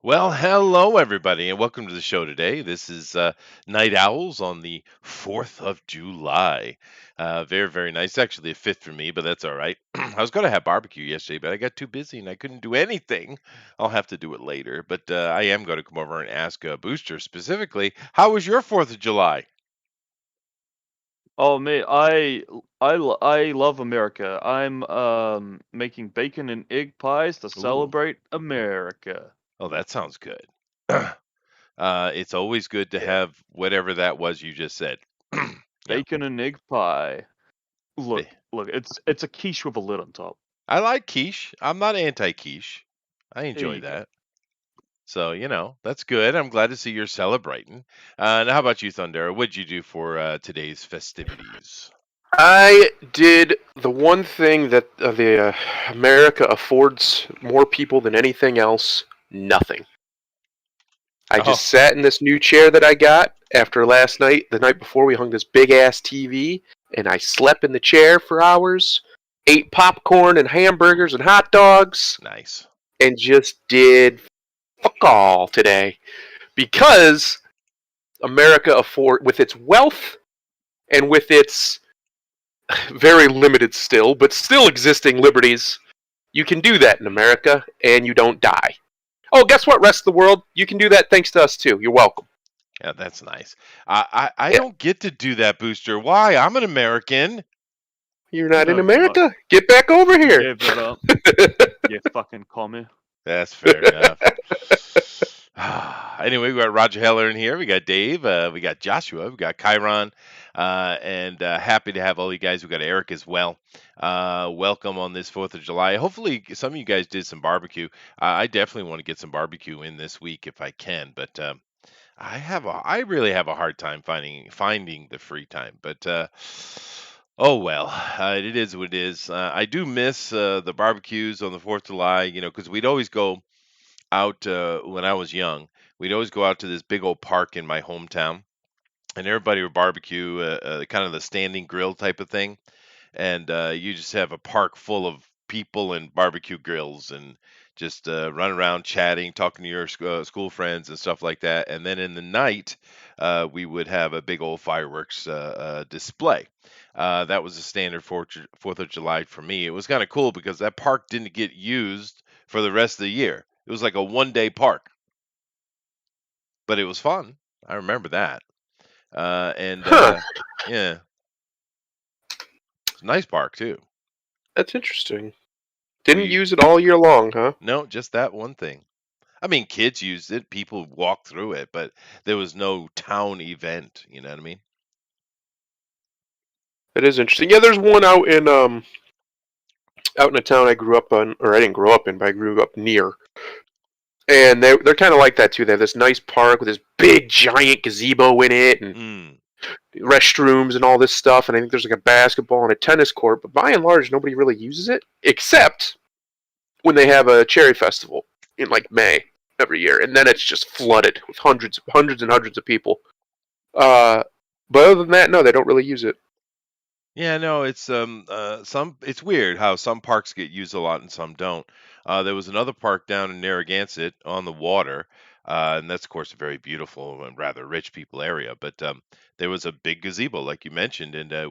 Well, hello everybody, and welcome to the show today. This is Night Owls on the 4th of July. Very, very nice. Actually, a fifth for me, but that's all right. I was going to have barbecue yesterday, but I got too busy and I couldn't do anything. I'll have to do it later, but I am going to come over and ask Booster specifically, how was your 4th of July? Oh mate, I love America. I'm making bacon and egg pies to Ooh, celebrate America. oh, that sounds good. It's always good to Yeah, have whatever that was you just said. Yeah. bacon and egg pie. Ba- Look, it's a quiche with a lid on top. I like quiche. I'm not anti-quiche. I There enjoy you go. that. So, that's good. I'm glad to see you're celebrating. Now, how about you, Thunder? What'd you do for today's festivities? I did the one thing that the America affords more people than anything else: nothing. I Oh, just sat in this new chair that I got after last night. The night before, we hung this big ass TV, and I slept in the chair for hours, ate popcorn and hamburgers and hot dogs, nice. and just did fuck all today because with its wealth and with its very limited still, but still existing liberties, you can do that in America and you don't die. Oh, guess what, rest of the world? You can do that thanks to us too. You're welcome. Yeah, that's nice. I Yeah. don't get to do that, Booster. Why? I'm an American. You're not in No, you're not. America? Get back over here. Give it up, you fucking commie. That's fair enough. Anyway, we got Roger Heller in here. We got Dave. We got Joshua. We got Chiron. And happy to have all you guys. We got Eric as well. Welcome on this 4th of July. Hopefully, some of you guys did some barbecue. I definitely want to get some barbecue in this week if I can, but I really have a hard time finding the free time. But oh well, it is what it is. I do miss the barbecues on the 4th of July. Because we'd always go out when I was young. We'd always go out to this big old park in my hometown, and everybody would barbecue, kind of the standing grill type of thing. And you just have a park full of people and barbecue grills, and just run around chatting, talking to your school friends and stuff like that. And then in the night, we would have a big old fireworks display. That was a standard 4th of July for me. It was kind of cool because that park didn't get used for the rest of the year. It was like a 1-day park, but it was fun. I remember that. And Huh. yeah, it's a nice park too. That's interesting. Were Didn't you? use it all year long, huh? No, just that one thing. I mean, kids used it, people walked through it, but there was no town event. You know what I mean? That is interesting. Yeah, there's one out in a town I grew up on, or I didn't grow up in, but I grew up near. And they're kind of like that too. They have this nice park with this big giant gazebo in it, and Mm. restrooms and all this stuff. And I think there's like a basketball and a tennis court. But by and large, nobody really uses it except when they have a cherry festival in like May every year, and then it's just flooded with hundreds and hundreds of people. Uh, but other than that, no, they don't really use it. Yeah, no, it's weird how some parks get used a lot and some don't. There was another park down in Narragansett on the water, and that's of course a very beautiful and rather rich people area. But there was a big gazebo, like you mentioned, and I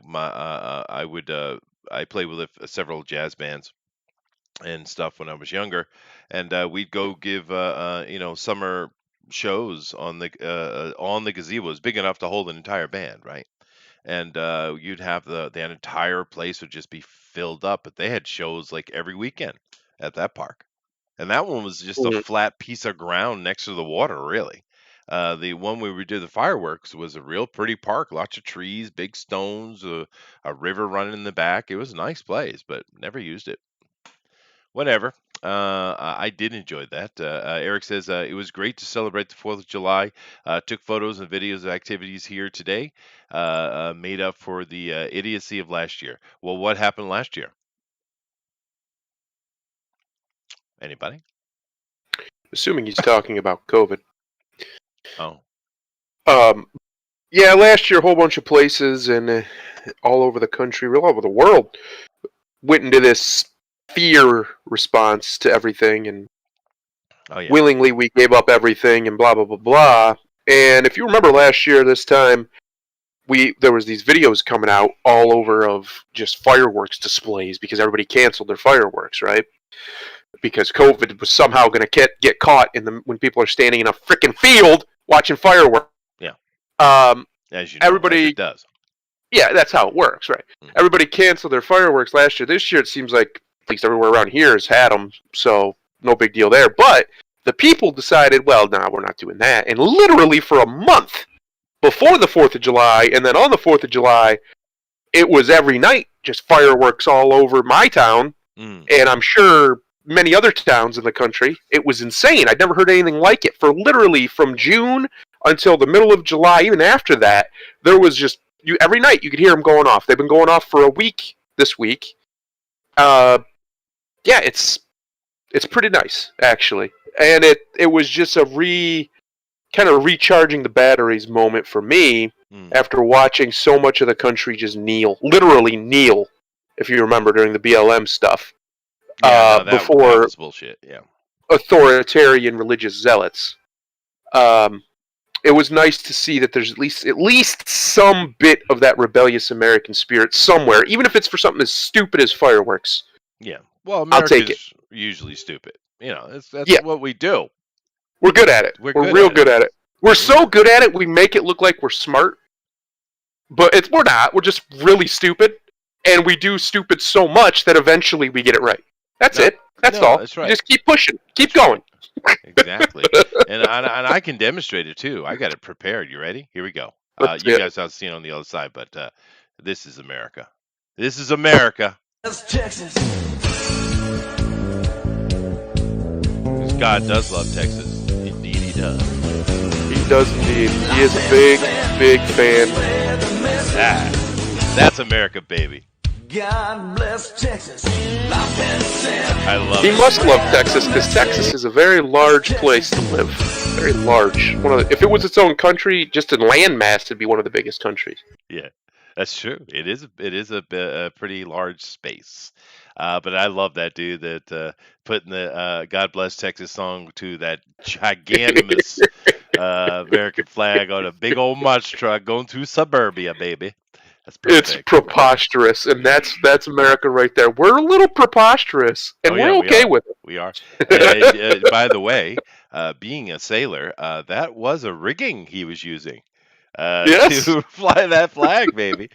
played with several jazz bands and stuff when I was younger, and we'd go give summer shows on the gazebo. It was big enough to hold an entire band, right? And you'd have the entire place would just be filled up. But they had shows like every weekend at that park, and that one was just a Mhm. flat piece of ground next to the water, really. The one where we did the fireworks was a real pretty park, lots of trees, big stones, a river running in the back. It was a nice place, but never used it. Whatever. I did enjoy that. Eric says it was great to celebrate the 4th of July. Took photos and videos of activities here today, made up for the idiocy of last year. Well, what happened last year? Anybody? Assuming he's talking about COVID. Oh, Um, yeah, last year a whole bunch of places and all over the country, all over the world, went into this fear response to everything, and Oh yeah. willingly we gave up everything and blah blah blah blah. And if you remember last year, this time there was these videos coming out all over of just fireworks displays because everybody canceled their fireworks, right? Because COVID was somehow going to get caught when people are standing in a freaking field watching fireworks. Yeah. As you know, everybody as it does. Yeah, that's how it works, right? Everybody canceled their fireworks last year. This year, it seems like at least everywhere around here has had them, so no big deal there. But the people decided, well, no, we're not doing that. And literally for a month before the 4th of July, and then on the 4th of July, it was every night just fireworks all over my town, and I'm sure many other towns in the country. It was insane. I'd never heard anything like it. For literally from June until the middle of July, even after that, there was just every night you could hear them going off. They've been going off for a week this week. Yeah, it's pretty nice actually, and it was just a kind of recharging the batteries moment for me after watching so much of the country just literally kneel. If you remember during the BLM stuff, that was bullshit. Yeah, authoritarian religious zealots. It was nice to see that there's at least some bit of that rebellious American spirit somewhere, even if it's for something as stupid as fireworks. Yeah, well, America's usually stupid. You know, that's what we do. We're good at it. We're real good at it. We're so good at it, we make it look like we're smart, but we're not. We're just really stupid, and we do stupid so much that eventually we get it right. That's it. That's all. That's right. Just keep pushing. Keep going. Exactly. and I can demonstrate it too. I got it prepared. You ready? Here we go. You guys have seen on the other side, but this is America. This is America. That's Texas. God does love Texas. Indeed, he does. He does indeed. He is a big, big fan. That's America, baby. God bless Texas. I love it. He must love Texas because Texas is a very large place to live. Very large. If it was its own country, just in landmass, it'd be one of the biggest countries. Yeah, that's true. It is a pretty large space. But I love that dude that putting the God Bless Texas song to that gigantic American flag on a big old munch truck going through suburbia, baby. It's preposterous, and that's America right there. We're a little preposterous, and we're okay with it. We are. By the way, being a sailor, that was a rigging he was using to fly that flag, baby.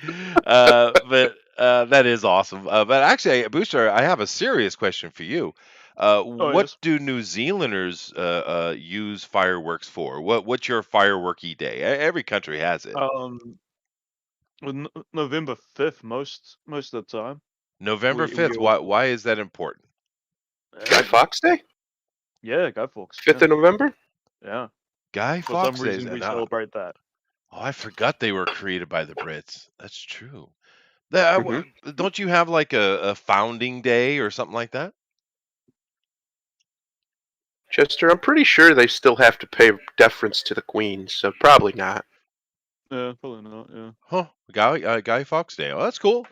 But that is awesome. But actually, Booster, I have a serious question for you. What do New Zealanders use fireworks for? What's your fireworky day? Every country has it. November 5th, most of the time. November 5th. Why is that important? Guy Fawkes Day? Yeah, Guy Fawkes. 5th of November? Yeah. Guy Fawkes Day. For some reason, we celebrate that. Oh, I forgot they were created by the Brits. That's true. Don't you have like a founding day or something like that? Chester, I'm pretty sure they still have to pay deference to the Queen, so probably not. Yeah, probably not. Yeah. Huh? Guy Fawkes Day. Oh, that's cool.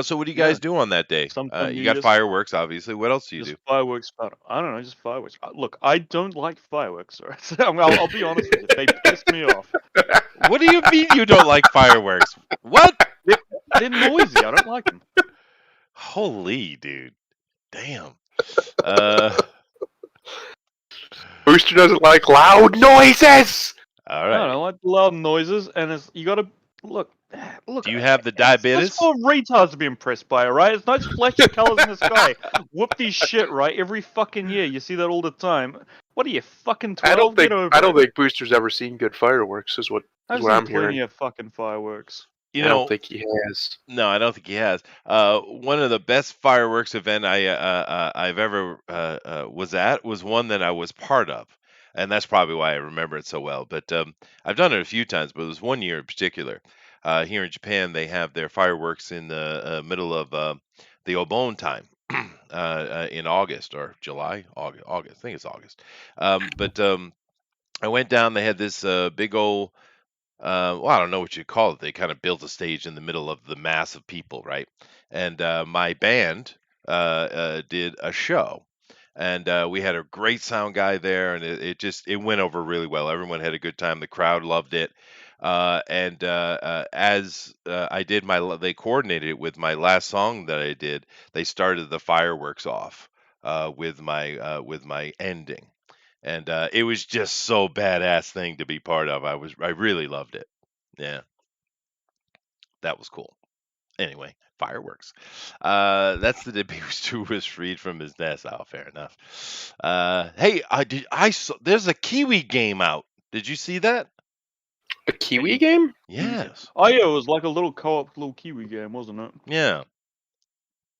So what do you guys do on that day? You got fireworks, obviously. What else do you do? Fireworks. I don't know, just fireworks. Look, I don't like fireworks. Right? I'll be honest with you. They piss me off. What do you mean you don't like fireworks? What? They're noisy. I don't like them. Holy dude. Damn. Booster doesn't like loud noises. All right. I don't like loud noises, and you got to look. Do you have the diabetes? It's for retards to be impressed by, right? It's nice flashy colors in the sky. Whoop these shit, right? Every fucking year, you see that all the time. What are you, fucking 12? I don't think Booster's ever seen good fireworks. Is what I'm hearing. Plenty of fucking fireworks. I don't think he has. No, I don't think he has. One of the best fireworks event I've ever was at was one that I was part of, and that's probably why I remember it so well. But I've done it a few times, but it was one year in particular. Here in Japan, they have their fireworks in the middle of the Obon time in August or July, August. I think it's August. But I went down. They had this big old. Well, I don't know what you call it. They kind of built a stage in the middle of the mass of people, right? And my band did a show. and we had a great sound guy there, and it went over really well. Everyone had a good time. The crowd loved it. And as I did they coordinated it with my last song that I did. They started the fireworks off with my ending, and it was just so badass thing to be part of. I really loved it. Yeah, that was cool. Anyway, fireworks. That's the day Pikachu was freed from his nest. Oh, fair enough. Hey, I saw there's a Kiwi game out. Did you see that? A Kiwi game? Yes. Oh yeah, it was like a little co-op, little Kiwi game, wasn't it? Yeah.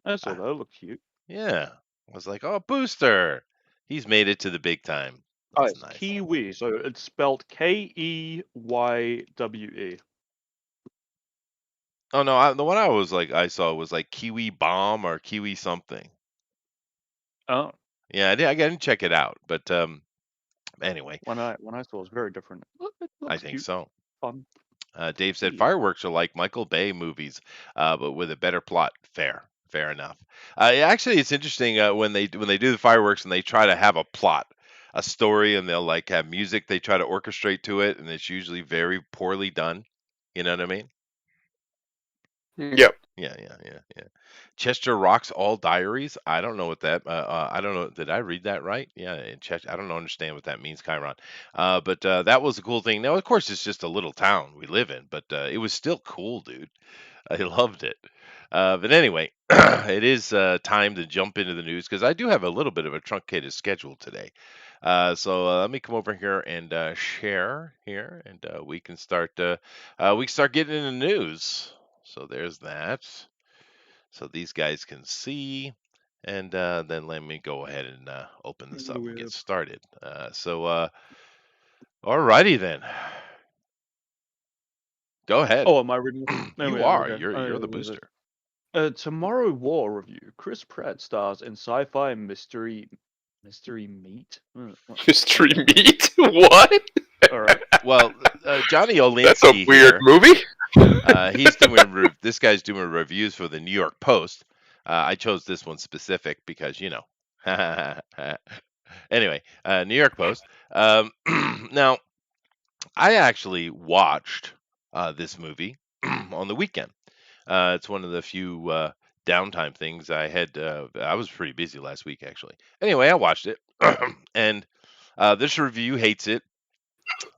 I saw that. It looked cute. Yeah. I was like, oh, Booster. He's made it to the big time. Oh, That's it's nice. Kiwi. So it's spelled Keywe. Oh no, the one I saw was like Kiwi Bomb or Kiwi something. Oh, Yeah, I didn't check it out, but anyway, when I saw it was very different. It I looks think cute, so. fun. Dave said Yeah. fireworks are like Michael Bay movies, but with a better plot. Fair enough. Actually, it's interesting when they do the fireworks and they try to have a plot, a story, and they'll like have music. They try to orchestrate to it, and it's usually very poorly done. You know what I mean? Yep. Yeah. Chester Rock's All Diaries. I don't know what that. I don't know. Did I read that right? Yeah, I don't understand what that means, Chiron. But that was a cool thing. Now, of course, it's just a little town we live in, but it was still cool, dude. I loved it. But anyway, it is time to jump into the news because I do have a little bit of a truncated schedule today. So let me come over here and share here, and we can start. We can start getting into the news. So there's that. So these guys can see, and then let me go ahead and open this What do up we and get have? started. Alrighty then. Go ahead. Oh, am I reading? No, You wait, are. okay. You're the What is it? booster. Tomorrow War review. Chris Pratt stars in sci-fi mystery meat. Mystery Meat? What? All right. Well, Johnny Olinsky That's a weird here, movie. he's doing this guy's doing reviews for the New York Post. I chose this one specific because you know. Anyway, New York Post. Now, I actually watched this movie on the weekend. It's one of the few downtime things I had. I was pretty busy last week, actually. Anyway, I watched it, and this review hates it.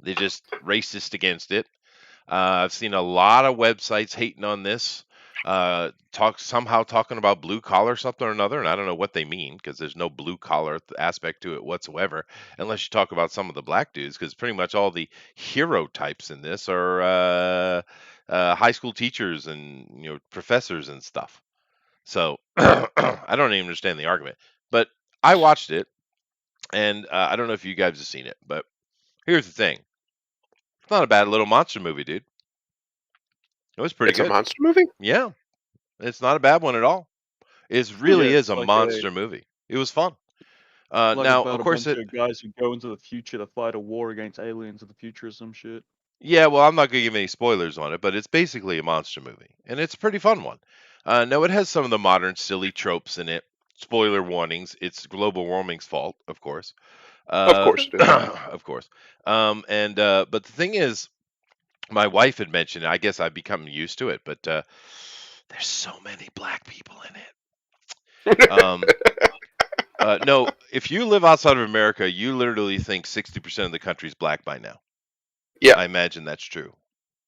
They're just racist against it. I've seen a lot of websites hating on this. Talking about blue collar something or another, and I don't know what they mean because there's no blue collar aspect to it whatsoever, unless you talk about some of the black dudes. Because pretty much all the hero types in this are high school teachers and professors and stuff. So I don't even understand the argument. But I watched it, and I don't know if you guys have seen it, but here's the thing: it's not a bad little monster movie, dude. It was pretty It's a good. monster movie? Yeah, it's not a bad one at all. It really Yeah, is a like monster movie. It was fun. like Now, about of a course, bunch of guys who go into the future to fight a war against aliens in the future or some shit. yeah. Well, I'm not going to give any spoilers on it, but it's basically a monster movie, and it's a pretty fun one. No, it has some of the modern silly tropes in it. Spoiler warnings: it's global warming's fault, of course. Of course it is. Of course. But the thing is, my wife had mentioned. I guess I've become used to it, but there's so many black people in it. No, if you live outside of America, you literally think 60% of the country is black by now. Yeah. I imagine that's true.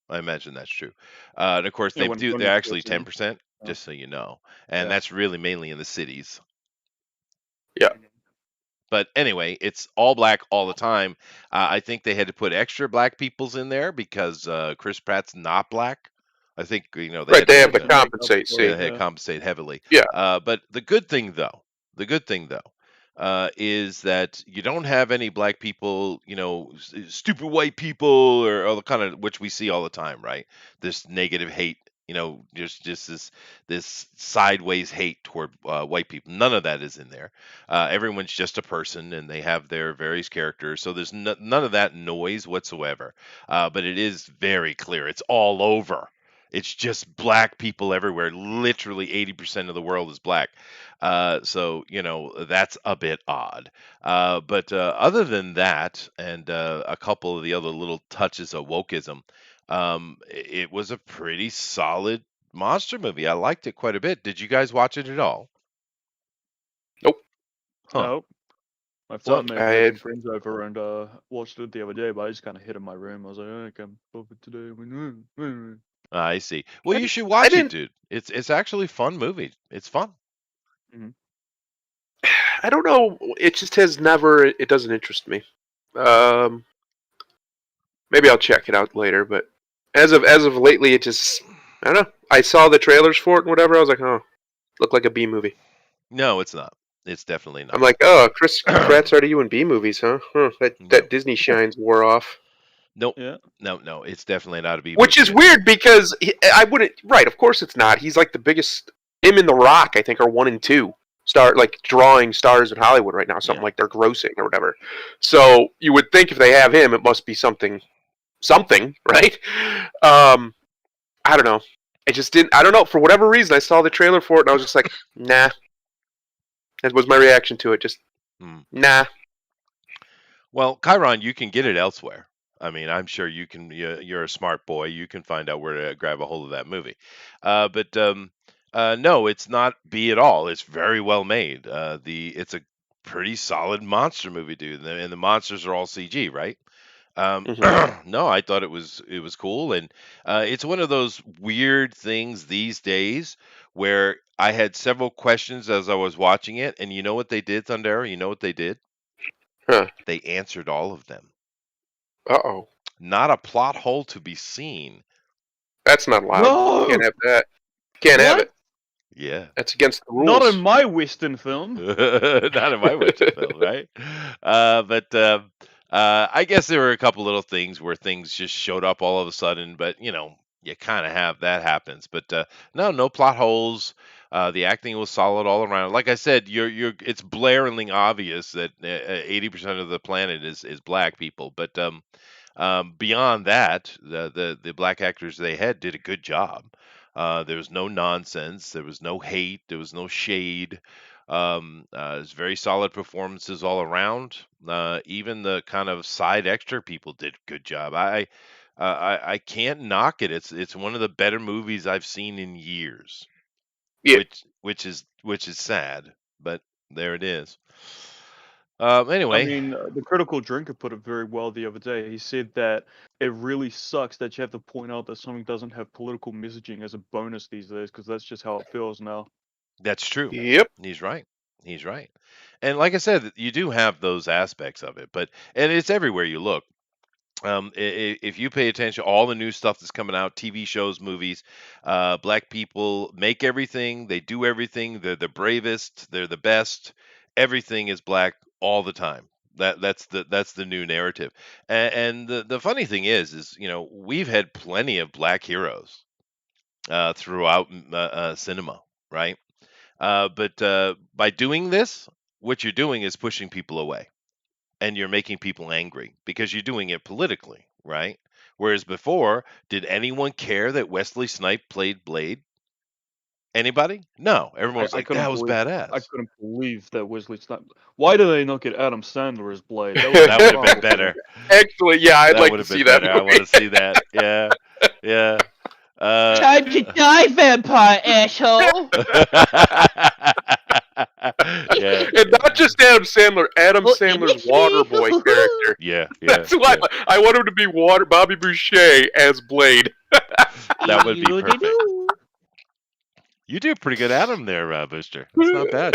And of course, Yeah, they're actually when 10%, Oh. just so you know. And Yeah. that's really mainly in the cities. Yeah. But anyway, it's all black all the time. I think they had to put extra black peoples in there because Chris Pratt's not black. I think they Right, had they to have put to the- compensate, Yeah, see. they had to compensate heavily. Yeah. But the good thing though, is that you don't have any black people, stupid white people or all the kind of which we see all the time, right? This negative hate, just this sideways hate toward white people. None of that is in there. Everyone's just a person, and they have their various characters. So there's none of that noise whatsoever. But it is very clear. It's all over. It's just black people everywhere. Literally 80% of the world is black. So, that's a bit odd. But other than that, and a couple of the other little touches of wokeism, it was a pretty solid monster movie. I liked it quite a bit. Did you guys watch it at all? Nope. Huh. Nope. My So- flatmate had some friends over and watched it the other day, but I just kind of hid in my room. I was like, I can't bother today. I see. Well, I you di- should I watch it, didn't- dude. It's actually a fun movie. It's fun. I don't know. It just has never. It doesn't interest me. Maybe I'll check it out later. But as of lately, it just. I don't know. I saw the trailers for it and whatever. I was like, oh, looked like a B movie. No, it's not. It's definitely not. I'm like, oh, Chris Pratt started you in B movies, huh? That No. Disney shines wore off. Nope. Yeah. No. It's definitely not a B. Which is weird because I wouldn't. Right, of course it's not. He's like the biggest. Him and The Rock, I think, are 1 and 2 drawing stars in Hollywood right now. Something Yeah. like they're grossing or whatever. So you would think if they have him, it must be something, right? I don't know. I just didn't. I don't know. For whatever reason, I saw the trailer for it and I was just like, nah. That was my reaction to it. Just nah. Well, Chiron, you can get it elsewhere. I mean, I'm sure you can. You're a smart boy. You can find out where to grab a hold of that movie. But no, it's not B at all. It's very well made. It's a pretty solid monster movie, dude. And the monsters are all CG, right? No, I thought it was cool, and it's one of those weird things these days where I had several questions as I was watching it, and you know what they did, Thundera? You know what they did? Huh. They answered all of them. Uh-oh. Not a plot hole to be seen. That's not allowed. No! Can't have that. Can't have What? it. Yeah. That's against the rules. Not in my Western film. Not in my Western film, right? But I guess there were a couple little things where things just showed up all of a sudden, but you kind of have that happens. But no plot holes. The acting was solid all around. Like I said, it's blaringly obvious that 80% of the planet is black people. But beyond that, the black actors they had did a good job. There was no nonsense. There was no hate. There was no shade. It was very solid performances all around. Even the kind of side extra people did a good job. I can't knock it. It's one of the better movies I've seen in years. Yeah. Which is sad, but there it is. Anyway, I mean, the Critical Drinker put it very well the other day. He said that it really sucks that you have to point out that something doesn't have political messaging as a bonus these days, because that's just how it feels now. that's true. Yep. He's right. He's right. And like I said, you do have those aspects of it, and it's everywhere you look. If you pay attention, all the new stuff that's coming out, TV shows, movies, black people make everything, they do everything, they're the bravest, they're the best. Everything is black all the time. That's the new narrative. And the funny thing is we've had plenty of black heroes throughout cinema, right? But by doing this, what you're doing is pushing people away, and you're making people angry because you're doing it politically, right? Whereas before, did anyone care that Wesley Snipes played Blade? Anybody? No. Everyone was like, that was badass. I couldn't believe that Wesley Snipes. Why do they not get Adam Sandler as Blade? That would have been better. Actually, yeah, I'd That like would to have see been that. better. I want to see that. Yeah. Time to die, vampire asshole! Yeah. And not just Adam Sandler, Adam Well, Sandler's it Waterboy character. Yeah. That's why I want him to be Bobby Boucher as Blade. That would be perfect. Doo-doo-doo. You do a pretty good Adam there, Booster. That's not bad,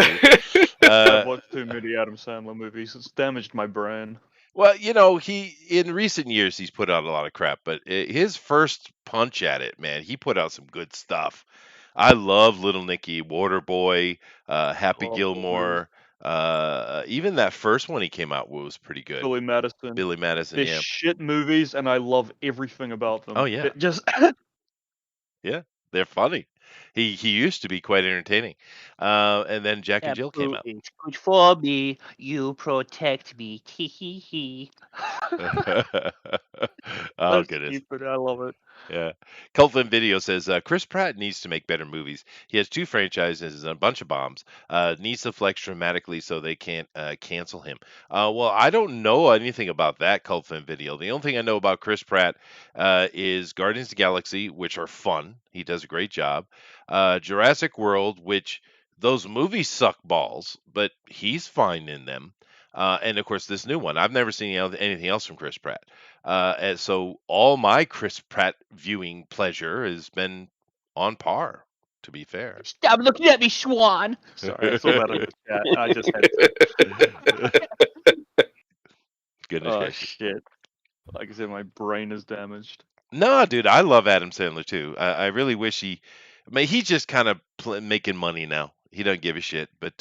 dude. I've watched too many Adam Sandler movies. It's damaged my brain. Well, he in recent years he's put out a lot of crap, but his first punch at it, man, he put out some good stuff. I love Little Nicky, Waterboy, Happy Oh, Gilmore. Even that first one he came out with was pretty good. Billy Madison. Billy Madison, They're yeah. shit movies, and I love everything about them. Oh, yeah. Just They're funny. He used to be quite entertaining. And then Jack and Jill came out. Is good for me. You protect me. Hee hee hee. Oh That's goodness. stupid. I love it. Yeah. Cultfin Video says Chris Pratt needs to make better movies. He has 2 franchises and a bunch of bombs. Needs to flex dramatically so they can't cancel him. Well, I don't know anything about that Cultfin Video. The only thing I know about Chris Pratt is Guardians of the Galaxy, which are fun. He does a great job. Jurassic World, which those movies suck balls, but he's fine in them. And of course, this new one. I've never seen anything else from Chris Pratt. And so all my Chris Pratt viewing pleasure has been on par, to be fair. Stop looking at me, Schwan. Sorry, I saw that in the chat. I just had to. Goodness Oh gracious. shit! Like I said, my brain is damaged. No, dude, I love Adam Sandler too. I really wish he's just kind of making money now. He doesn't give a shit. But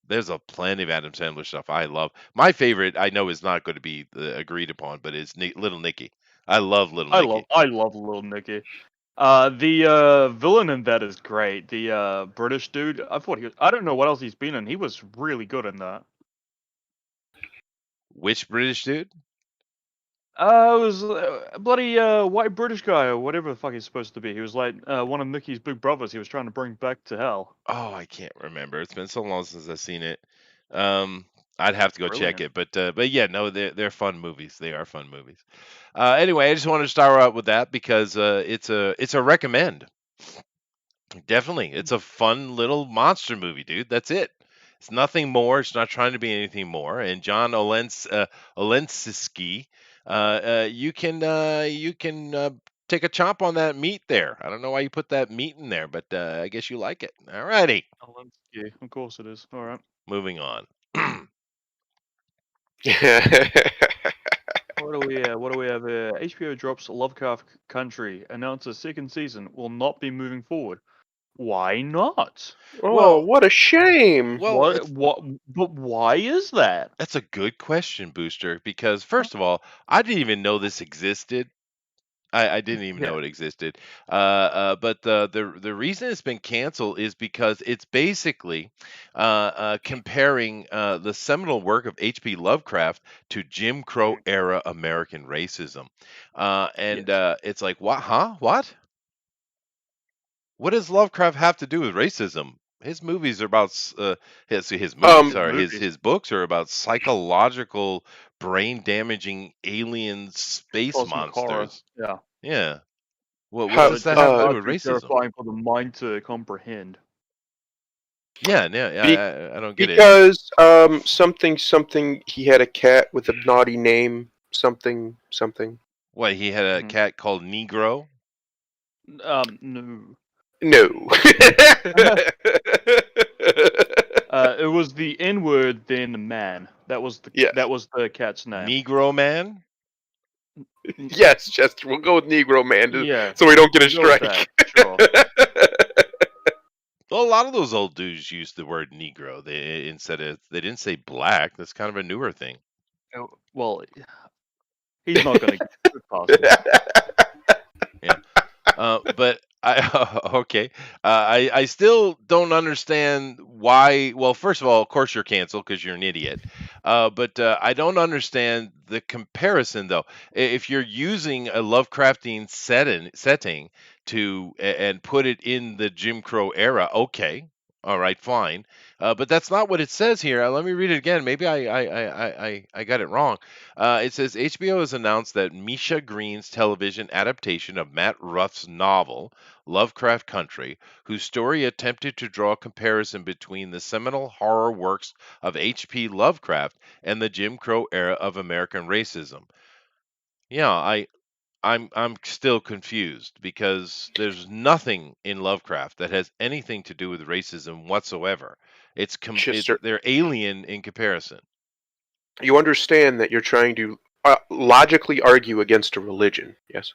there's a plenty of Adam Sandler stuff I love. My favorite, I know, is not going to be agreed upon, but is Little Nicky. I love Little Nicky. I love Little Nicky. The villain in that is great. The British dude. I don't know what else he's been in. He was really good in that. Which British dude? It was a bloody white British guy or whatever the fuck he's supposed to be. He was like one of Nicky's big brothers. He was trying to bring back to hell. Oh, I can't remember. It's been so long since I've seen it. I'd have to go check it, but yeah, no, they're fun movies. They are fun movies. Anyway, I just wanted to start out with that because it's a recommend. Definitely, it's a fun little monster movie, dude. That's it. It's nothing more. It's not trying to be anything more. And John Olenskiy, you can take a chomp on that meat there. I don't know why you put that meat in there, but I guess you like it. Alrighty. Olenskiy, of course it is. All right. Moving on. What do we have here? HBO drops Lovecraft Country, announces second season will not be moving forward. Why not? Oh, what a shame! Well, But why is that? that's a good question, Booster, because first of all, I didn't even know this existed. I didn't even know it existed. But the reason it's been canceled is because it's basically comparing the seminal work of H.P. Lovecraft to Jim Crow era American racism, and it's like, what? Huh? What? What does Lovecraft have to do with racism? His movies are about his books are about psychological, brain-damaging alien space Cosmic horror. monsters. Yeah. Yeah. What does that have to do with racism? Terrifying for the mind to comprehend. Yeah, I don't get it. Because something he had a cat with a naughty name, something. What, he had a cat called Negro? No. No. It was the N-word, then man. That was the cat's name. Negro Man? Yes, Chester. We'll go with Negro Man, Yeah. so we don't get a Go with strike. that, sure. Well, a lot of those old dudes used the word Negro. They didn't say black. That's kind of a newer thing. Well, he's not going to get it possible. But I still don't understand why. Well, first of all, of course you're canceled because you're an idiot. But I don't understand the comparison though. If you're using a Lovecraftian setting and put it in the Jim Crow era, okay, all right, fine. But that's not what it says here. Let me read it again. Maybe I got it wrong. It says HBO has announced that Misha Green's television adaptation of Matt Ruff's novel Lovecraft Country, whose story attempted to draw a comparison between the seminal horror works of H.P. Lovecraft and the Jim Crow era of American racism. Yeah, I'm still confused because there's nothing in Lovecraft that has anything to do with racism whatsoever. They're alien in comparison. You understand that you're trying to logically argue against a religion, yes?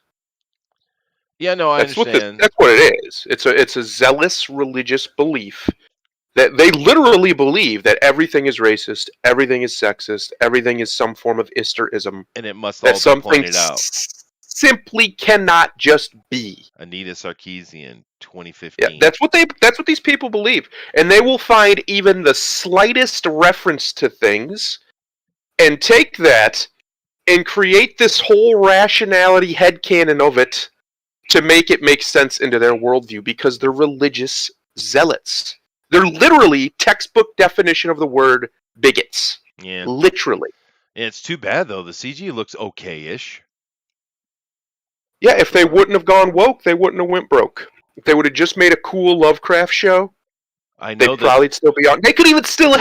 Yeah, no, I understand. That's what it is. It's a zealous religious belief that they literally believe that everything is racist, everything is sexist, everything is some form of Easterism. And it must all be pointed out. simply cannot just be. Anita Sarkeesian, Yeah, 2015. that's what these people believe, and they will find even the slightest reference to things and take that and create this whole rationality headcanon of it to make it make sense into their worldview because they're religious zealots. They're literally textbook definition of the word bigots. Yeah. Literally. It's too bad though. The CG looks okay-ish. Yeah, if they wouldn't have gone woke, they wouldn't have went broke. If they would have just made a cool Lovecraft show, I know they'd probably still be on. They could even still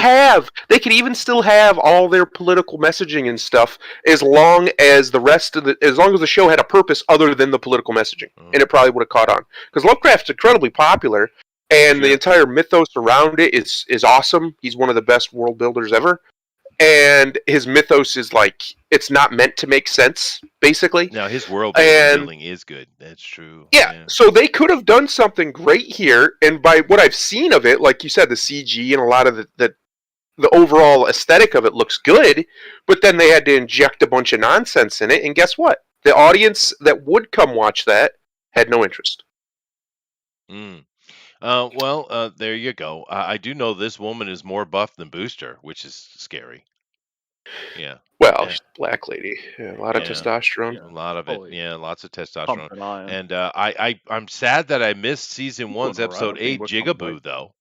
have all their political messaging and stuff as long as the show had a purpose other than the political messaging, and it probably would have caught on. Because Lovecraft's incredibly popular, and the entire mythos around it is awesome. He's one of the best world builders ever. And his mythos is like, it's not meant to make sense, basically. No, his world building is good. That's true. Yeah, so they could have done something great here, and by what I've seen of it, like you said, the CG and a lot of the overall aesthetic of it looks good, but then they had to inject a bunch of nonsense in it, and guess what? The audience that would come watch that had no interest. Well, there you go. I do know this woman is more buff than Booster, which is scary. Yeah. Well, Yeah. she's a black lady. Yeah, a lot of testosterone. A lot of it. Holy Yeah, lots of testosterone. pumping iron. And I'm sad that I missed season 1's Putting her episode out, 8, we're Jigaboo, though.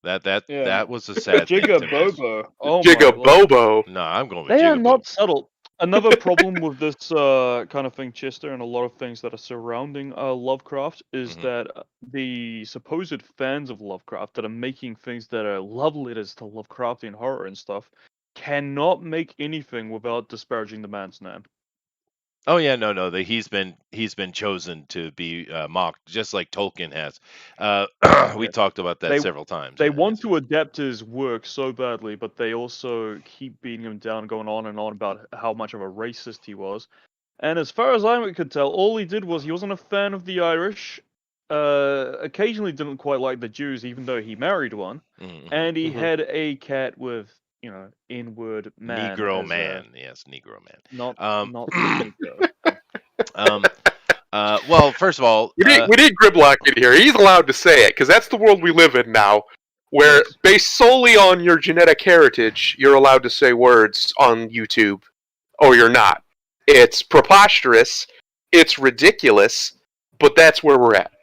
Yeah. That was a sad thing to miss. Jigabobo. Oh my lord. Jigabobo. No, I'm going with They are Jigaboo. not subtle. Another problem with this kind of thing, Chester, and a lot of things that are surrounding Lovecraft is Mhm. that the supposed fans of Lovecraft that are making things that are love letters to Lovecraftian horror and stuff cannot make anything without disparaging the man's name. Oh yeah, no. He's been chosen to be mocked, just like Tolkien has. We talked about that several times. They want to adapt his work so badly, but they also keep beating him down, going on and on about how much of a racist he was. And as far as I could tell, all he did was he wasn't a fan of the Irish. Occasionally didn't quite like the Jews, even though he married one. And he had a cat with, N-word man. Negro man. Yes, Negro man. Not well, first of all, we need Grimlock in here. He's allowed to say it because that's the world we live in now, where based solely on your genetic heritage, you're allowed to say words on YouTube, or you're not. It's preposterous. It's ridiculous, but that's where we're at.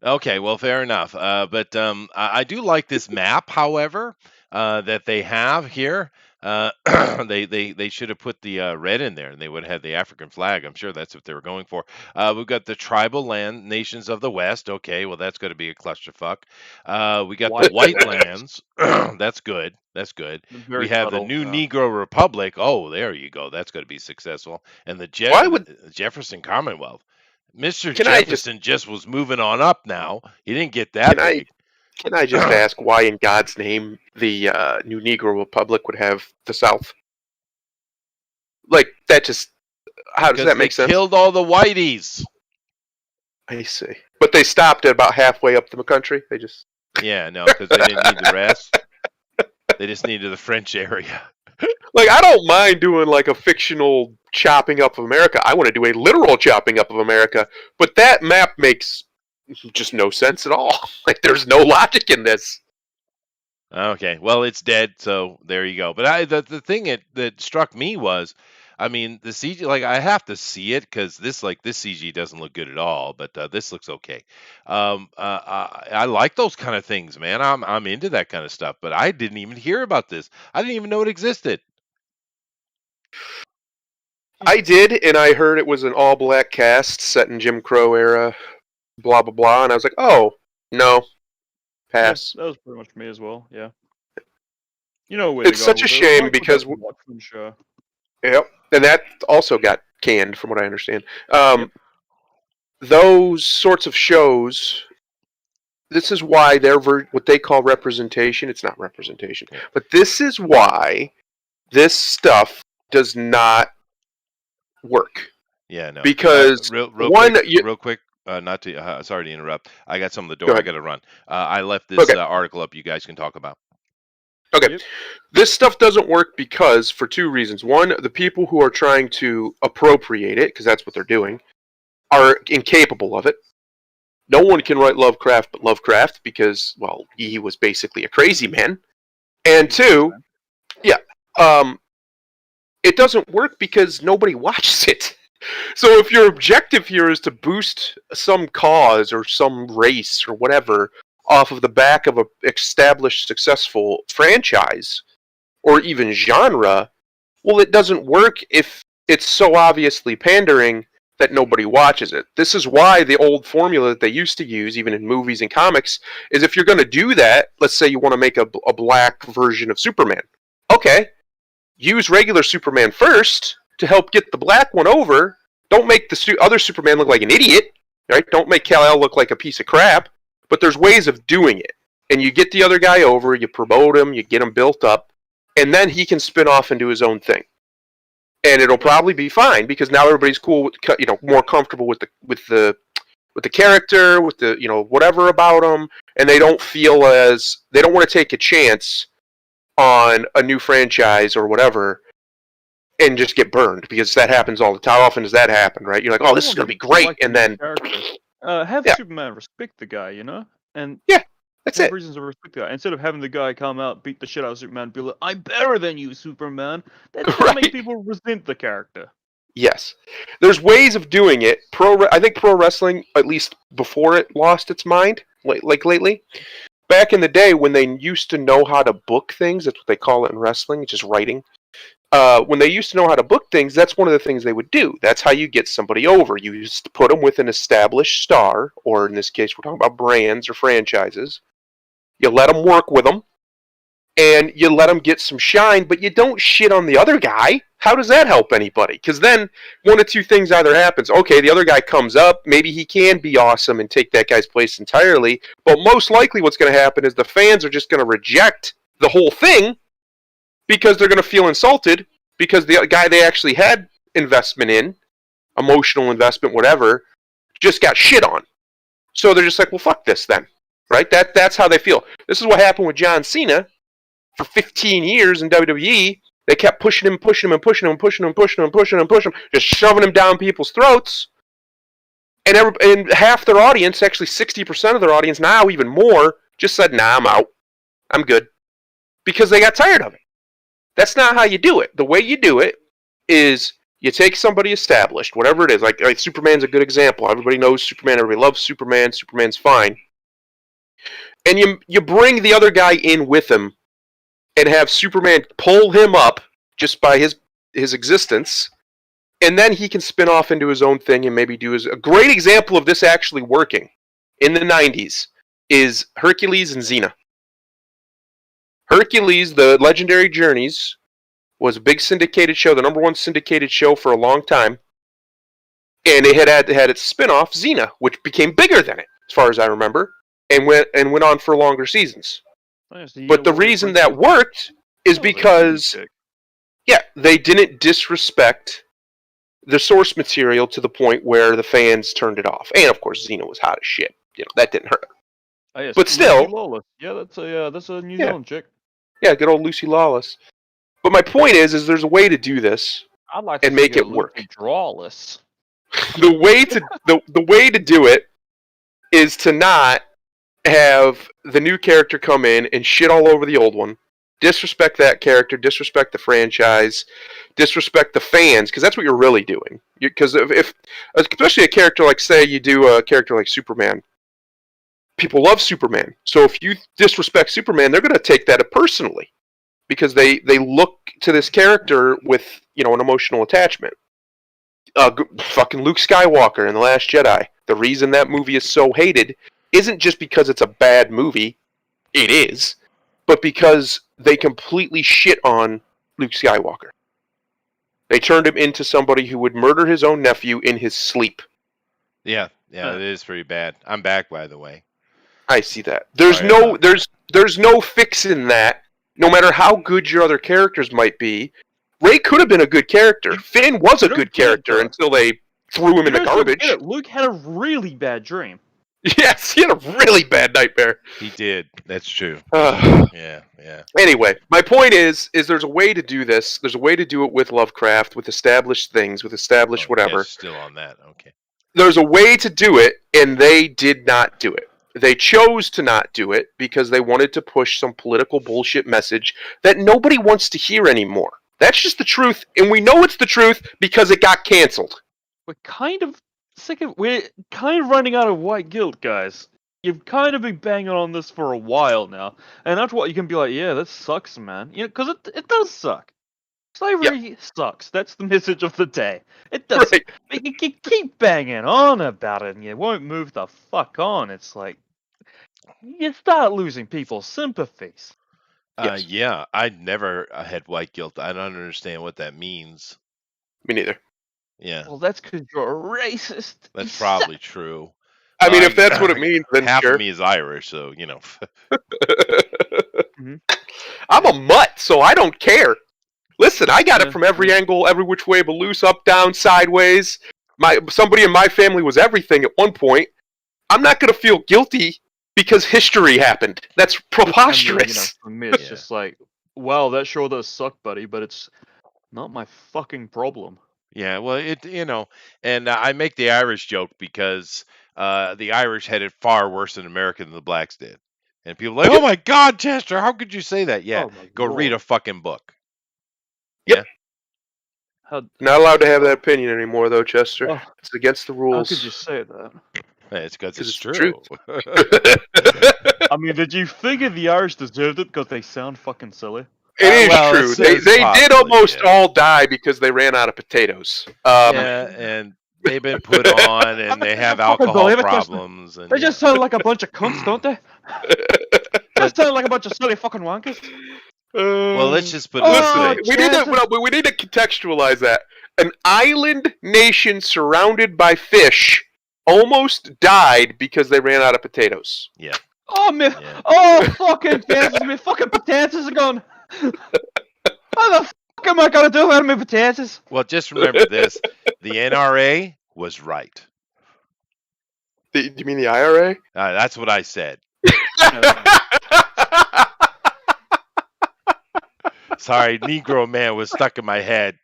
Okay, well, fair enough. But I do like this map, however, that they have here. They should have put the red in there, and they would have had the African flag. I'm sure that's what they were going for. We've got the tribal land nations of the West. Okay, well, that's going to be a clusterfuck. We got the white lands. That's good. That's good. We have the new Negro Republic. Oh, there you go. That's going to be successful. And the Jefferson Commonwealth. Mr. Jefferson just was moving on up now. He didn't get that big. Can I just ask why in God's name the new Negro Republic would have the South? Like, that just... How does that make sense? They killed all the whiteys. I see. But they stopped at about halfway up the country? They just... Yeah, no, because they didn't need the rest. They just needed the French area. Like, I don't mind doing, like, a fictional chopping up of America. I want to do a literal chopping up of America. But that map makes just no sense at all. Like, there's no logic in this. Okay, well, it's dead, so there you go. But the thing that struck me was, I mean, the CG, like, I have to see it because this CG doesn't look good at all, but this looks okay. I like those kind of things, man. I'm into that kind of stuff, but I didn't even hear about this. I didn't even know it existed. I did, and I heard it was an all-black cast set in Jim Crow era, blah, blah, blah, and I was like, oh, no, pass. Yeah, that was pretty much me as well, yeah. You know where it's such a shame because... Yep, and that also got canned, from what I understand. Those sorts of shows, this is why they're what they call representation. It's not representation, but this is why this stuff does not work. Yeah, no. Because real quick, not to sorry to interrupt. I got some of the door. I got to run. I left this article up. You guys can talk about. Okay. Yep. This stuff doesn't work because, for two reasons. One, the people who are trying to appropriate it, because that's what they're doing, are incapable of it. No one can write Lovecraft but Lovecraft because, well, he was basically a crazy man. And two, it doesn't work because nobody watches it. So if your objective here is to boost some cause or some race or whatever off of the back of an established successful franchise or even genre, well, it doesn't work if it's so obviously pandering that nobody watches it. This is why the old formula that they used to use, even in movies and comics, is if you're going to do that, let's say you want to make a black version of Superman. Okay, use regular Superman first to help get the black one over. Don't make the other Superman look like an idiot, right? Don't make Kal-El look like a piece of crap. But there's ways of doing it. And you get the other guy over, you promote him, you get him built up, and then he can spin off and do his own thing. And it'll probably be fine because now everybody's cool, with, more comfortable with the character, with the whatever about him, and they don't want to take a chance on a new franchise or whatever and just get burned, because that happens all the time. How often does that happen, right? You're like, oh, this is going to be great, and then have Superman respect the guy, and that's have it. reasons to respect the guy instead of having the guy come out, beat the shit out of Superman, and be like, "I'm better than you, Superman." That's gonna make people resent the character. Yes, there's ways of doing it. I think pro wrestling, at least before it lost its mind, like lately. Back in the day when they used to know how to book things, that's what they call it in wrestling, just writing. When they used to know how to book things, that's one of the things they would do. That's how you get somebody over. You used to put them with an established star, or in this case, we're talking about brands or franchises. You let them work with them, and you let them get some shine, but you don't shit on the other guy. How does that help anybody? Because then one of two things either happens. Okay, the other guy comes up, maybe he can be awesome and take that guy's place entirely, but most likely what's going to happen is the fans are just going to reject the whole thing because they're going to feel insulted because the guy they actually had investment in, emotional investment, whatever, just got shit on. So they're just like, well, fuck this then. Right? That's how they feel. This is what happened with John Cena for 15 years in WWE. They kept pushing him, just shoving him down people's throats. And half their audience, actually 60% of their audience, now even more, just said, nah, I'm out. I'm good. Because they got tired of it. That's not how you do it. The way you do it is you take somebody established, whatever it is. Like Superman's a good example. Everybody knows Superman. Everybody loves Superman. Superman's fine. And you bring the other guy in with him and have Superman pull him up just by his existence, and then he can spin off into his own thing and maybe do a great example of this actually working in the 90s is Hercules and Xena. Hercules, the Legendary Journeys, was a big syndicated show, the number one syndicated show for a long time, and it had its spin-off, Xena, which became bigger than it, as far as I remember. And went on for longer seasons. But the reason that worked is because, they didn't disrespect the source material to the point where the fans turned it off. And of course, Xena was hot as shit. That didn't hurt. Oh, yes. But still, Lucy Lawless. Yeah, that's a New Zealand chick. Yeah, good old Lucy Lawless. But my point is there's a way to do this I'd like to and make it work. Drawless. The way to do it is to not have the new character come in and shit all over the old one, disrespect that character, disrespect the franchise, disrespect the fans, because that's what you're really doing. Because if especially a character like, say, you do a character like Superman, people love Superman. So if you disrespect Superman, they're going to take that personally because they look to this character with an emotional attachment. Fucking Luke Skywalker in The Last Jedi. The reason that movie is so hated isn't just because it's a bad movie, it is, but because they completely shit on Luke Skywalker. They turned him into somebody who would murder his own nephew in his sleep. Yeah, it is pretty bad. I'm back, by the way. I see that. There's no fixing that, no matter how good your other characters might be. Rey could have been a good character. Finn was a good character until they threw him in the garbage. Luke had a really bad dream. Yes, he had a really bad nightmare. He did. That's true. Uh, Yeah, yeah. anyway, my point is there's a way to do this. There's a way to do it with Lovecraft, with established things, with established Oh, whatever. yes, still on that. Okay. There's a way to do it, and they did not do it. They chose to not do it because they wanted to push some political bullshit message that nobody wants to hear anymore. That's just the truth, and we know it's the truth because it got canceled. We're kind of we're kind of running out of white guilt, guys. You've kind of been banging on this for a while now, and after what you can be like, yeah, that sucks, man. You know, because it does suck. Slavery sucks. That's the message of the day. It does. Right. But you can keep banging on about it, and you won't move the fuck on. It's like you start losing people's sympathies. Yes. Yeah, I never had white guilt. I don't understand what that means. Me neither. Yeah, Well, that's because you're a racist. You that's suck. probably true. I mean, Like, if that's what it means, then half sure. of me is Irish, so you know. I'm a mutt, so I don't care. Listen, I got Yeah. it from every angle, every which way but loose, up, down, sideways. Somebody in my family was everything at one point. I'm not going to feel guilty because history happened. That's preposterous. For me, it's Yeah. just like, wow, that sure does suck, buddy, but it's not my fucking problem. Yeah, well, and I make the Irish joke because the Irish had it far worse in America than the blacks did, and people are like, "Oh my God, Chester, how could you say that?" Yeah, Oh my go read a lord. fucking book. How, Not allowed to have that opinion anymore, though, Chester. Oh. It's against the how rules. could you say that? Yeah, it's because 'Cause it's it's the true. I mean, did you figure the Irish deserved it because they sound fucking silly? It is well, true. it's They did possibly, almost yeah. all die because they ran out of potatoes. Yeah, and they've been put on, and they have fucking alcohol believe it, Chester. problems, and They just sound like a bunch of cunts, don't they? They just sound like a bunch of silly fucking wankers. well, let's just put it Oh, this way. we need to contextualize that. An island nation surrounded by fish almost died because they ran out of potatoes. Oh, me. Yeah. Oh, fucking potatoes. My fucking potatoes are gone. What the fuck am I going to do without my potatoes? Well, just remember this: the NRA was right. Do you mean the IRA? That's what I said. Sorry, Negro man was stuck in my head.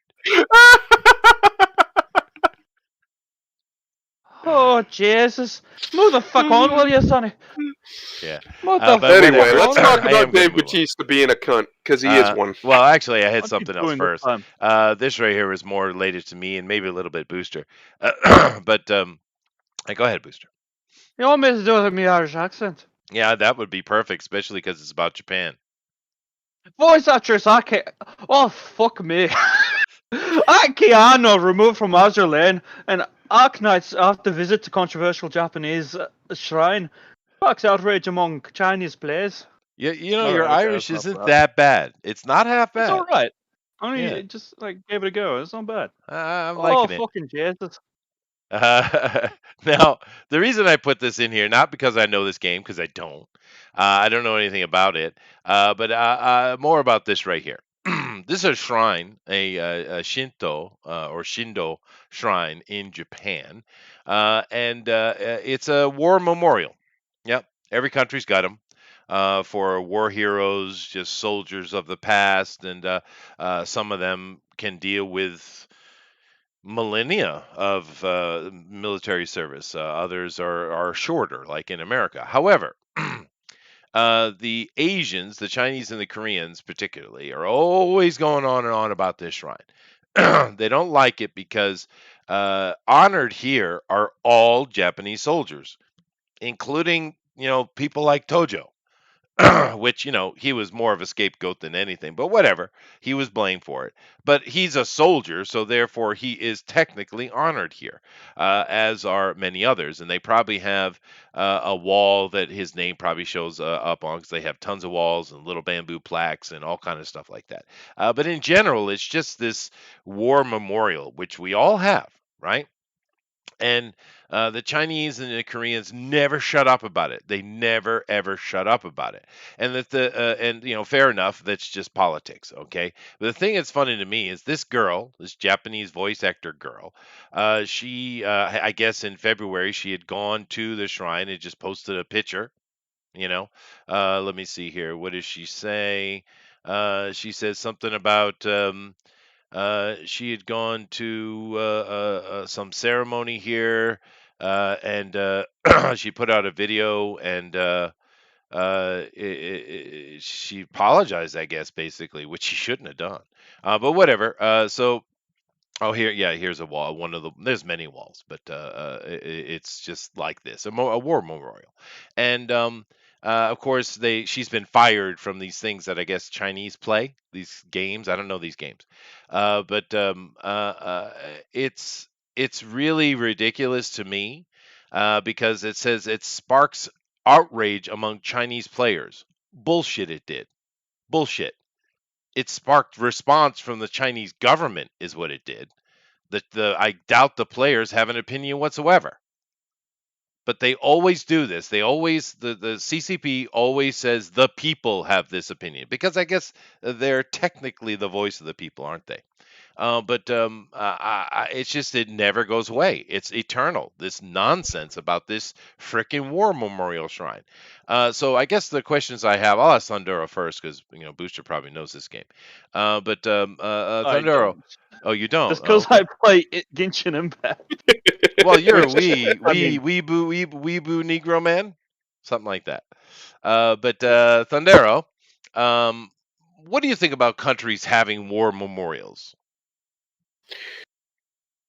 Oh, Jesus. Move the fuck on, will you, Sonny? Yeah. Move But the fuck Anyway, whatever. let's on. talk I am about gonna Dave move on. Bautista being a cunt, because he is one. Well, actually, I had What you something else doing this first. time? This right here is more related to me and maybe a little bit Booster. But go ahead, Booster. You want me to do it with my Irish accent? Yeah, that would be perfect, especially because it's about Japan. Voice actress Aki. Oh, fuck me. Aki Anno removed from Azure Lane, and Arknights after visit to controversial Japanese shrine. Sparks outrage among Chinese players. You know, All your right, okay, Irish that's not isn't bad. that bad. It's not half bad. It's alright. I mean, Yeah. it just gave it a go. It's not bad. I'm Oh, liking it. fucking Jesus. Now, the reason I put this in here, not because I know this game, because I don't. I don't know anything about it. But more about this right here. This is a shrine, a Shinto or Shindo shrine in Japan, and it's a war memorial. Yep, every country's got them. For war heroes, just soldiers of the past, and some of them can deal with millennia of military service. Others are shorter, like in America. However, the Asians, the Chinese and the Koreans particularly, are always going on and on about this shrine. They don't like it because honored here are all Japanese soldiers, including people like Tojo. Which, he was more of a scapegoat than anything, but whatever. He was blamed for it. But he's a soldier, so therefore he is technically honored here, as are many others. And they probably have a wall that his name probably shows up on, because they have tons of walls and little bamboo plaques and all kind of stuff like that. But in general, it's just this war memorial, which we all have, right? And the Chinese and the Koreans never shut up about it. They never ever shut up about it. And that the and you know, fair enough. That's just politics, okay. But the thing that's funny to me is this girl, this Japanese voice actor girl. She, I guess, in February she had gone to the shrine and just posted a picture. You know, let me see here. What does she say? She says something about. She had gone to some ceremony here, and she put out a video, and she apologized, I guess, basically, which she shouldn't have done. But whatever. Oh, here, yeah, here's a wall. One of the there's many walls, but it's just like this, a war memorial, and of course she's been fired from these things that I guess Chinese play, these games. I don't know these games, but it's really ridiculous to me, because it says it sparks outrage among Chinese players. Bullshit, it did. Bullshit. It sparked response from the Chinese government, is what it did. I doubt the players have an opinion whatsoever. But they always do this. They always the CCP always says the people have this opinion, because I guess they're technically the voice of the people, aren't they? But it's just it never goes away. It's eternal. This nonsense about this frickin' war memorial shrine. So I guess the questions I have, I'll ask Thundero first, because Booster probably knows this game. But I Thundero, don't. oh, you don't? Just because Oh, okay. I play Genshin Impact. Well, you're a I mean, weeboo Negro man, something like that. But Thundero, um, what do you think about countries having war memorials?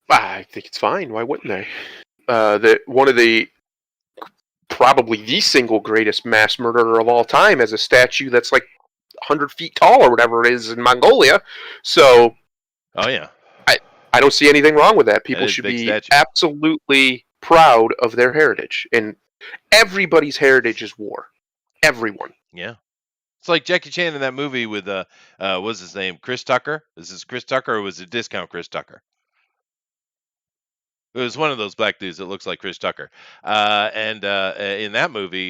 I think it's fine. Why wouldn't they? One of the probably the single greatest mass murderer of all time has a statue that's like 100 feet tall or whatever it is in Mongolia. So Oh yeah, I don't see anything wrong with that. that People is a should big be statue. absolutely proud of their heritage. And everybody's heritage is war. Everyone. Yeah, it's like Jackie Chan in that movie with what's his name, Chris Tucker. Is this Chris Tucker, or was it Discount Chris Tucker? It was one of those black dudes that looks like Chris Tucker. And in that movie,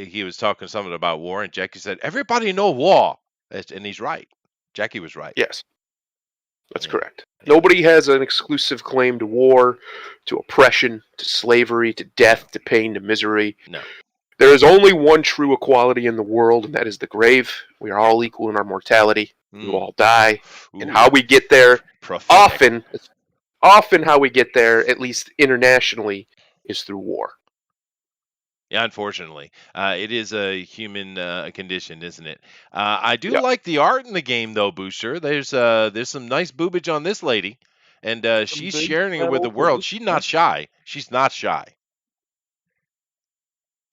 he was talking something about war, and Jackie said, "Everybody know war," and he's right. Jackie was right. Yes, that's Yeah. correct. Nobody has an exclusive claim to war, to oppression, to slavery, to death, to pain, to misery. No. There is only one true equality in the world, and that is the grave. We are all equal in our mortality. We will all die. And Ooh, how we get there, prophetic. often how we get there, at least internationally, is through war. Yeah, unfortunately, it is a human condition, isn't it? I do Yep. like the art in the game, though, Booster. There's some nice boobage on this lady, and she's big sharing it with the fat world. boobage, She's yeah. not shy. She's not shy.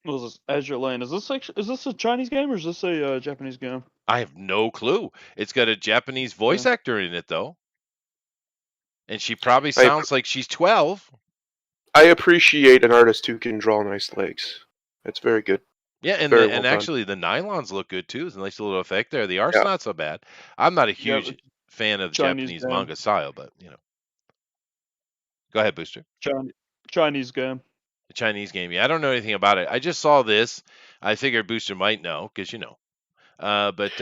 What is this? Azure Lane. Is this a Chinese game or is this a Japanese game? I have no clue. It's got a Japanese voice actor in it, though, and she probably sounds like she's 12. I appreciate an artist who can draw nice legs. That's very good. Yeah, and Very the, well and done. actually the nylons look good too. It's a nice little effect there. The art's Yeah. not so bad. I'm not a Yeah, huge fan of Chinese Japanese game. manga style, but go ahead, Booster. Chinese game. The Chinese game. Yeah, I don't know anything about it. I just saw this. I figured Booster might know because but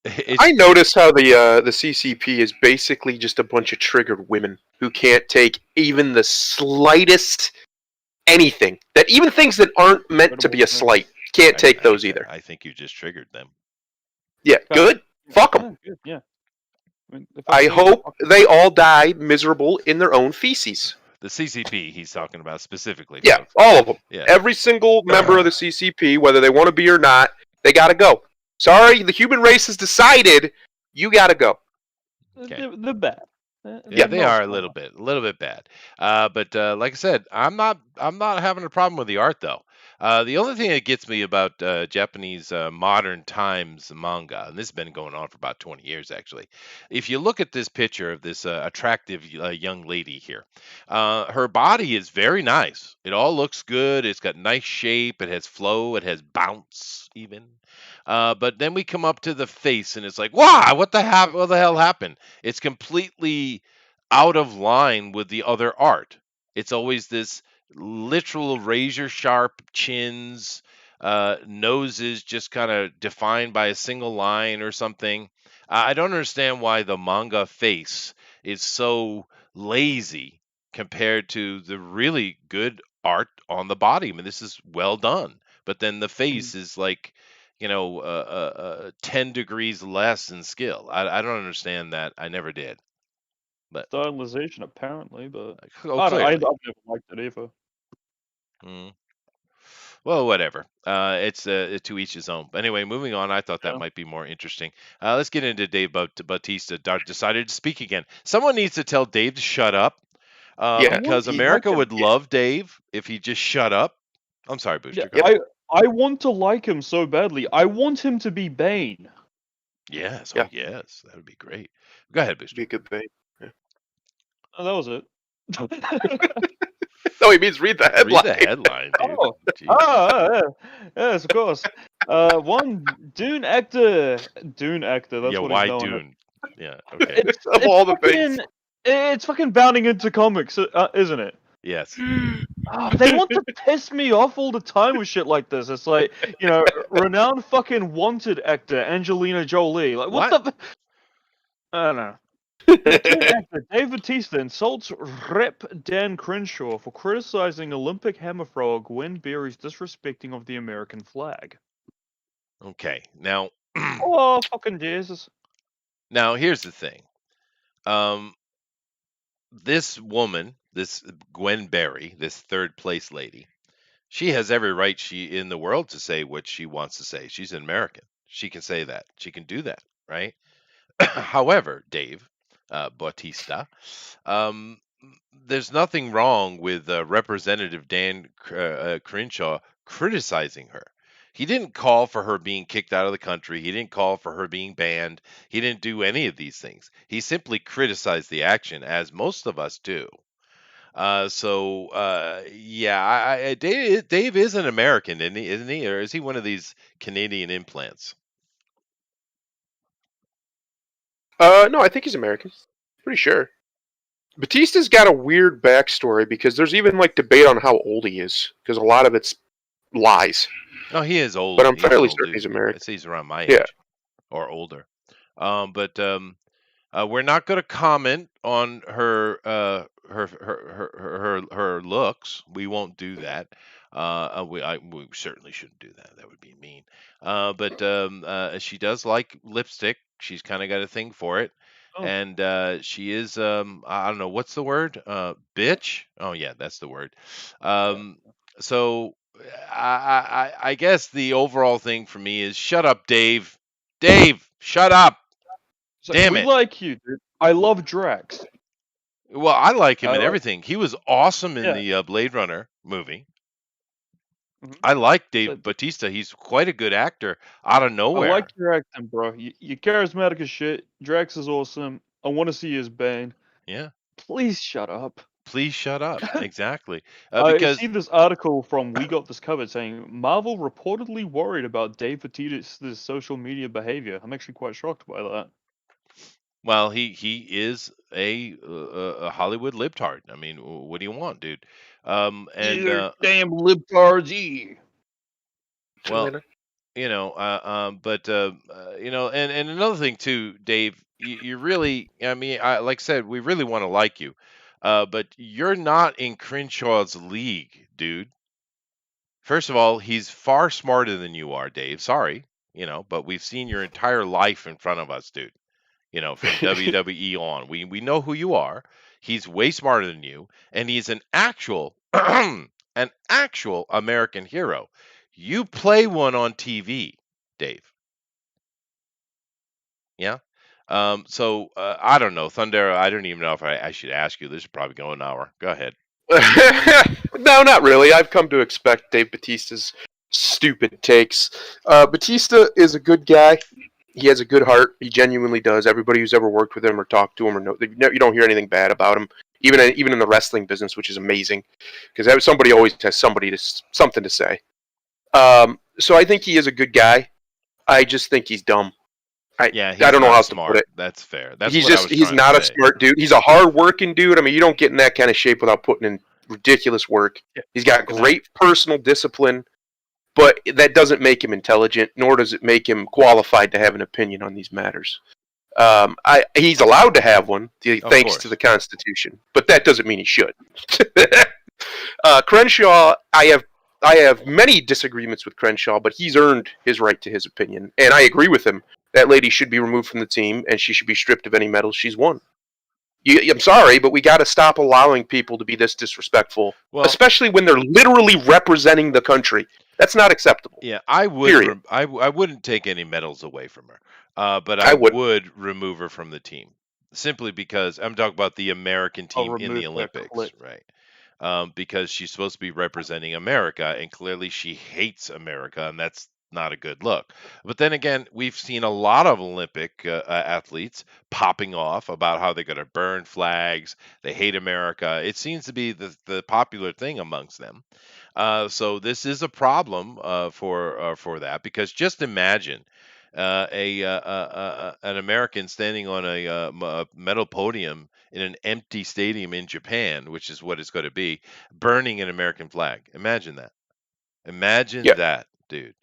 it's I notice how the CCP is basically just a bunch of triggered women who can't take even the slightest anything. That even things that aren't meant to be a slight can't take those either. I think you just triggered them. Yeah, good. Fuck them. Yeah, good, yeah. I mean, if I say hope fuck- they all die miserable in their own feces. The CCP he's talking about specifically. Yeah, folks. all of them. Yeah. Every single member of the CCP, whether they want to be or not, they gotta go. Sorry, the human race has decided you gotta go. Okay. They're bad. Yeah, they are a little bit bad. But like I said, I'm not having a problem with the art though. The only thing that gets me about Japanese modern times manga, and this has been going on for about 20 years actually. If you look at this picture of this attractive young lady here, her body is very nice. It all looks good. It's got nice shape. It has flow. It has bounce even. But then we come up to the face, and it's like, wow, what the hell happened? It's completely out of line with the other art. It's always this literal razor sharp chins, noses just kind of defined by a single line or something. I don't understand why the manga face is so lazy compared to the really good art on the body. I mean, this is well done, but then the face is like, 10 degrees less in skill. I don't understand that. I never did. But Stylization, apparently, but oh, I don't. I've clearly. never liked it either. Mm. Well, whatever. It's to each his own. But anyway, moving on. I thought that Yeah. might be more interesting. Let's get into Dave Bautista. Decided to speak again. Someone needs to tell Dave to shut up, Yeah, because he- America like would love Dave if he just shut up. I'm sorry, Yeah, Booster. Go ahead. I want to like him so badly. I want him to be Bane. Yes. Yeah. Oh, yes. That would be great. Go ahead, Booster. be a good thing. Oh, that was it. No, he means read the headline. Read the headline, dude. Oh. Jeez. Yes, of course. One Dune actor. That's Yeah. what Why he's known as. Dune? Yeah. Okay. Of all the things. It's fucking bounding into comics, isn't it? Yes. They want to piss me off all the time with shit like this. It's like, renowned fucking wanted actor Angelina Jolie. Like, what the? I don't know. Actor Dave Bautista insults Rep Dan Crenshaw for criticizing Olympic hammer thrower Gwen Berry's disrespecting of the American flag. Okay. Now. Oh, fucking Jesus. Now here's the thing. This woman, this Gwen Berry, this third place lady, she has every right in the world to say what she wants to say. She's an American. She can say that. She can do that, right? However, Dave Bautista, there's nothing wrong with Representative Dan Crenshaw criticizing her. He didn't call for her being kicked out of the country. He didn't call for her being banned. He didn't do any of these things. He simply criticized the action, as most of us do. Yeah, Dave is an American, isn't he? Or is he one of these Canadian implants? No, I think he's American. Pretty sure. Batista's got a weird backstory because there's even like debate on how old he is because a lot of it's lies. No, he is old. But I'm He's an fairly old certain dude. he's American. I'd say he's around my age Yeah. or older. But we're not going to comment on her looks. We won't do that. We certainly shouldn't do that. That would be mean. But she does like lipstick. She's kind of got a thing for it. Oh. And she is I don't know what's the word, bitch. Oh yeah, that's the word. So I guess the overall thing for me is shut up, Dave. Dave, shut up. So Damn we it. like you, dude. I love Drax. Well, I like him I in like- everything. He was awesome in Yeah. the Blade Runner movie. Mhm. I like Dave So- Bautista. He's quite a good actor out of nowhere. I like your acting, bro. You're charismatic as shit. Drax is awesome. I want to see you as Bane. Yeah. Please shut up. Please shut up. Exactly. I Because see this article from We Got This Covered saying Marvel reportedly worried about Dave Bautista's social media behavior. I'm actually quite shocked by that. well, he is a Hollywood libtard. I mean, what do you want, dude? And damn libtards. well, and another thing too, Dave, you really, I mean, like I said, we really want to like you, but you're not in Crenshaw's league, dude. First of all, he's far smarter than you are, Dave. Sorry, but we've seen your entire life in front of us, dude. From WWE on. We know who you are. He's way smarter than you, and he's an actual American hero. You play one on TV, Dave. Yeah. So I don't know, Thunder. I don't even know if I should ask you. This is probably going an hour. Go ahead. No, not really. I've come to expect Dave Bautista's stupid takes. Bautista is a good guy. He has a good heart. He genuinely does. Everybody who's ever worked with him or talked to him or you don't hear anything bad about him. Even in the wrestling business, which is amazing, because somebody always has something to say. So I think he is a good guy. I just think he's dumb. Yeah, I don't know not how smart. to put it. That's fair. That's he's what I was he's trying not to a say. smart dude. He's a hard working dude. I mean, you don't get in that kind of shape without putting in ridiculous work. Yeah. He's got Good great personal discipline, but that doesn't make him intelligent, nor does it make him qualified to have an opinion on these matters. He's allowed to have one, thanks to the Constitution, but that doesn't mean he should. Crenshaw, I have many disagreements with Crenshaw, but he's earned his right to his opinion, and I agree with him. That lady should be removed from the team, and she should be stripped of any medals she's won. I'm sorry, but we got to stop allowing people to be this disrespectful, especially when they're literally representing the country. That's not acceptable. Yeah, I would. I wouldn't take any medals away from her, but I would remove her from the team simply because I'm talking about the American team in the Olympics, right? Because she's supposed to be representing America, and clearly she hates America, and that's not a good look. But then again, we've seen a lot of Olympic athletes popping off about how they're going to burn flags, they hate America. It seems to be the popular thing amongst them. So this is a problem for that, because just imagine an American standing on a metal podium in an empty stadium in Japan, which is what it's going to be, burning an American flag. Imagine that. Imagine that, dude.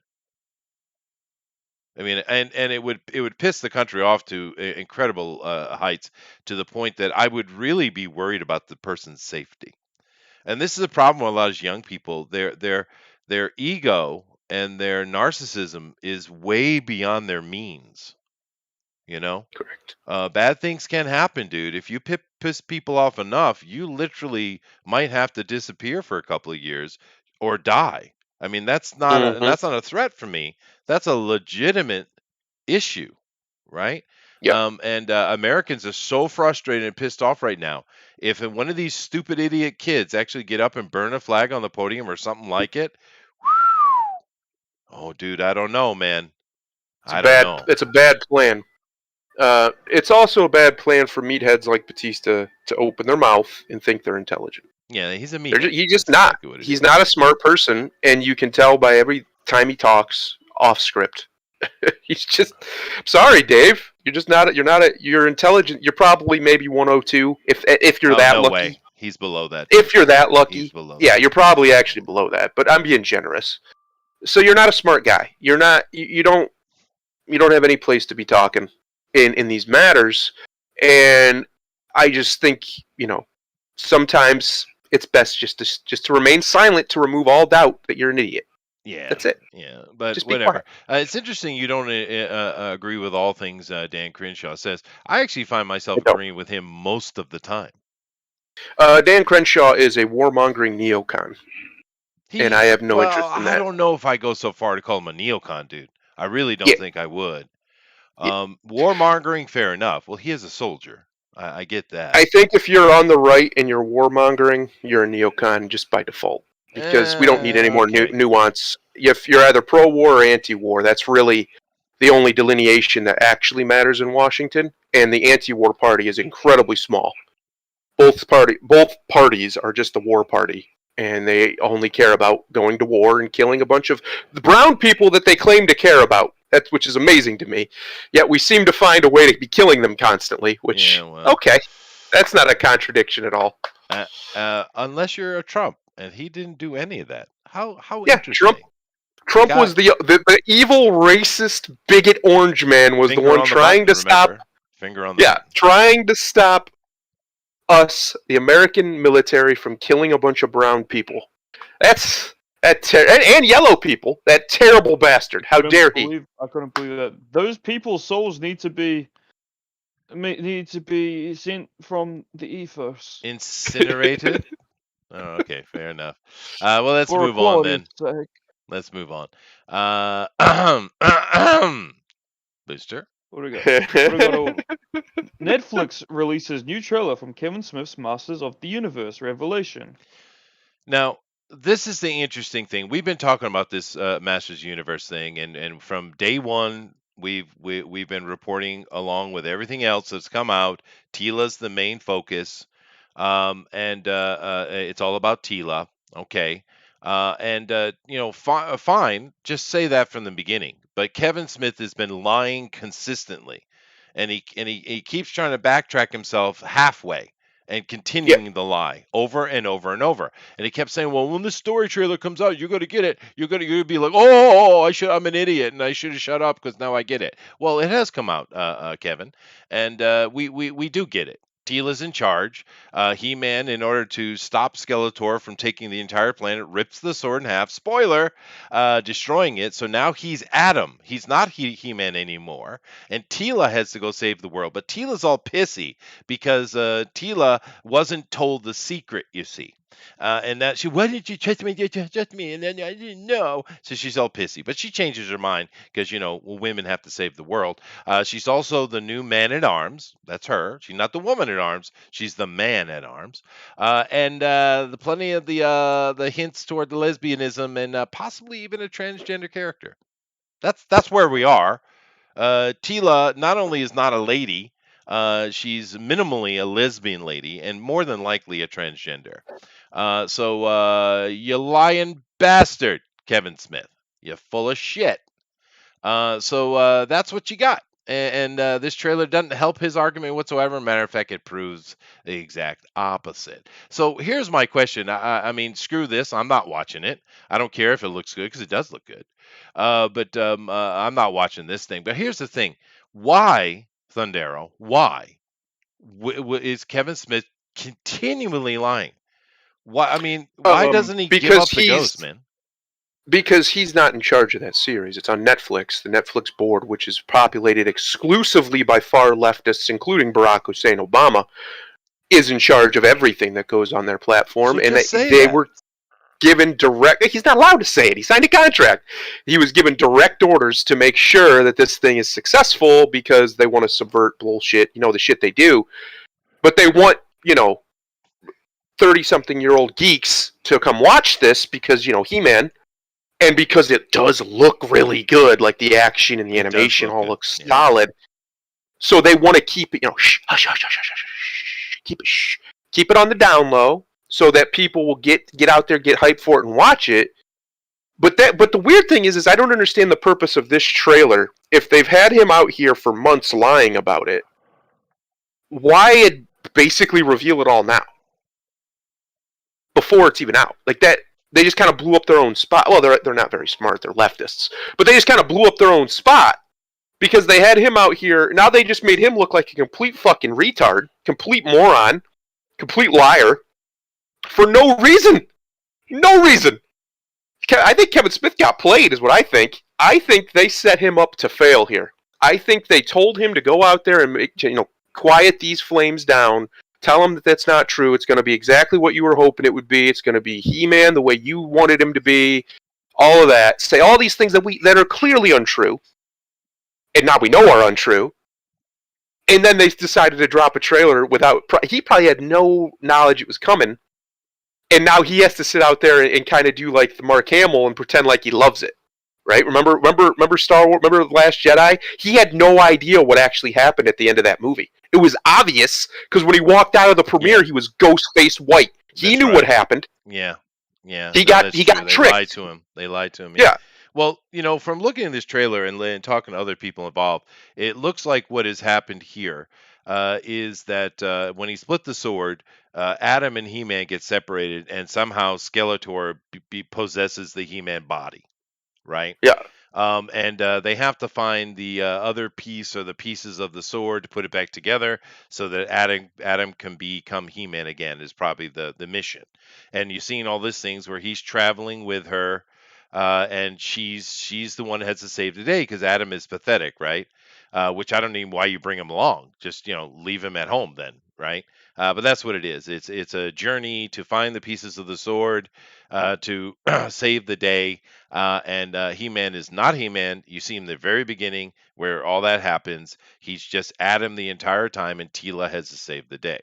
I mean, and it would piss the country off to incredible heights, to the point that I would really be worried about the person's safety. And this is a problem with a lot of young people. Their ego and their narcissism is way beyond their means. You know? Correct. Bad things can happen, dude. If you piss people off enough, you literally might have to disappear for a couple of years or die. I mean, that's not that's not a threat for me. That's a legitimate issue, right? Yeah. And Americans are so frustrated and pissed off right now. If one of these stupid idiot kids actually get up and burn a flag on the podium or something like it, oh, dude, I don't know, man. I don't know. It's a bad plan. It's also a bad plan for meatheads like Batista to open their mouth and think they're intelligent. Yeah, he's a meathead. He's just not. He's not a smart person, and you can tell by every time he talks off script. He's just. Sorry, Dave. You're just not. You're intelligent. You're probably maybe 102 if you're that lucky. Way. He's below that. If you're that lucky, he's below yeah, you're probably actually below that. But I'm being generous. So you're not a smart guy. You're not. You don't have any place to be talking in these matters. And I just think sometimes it's best just to remain silent, to remove all doubt that you're an idiot. Yeah, that's it. Yeah, but just whatever. It's interesting you don't agree with all things Dan Crenshaw says. I actually find myself agreeing with him most of the time. Dan Crenshaw is a warmongering neocon, and I have no interest in that. I don't know if I go so far to call him a neocon, dude. I really don't think I would. Warmongering, fair enough. Well, he is a soldier. I get that. I think if you're on the right and you're warmongering, you're a neocon just by default. Because we don't need any more nuance. If you're either pro-war or anti-war, that's really the only delineation that actually matters in Washington. And the anti-war party is incredibly small. Both parties are just a war party, and they only care about going to war and killing a bunch of the brown people that they claim to care about. Which is amazing to me. Yet we seem to find a way to be killing them constantly. Which okay, that's not a contradiction at all. Unless you're a Trump. And he didn't do any of that. How interesting. Trump was the evil, racist, bigot orange man was the one trying to stop. Finger on the button. Trying to stop us, the American military, from killing a bunch of brown people. And yellow people. That terrible bastard. How dare he? I couldn't believe that. Those people's souls need to be sent from the ethos. Incinerated? Oh, okay, fair enough. Well, let's move on then. Let's move on. Booster. What do we got? Netflix releases new trailer from Kevin Smith's Masters of the Universe Revelation. Now, this is the interesting thing. We've been talking about this Masters Universe thing, and from day one, we've been reporting along with everything else that's come out. Teela's the main focus. And it's all about Teela, okay? Fine, just say that from the beginning. But Kevin Smith has been lying consistently, and he keeps trying to backtrack himself halfway, and continuing the lie over and over and over. And he kept saying, "Well, when the story trailer comes out, you're going to get it. You're going to be like, oh, I'm an idiot, and I should have shut up because now I get it." Well, it has come out, Kevin, and we do get it. Teela's in charge. He-Man, in order to stop Skeletor from taking the entire planet, rips the sword in half. Spoiler, destroying it. So now he's Adam. He's not He-Man anymore. And Teela has to go save the world. But Teela's all pissy because Teela wasn't told the secret, you see. And that why did you trust me? Trust me, and then I didn't know. So she's all pissy, but she changes her mind because women have to save the world. She's also the new man at arms. That's her. She's not the woman at arms. She's the man at arms. And plenty of the hints toward the lesbianism and possibly even a transgender character. That's where we are. Teela not only is not a lady, she's minimally a lesbian lady and more than likely a transgender. So you lying bastard, Kevin Smith. You're full of shit. So that's what you got. And this trailer doesn't help his argument whatsoever. Matter of fact, it proves the exact opposite. So here's my question. I mean, screw this. I'm not watching it. I don't care if it looks good because it does look good. But I'm not watching this thing. But here's the thing. Why, Thundero, why is Kevin Smith continually lying? Why? I mean, why doesn't he give up the ghost, man? Because he's not in charge of that series. It's on Netflix, the Netflix board, which is populated exclusively by far leftists, including Barack Hussein Obama, is in charge of everything that goes on their platform. So and they were given direct... He's not allowed to say it. He signed a contract. He was given direct orders to make sure that this thing is successful because they want to subvert bullshit, the shit they do. But they want, 30-something-year-old geeks to come watch this because, He-Man... And because it does look really good, like the action and the animation all looks solid, so they want to keep it, hush, hush, hush, hush, hush, keep it on the down low, so that people will get out there, get hyped for it, and watch it. But the weird thing is I don't understand the purpose of this trailer. If they've had him out here for months lying about it, why basically reveal it all now, before it's even out, like that? They just kind of blew up their own spot. Well, they're not very smart. They're leftists. But they just kind of blew up their own spot because they had him out here. Now they just made him look like a complete fucking retard, complete moron, complete liar for no reason. No reason. I think Kevin Smith got played is what I think. I think they set him up to fail here. I think they told him to go out there and quiet these flames down. Tell him that that's not true. It's going to be exactly what you were hoping it would be. It's going to be He-Man the way you wanted him to be. All of that. Say all these things that are clearly untrue, and now we know are untrue. And then they decided to drop a trailer without... He probably had no knowledge it was coming. And now he has to sit out there and kind of do like the Mark Hamill and pretend like he loves it. Right? Remember Star Wars? Remember The Last Jedi? He had no idea what actually happened at the end of that movie. It was obvious because when he walked out of the premiere, he was ghost-faced white. He knew what happened. Yeah. He got tricked. They lied to him. Yeah. Well, from looking at this trailer and talking to other people involved, it looks like what has happened here is that when he split the sword, Adam and He-Man get separated, and somehow Skeletor possesses the He-Man body. Right? Yeah. And they have to find the other piece or the pieces of the sword to put it back together so that Adam can become He-Man again is probably the mission. And you've seen all these things where he's traveling with her, and she's the one that has to save the day because Adam is pathetic, right? Which I don't know why you bring him along. Just leave him at home then, right? But that's what it is. It's a journey to find the pieces of the sword to save the day. And He-Man is not He-Man. You see him in the very beginning where all that happens. He's just Adam the entire time, and Teela has to save the day.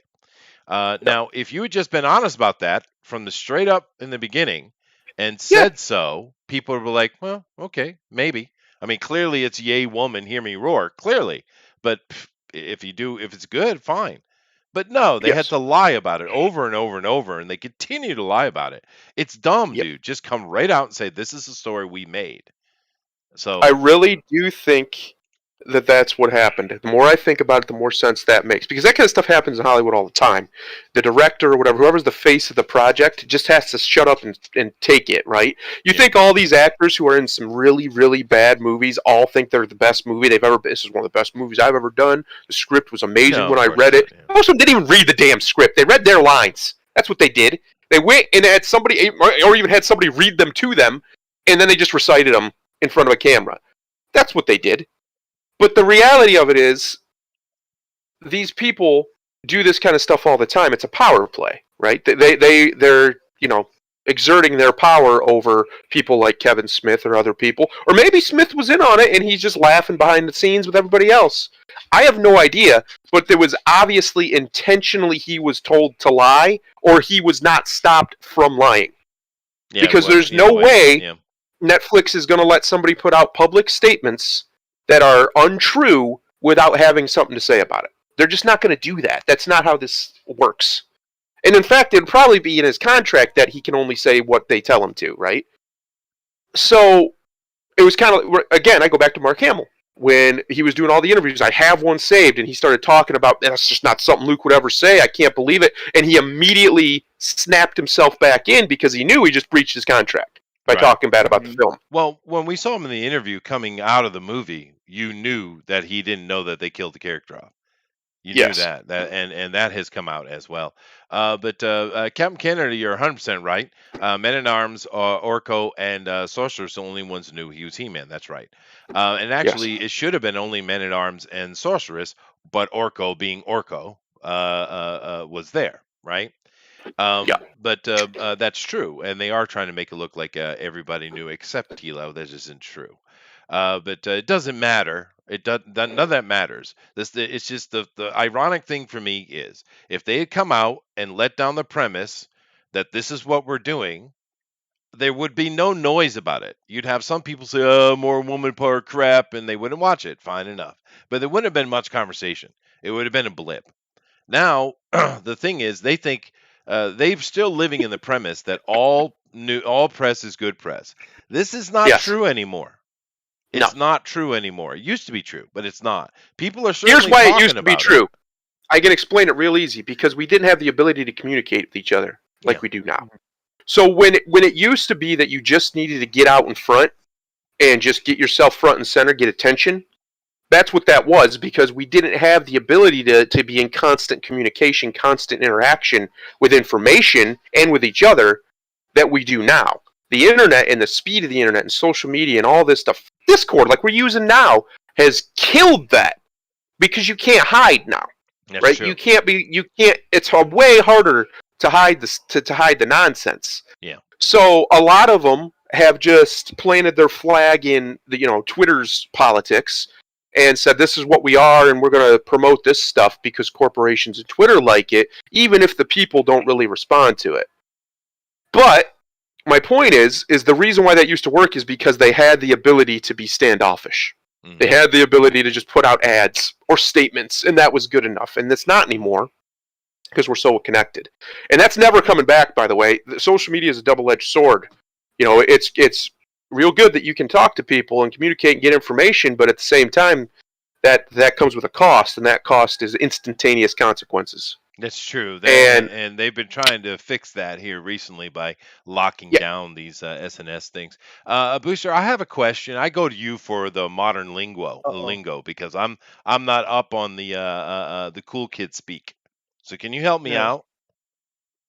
Now, if you had just been honest about that from the straight up in the beginning and said so, people would be like, well, okay, maybe. I mean, clearly it's yay woman, hear me roar, clearly. But if it's good, fine. But no, they had to lie about it over and over and over, and they continue to lie about it. It's dumb, dude. Just come right out and say, this is the story we made. So I really do think that that's what happened. The more I think about it, the more sense that makes. Because that kind of stuff happens in Hollywood all the time. The director or whatever, whoever's the face of the project, just has to shut up and take it, right? You think all these actors who are in some really, really bad movies all think they're the best movie they've ever been. This is one of the best movies I've ever done. The script was amazing No, when of I course read it. not, yeah. Most of them didn't even read the damn script. They read their lines. That's what they did. They went and had somebody, or even had somebody read them to them, and then they just recited them in front of a camera. That's what they did. But the reality of it is, these people do this kind of stuff all the time. It's a power play, right? They're exerting their power over people like Kevin Smith or other people, or maybe Smith was in on it and he's just laughing behind the scenes with everybody else. I have no idea, but there was obviously intentionally he was told to lie, or he was not stopped from lying. Yeah, because well, there's either no way Yeah. Netflix is going to let somebody put out public statements that are untrue without having something to say about it. They're just not going to do that. That's not how this works. And in fact, it'd probably be in his contract that he can only say what they tell him to, right? So it was kind of, again, I go back to Mark Hamill. When he was doing all the interviews, I have one saved, and he started talking about, that's just not something Luke would ever say. I can't believe it. And he immediately snapped himself back in because he knew he just breached his contract by Right. talking bad about the film. Well, when we saw him in the interview coming out of the movie, you knew that he didn't know that they killed the character off. You Yes. knew that, and that has come out as well. But Captain Kennedy, you're 100% right. Men at Arms, Orko, and Sorceress, the only ones who knew he was He-Man. That's right. And actually, it should have been only Men at Arms and Sorceress, but Orko, being Orko, was there, right? Yeah. But that's true, and they are trying to make it look like everybody knew except Tilo. That isn't true. But it doesn't matter. None of that matters. It's just the ironic thing for me is if they had come out and let down the premise that this is what we're doing, there would be no noise about it. You'd have some people say, "Oh, more woman power crap," and they wouldn't watch it. Fine enough, but there wouldn't have been much conversation. It would have been a blip. Now the thing is, they think they're still living in the premise that all press is good press. This is not Yes. true anymore. No. It's not true anymore. It used to be true, but it's not. People are certainly Here's why it talking used to be about true. I can explain it real easy, because we didn't have the ability to communicate with each other like Yeah. we do now. So when it used to be that you just needed to get out in front and just get yourself front and center, get attention, that's what that was, because we didn't have the ability to be in constant communication, constant interaction with information and with each other that we do now. The internet and the speed of the internet and social media and all this stuff, Discord, like we're using now, has killed that, because you can't hide now. That's right? true. You can't. It's way harder to hide this to hide the nonsense. Yeah. So a lot of them have just planted their flag in the Twitter's politics and said, this is what we are, and we're going to promote this stuff because corporations and Twitter like it, even if the people don't really respond to it. But my point is the reason why that used to work is because they had the ability to be standoffish. Mhm. They had the ability to just put out ads or statements, and that was good enough. And it's not anymore, because we're so connected. And that's never coming back, by the way. Social media is a double-edged sword. It's real good that you can talk to people and communicate and get information, but at the same time, that comes with a cost, and that cost is instantaneous consequences. That's true. And- And they've been trying to fix that here recently by locking Yeah. down these SNS things. Booster, I have a question. I go to you for the modern lingo, because I'm not up on the cool kid speak. So can you help me Yeah. out?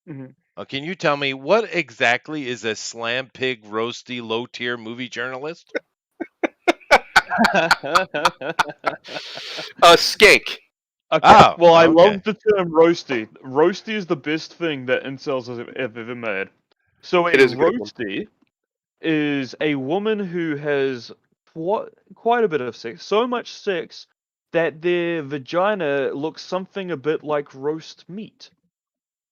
Mhm. Can you tell me what exactly is a slam pig roasty low tier movie journalist? Skank. Okay. Oh, Well, I okay. love the term roasty. Roasty is the best thing that incels have ever made. So a It is a good one. roasty is a woman who has quite a bit of sex, so much sex that their vagina looks something a bit like roast meat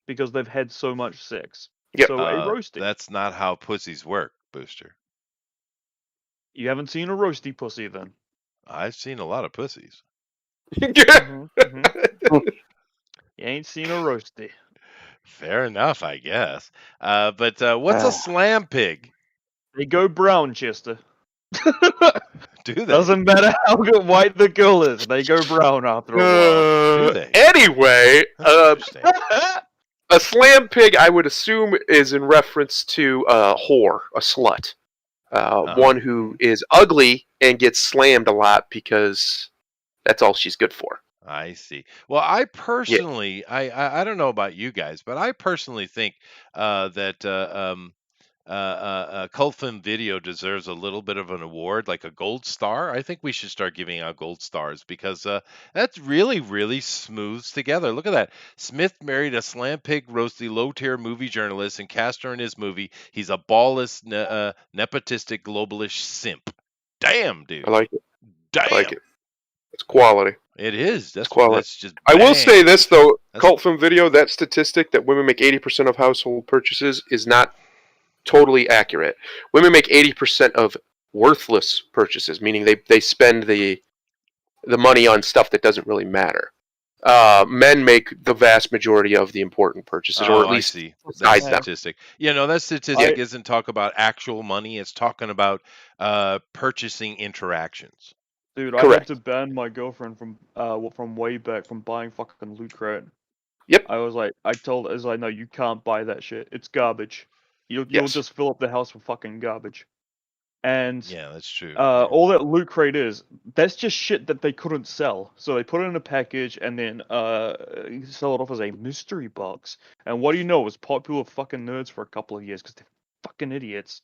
because they've had so much sex. Yep. So a roasty. That's not how pussies work, Booster. You haven't seen a roasty pussy then. I've seen a lot of pussies. Mhm, mhm. You ain't seen a roasty. Fair enough, I guess. But what's a slam pig? They go brown, Chester. Do they? Doesn't matter how good white the girl is, they go brown after a while. Do they? Anyway, That's interesting. a slam pig, I would assume, is in reference to a whore, a slut. One who is ugly and gets slammed a lot because that's all she's good for. I see. Well, I personally, I don't know about you guys, but I personally think that Cult Film Video deserves a little bit of an award, like a gold star. I think we should start giving out gold stars because that's really, really smooths together. Look at that. Smith married a slam pig, roasty, low-tier movie journalist and cast her in his movie. He's a ballless, nepotistic, globalish simp. Damn, dude. I like it. Damn. I like it. It's quality. It is. That's quality. That's just. I will bang. say this though, That's- Cult Film Video, that statistic that women make 80% of household purchases is not totally accurate. Women make 80% of worthless purchases, meaning they spend the money on stuff that doesn't really matter. Men make the vast majority of the important purchases, or at least I see. hide That them. statistic. Yeah, no, that statistic isn't talk about actual money. It's talking about purchasing interactions. Dude, I Correct. had to ban my girlfriend from way back from buying fucking Loot Crate. Yep. I was like, no, you can't buy that shit. It's garbage. You'll Yes. just fill up the house with fucking garbage. And Yeah, that's true. all that Loot Crate is, that's just shit that they couldn't sell. So they put it in a package and then sell it off as a mystery box. And what do you know? It was popular with fucking nerds for a couple of years because they're fucking idiots.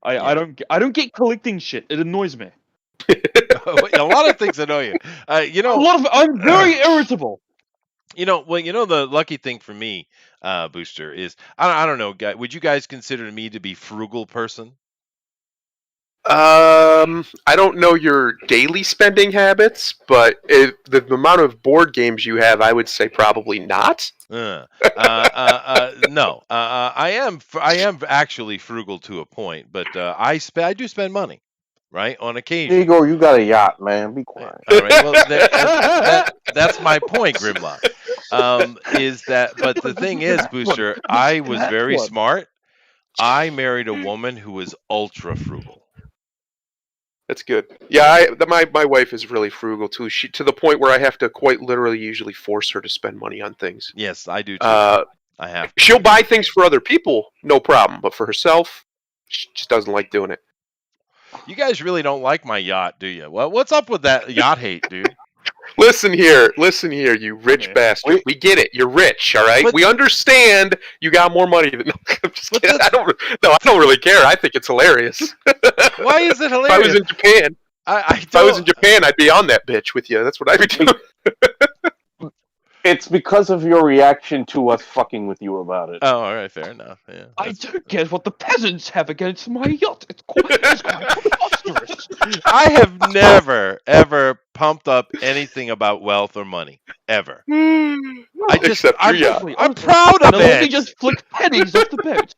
I don't get collecting shit. It annoys me. A lot of things annoy you. You know, I'm very irritable. You know, well, the lucky thing for me, Booster, is I don't know, guy. Would you guys consider me to be frugal person? I don't know your daily spending habits, but the amount of board games you have, I would say probably not. No, I am actually frugal to a point, but I do spend money, right, on occasion. Igor, you got a yacht, man. Be quiet. All right, well, that's my point, Grimlock. Is that? But the thing is, Booster, I was very smart. I married a woman who was ultra frugal. That's good. Yeah, my wife is really frugal too. She to the point where I have to quite literally usually force her to spend money on things. Yes, I do too. I have. She'll buy things for other people, no problem, but for herself, she just doesn't like doing it. You guys really don't like my yacht, do you? Well, what's up with that yacht hate, dude? Listen here, you rich bastard. We get it. You're rich, all right? We understand you got more money than. No, I'm just kidding. I don't really care. I think it's hilarious. Why is it hilarious? If I was in Japan, if I was in Japan, I'd be on that bitch with you. That's what I'd be doing. It's because of your reaction to us fucking with you about it. Oh, all right, fair enough. Yeah, I don't get what the peasants have against my yacht. It's quite preposterous. I have never, ever pumped up anything about wealth or money. Ever. I'm proud of now it. Let me just flick pennies off the boat.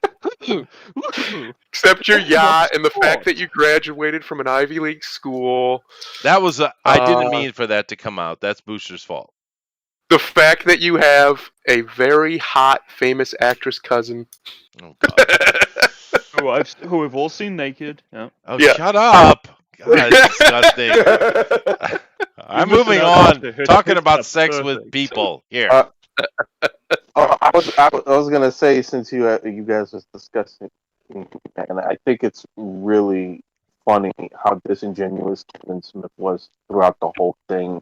Except your yacht and the fact that you graduated from an Ivy League school. That was I didn't mean for that to come out. That's Booster's fault. The fact that you have a very hot, famous actress cousin. Oh, God. who we've all seen naked. Yeah. Oh, yeah. Shut up. God, it's disgusting. I'm moving on. Talking about sex with people here. I was gonna say, since you guys was discussing, and I think it's really funny how disingenuous Kevin Smith was throughout the whole thing,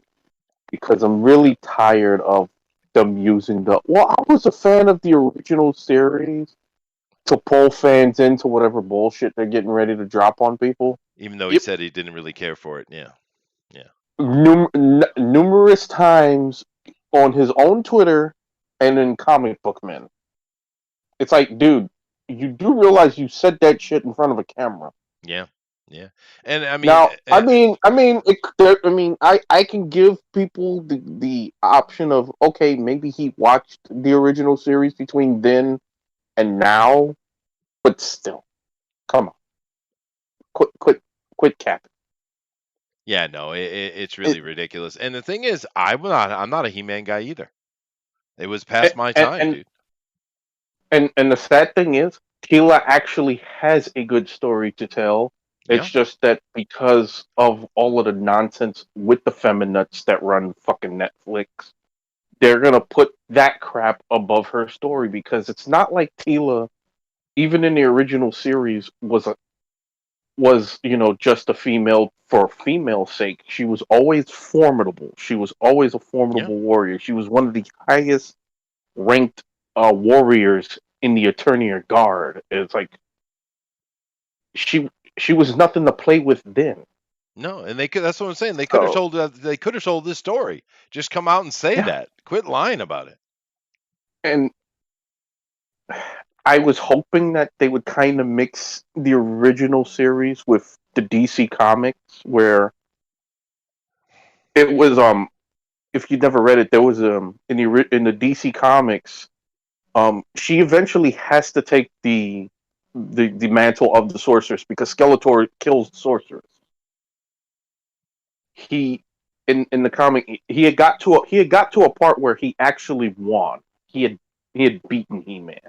because I'm really tired of them using I was a fan of the original series to pull fans into whatever bullshit they're getting ready to drop on people. Even though he said he didn't really care for it. Yeah. Numerous times on his own Twitter and in Comic Book Men. It's like, dude, you do realize you said that shit in front of a camera. Yeah. Yeah, and I mean, now, I can give people the option of, okay, maybe he watched the original series between then and now, but still, come on, quit capping. Yeah, no, it's really ridiculous. And the thing is, I'm not a He-Man guy either. It was past my time, dude. And the sad thing is, Teela actually has a good story to tell. It's Yeah. just that because of all of the nonsense with the feminists that run fucking Netflix, they're gonna put that crap above her story because it's not like Tila, even in the original series, was just a female for female's sake. She was always formidable. She was always a formidable warrior. She was one of the highest ranked warriors in the Eternian Guard. It's like she she was nothing to play with then. No, and they could. That's what I'm saying. They could have So told. They could have told this story. Just come out and say yeah, that. Quit lying about it. and I was hoping that they would kind of mix the original series with the DC comics, where it was if you never read it, there was in the DC comics, she eventually has to take the mantle of the sorceress because Skeletor kills the sorceress. He in the comic he had got to a part where he actually won. He had beaten He-Man,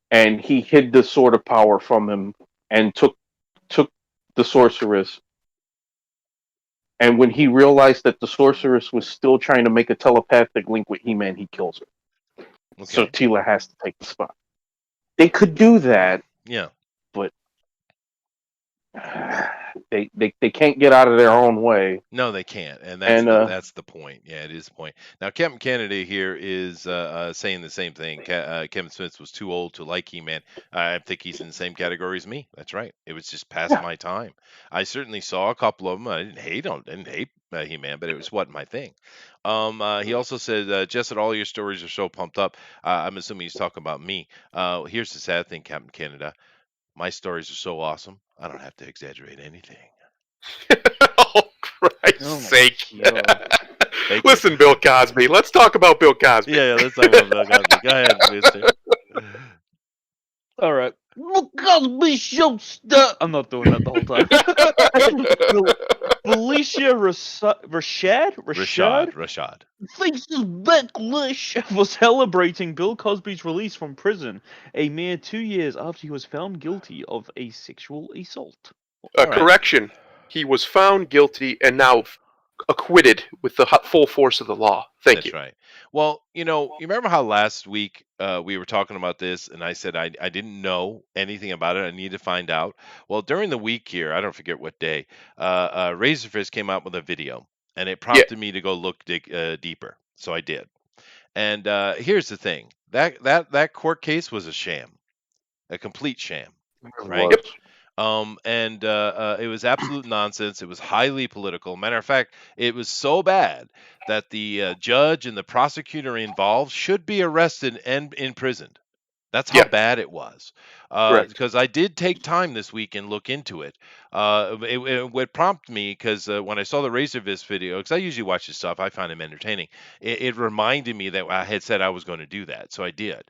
and he hid the sword of power from him and took the sorceress. And when he realized that the sorceress was still trying to make a telepathic link with He-Man, he kills her. So Okay. Tila has to take the spot. They could do that, Yeah. but they can't get out of their own way. No, they can't, and And that's the point. Yeah, it is the point. Now, Captain Canada here is saying the same thing. Kevin Smith was too old to like He-Man. I think he's in the same category as me. That's right. It was just past yeah, my time. I certainly saw a couple of them. I didn't hate He-Man, but it was wasn't my thing. He also said, Jess, that all your stories are so pumped up. I'm assuming he's talking about me. Here's the sad thing, Captain Canada. My stories are so awesome. I don't have to exaggerate anything. Oh, Christ's Oh my sake. God. Thank you. Listen, Bill Cosby. Let's talk about Bill Cosby. Yeah, let's talk about Bill Cosby. Go ahead, mister. All right. Look, Cosby show stuff. I'm not doing that the whole time. Felicia Rashad. Faces Backlash was celebrating Bill Cosby's release from prison a mere 2 years after he was found guilty of a sexual assault. All right. Correction. He was found guilty and now acquitted with the full force of the law. Thank That's you. right. Well, you remember how last week we were talking about this, and I said I didn't know anything about it. I need to find out. Well, during the week here, I don't forget what day, Razorfist came out with a video, and it prompted me to go look deeper. So I did. And here's the thing: that court case was a sham, a complete sham, right? was. And it was absolute nonsense. It was highly political. Matter of fact, it was so bad that the judge and the prosecutor involved should be arrested and imprisoned. That's how Yeah. bad it was. Correct. Because I did take time this week and look into it. It would prompt me because when I saw the Razorfist video, because I usually watch this stuff, I find him entertaining. It reminded me that I had said I was going to do that, so I did.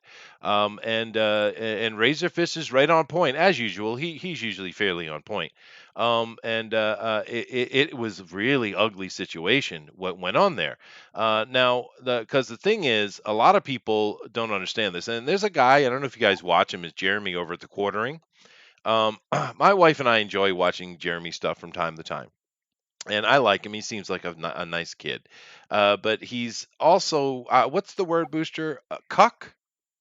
And Razorfist is right on point as usual. He's usually fairly on point. It was a really ugly situation what went on there. Now, because the thing is, a lot of people don't understand this, and there's a guy, I don't know if you guys watch him, is Jeremy over at the Quartering. My wife and I enjoy watching Jeremy stuff from time to time, and I like him. He seems like a nice kid, but he's also what's the word, Booster? Cuck?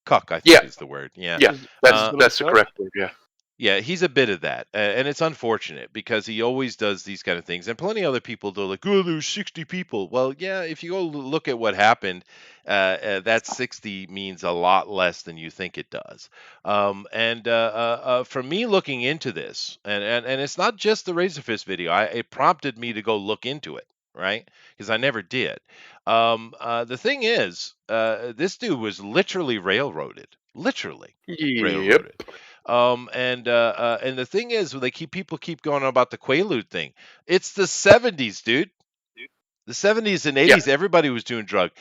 Cuck, I think Yeah. is the word. Yeah. Yeah. That's the correct word. Yeah. Yeah, he's a bit of that, and it's unfortunate because he always does these kind of things, and plenty of other people do like, oh, there's 60 people. Well, yeah, if you go look at what happened, that 60 means a lot less than you think it does. For me looking into this, and it's not just the Razorfist video, it prompted me to go look into it, right? Because I never did. The thing is, this dude was literally railroaded, literally Yep. railroaded. And the thing is, when people keep going on about the Quaalude thing, it's the 70s, dude. The 70s and 80s, everybody was doing drugs.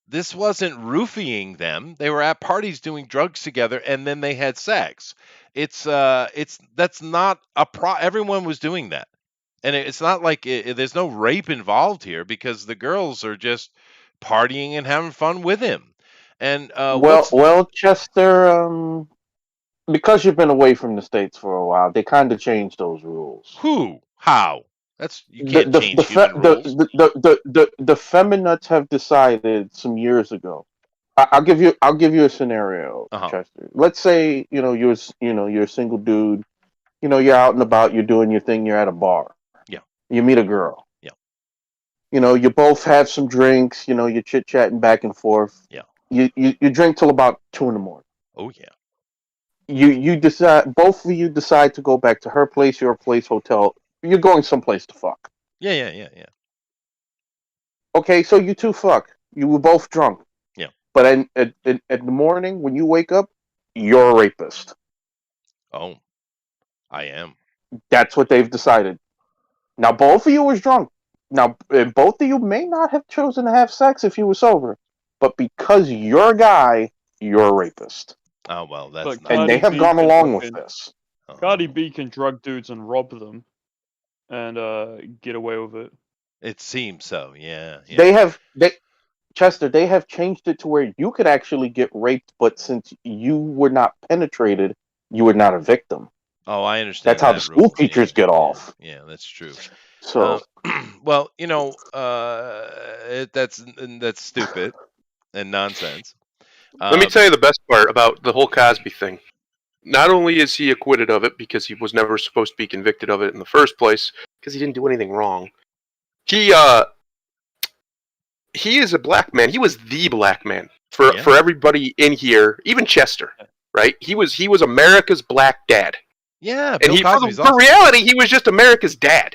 This wasn't roofying them. They were at parties doing drugs together, and then they had sex. That's not everyone was doing that. And it's not like there's no rape involved here because the girls are just partying and having fun with him. And Well, Chester, because you've been away from the States for a while, they kind of changed those rules. Who? How? You The can't the change the fe- human rules. the feminists have decided some years ago. I'll give you a scenario, Uh-huh. Chester. Let's say you're a single dude. You're out and about. You're doing your thing. You're at a bar. Yeah. You meet a girl. Yeah. You both have some drinks. You're chit chatting back and forth. Yeah. You drink till about 2 in the morning. Oh yeah. You decide, both of you decide to go back to her place, your place, hotel. You're going someplace to fuck. Yeah. Okay, so you two fuck. You were both drunk. Yeah. But in the morning when you wake up, you're a rapist. Oh, I am. That's what they've decided. Now both of you was drunk. Now both of you may not have chosen to have sex if you were sober, but because you're a guy, you're a rapist. Oh well, that's But not. And they Cardi have B gone can along with fucking- this. Oh. Cardi B can drug dudes and rob them, and get away with it. It seems so. Yeah. Chester, they have changed it to where you could actually get raped, but since you were not penetrated, you were not a victim. Oh, I understand. That's how that the school rule teachers change. get Yeah, off. Yeah, that's true. So Well, that's stupid and nonsense. Let me tell you the best part about the whole Cosby thing. Not only is he acquitted of it because he was never supposed to be convicted of it in the first place because he didn't do anything wrong. He is a black man. He was the black man for everybody in here, even Chester, right? He was America's black dad. Yeah, And Bill Cosby's for awesome. reality, he was just America's dad.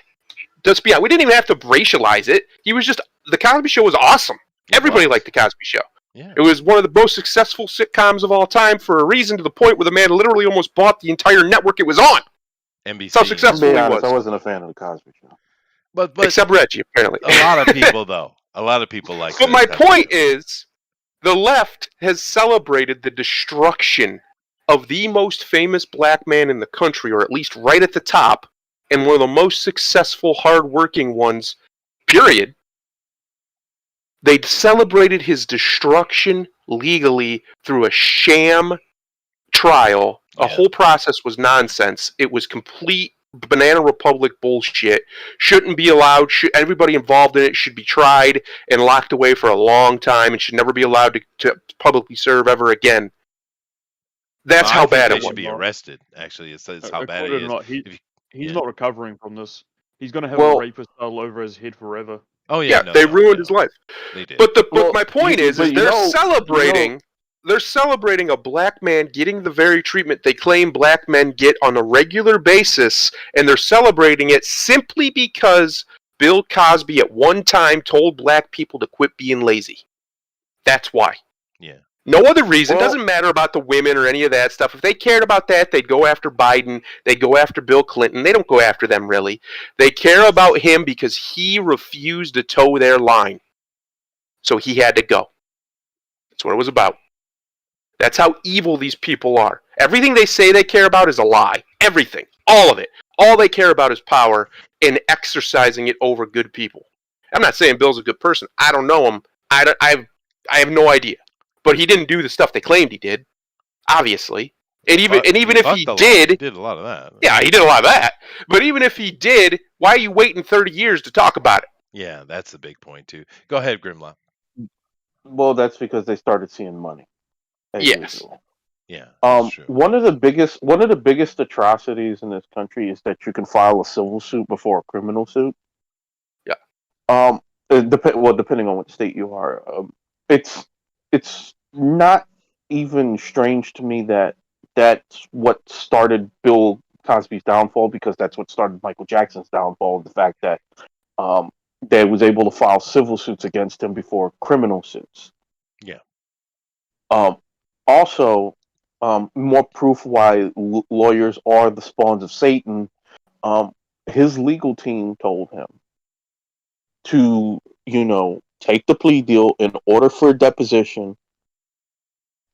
Let's be honest, we didn't even have to racialize it. He was just the Cosby Show was awesome. Everybody liked the Cosby Show. Yeah. It was one of the most successful sitcoms of all time for a reason, to the point where the man literally almost bought the entire network it was on. NBC. How to successful be he honest, was. I wasn't a fan of the Cosby Show. But Except Reggie, apparently. a lot of people though. A lot of people like. But the my Cosby point Show. is, the left has celebrated the destruction of the most famous black man in the country, or at least right at the top, and one of the most successful, hard-working ones, period. They celebrated his destruction legally through a sham trial. A whole process was nonsense. It was complete Banana Republic bullshit. Shouldn't be allowed. Everybody involved in it should be tried and locked away for a long time and should never be allowed to publicly serve ever again. That's how bad it was. He should be arrested. Actually, it's how bad it is. Not, he's not recovering from this. He's going to have Well- a rapist all over his head forever. Oh yeah, Yeah, they ruined his life. They did. But Well, my point is but they're celebrating. They're celebrating a black man getting the very treatment they claim black men get on a regular basis, and they're celebrating it simply because Bill Cosby at one time told black people to quit being lazy. That's why. Yeah. No other reason. Well- Doesn't matter about the women or any of that stuff. If they cared about that, they'd go after Biden. They'd go after Bill Clinton. They don't go after them, really. They care about him because he refused to toe their line. So he had to go. That's what it was about. That's how evil these people are. Everything they say they care about is a lie. Everything. All of it. All they care about is power and exercising it over good people. I'm not saying Bill's a good person. I don't know him. I have no idea. But he didn't do the stuff they claimed he did. Obviously. And even if he did... He did a lot of that. Yeah, he did a lot of that. But even if he did, why are you waiting 30 years to talk about it? Yeah, that's the big point too. Go ahead, Grimlock. Well, that's because they started seeing money. as Yes. usual. Yeah. That's true. One of the biggest atrocities in this country is that you can file a civil suit before a criminal suit. Yeah. Depending on what state you are, it's not even strange to me that that's what started Bill Cosby's downfall, because that's what started Michael Jackson's downfall. The fact that they was able to file civil suits against him before criminal suits. Yeah. Also, more proof why lawyers are the spawns of Satan. His legal team told him to, take the plea deal in order for a deposition,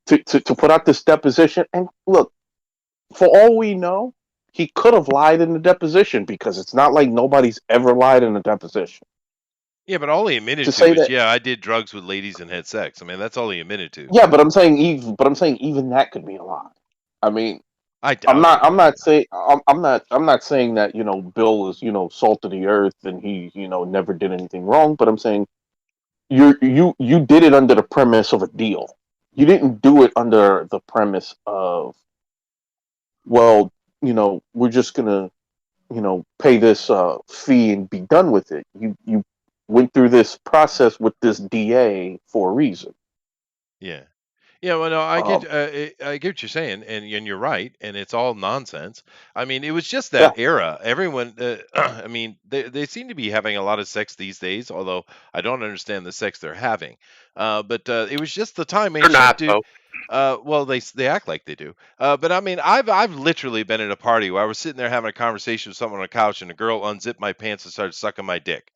to put out this deposition. And look, for all we know, he could have lied in the deposition, because it's not like nobody's ever lied in a deposition. Yeah, but all he admitted To to say is, that- yeah, I did drugs with ladies and had sex. I mean, that's all he admitted to. Yeah, but I'm saying even that could be a lie. I mean, I doubt I'm it. not saying I'm not saying that Bill is salt of the earth and he never did anything wrong, but I'm saying you did it under the premise of a deal. You didn't do it under the premise of, well, we're just gonna pay this fee and be done with it. You went through this process with this DA for a reason. Yeah. Yeah, well, no, Um, I get what you're saying, and you're right, and it's all nonsense. I mean, it was just yeah, that era. Everyone, I mean, they seem to be having a lot of sex these days, although I don't understand the sex they're having. But it was just the time, They're and shit, not dude. though. Well, they act like they do. But I mean, I've literally been at a party where I was sitting there having a conversation with someone on a couch, and a girl unzipped my pants and started sucking my dick.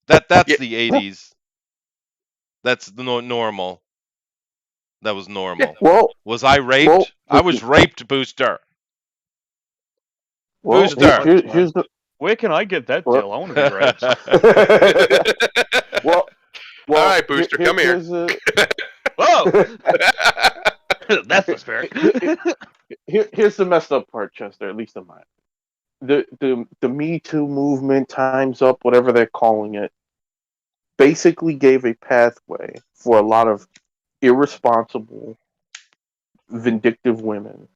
That's Yeah, the yeah, '80s. That's the normal. That was yeah. normal. well, Was I well, raped? I was raped, Booster. well. Booster. Here's the Where can I get that well. deal? I want to be raped. well, All well. right, Booster, come here. Here's a Whoa! That's the spirit. here's the messed up part, Chester. At least in mine. The Me Too movement, Times Up, whatever they're calling it, basically gave a pathway for a lot of irresponsible, vindictive women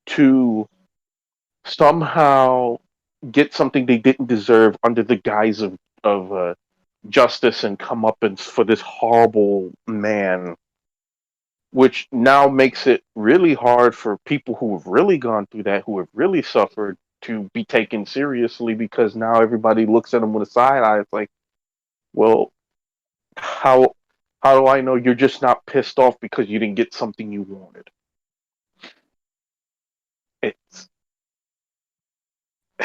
to somehow get something they didn't deserve under the guise of justice and comeuppance for this horrible man, which now makes it really hard for people who have really gone through that, who have really suffered, to be taken seriously, because now everybody looks at them with a side eye. It's like, well, how do I know you're just not pissed off because you didn't get something you wanted? It's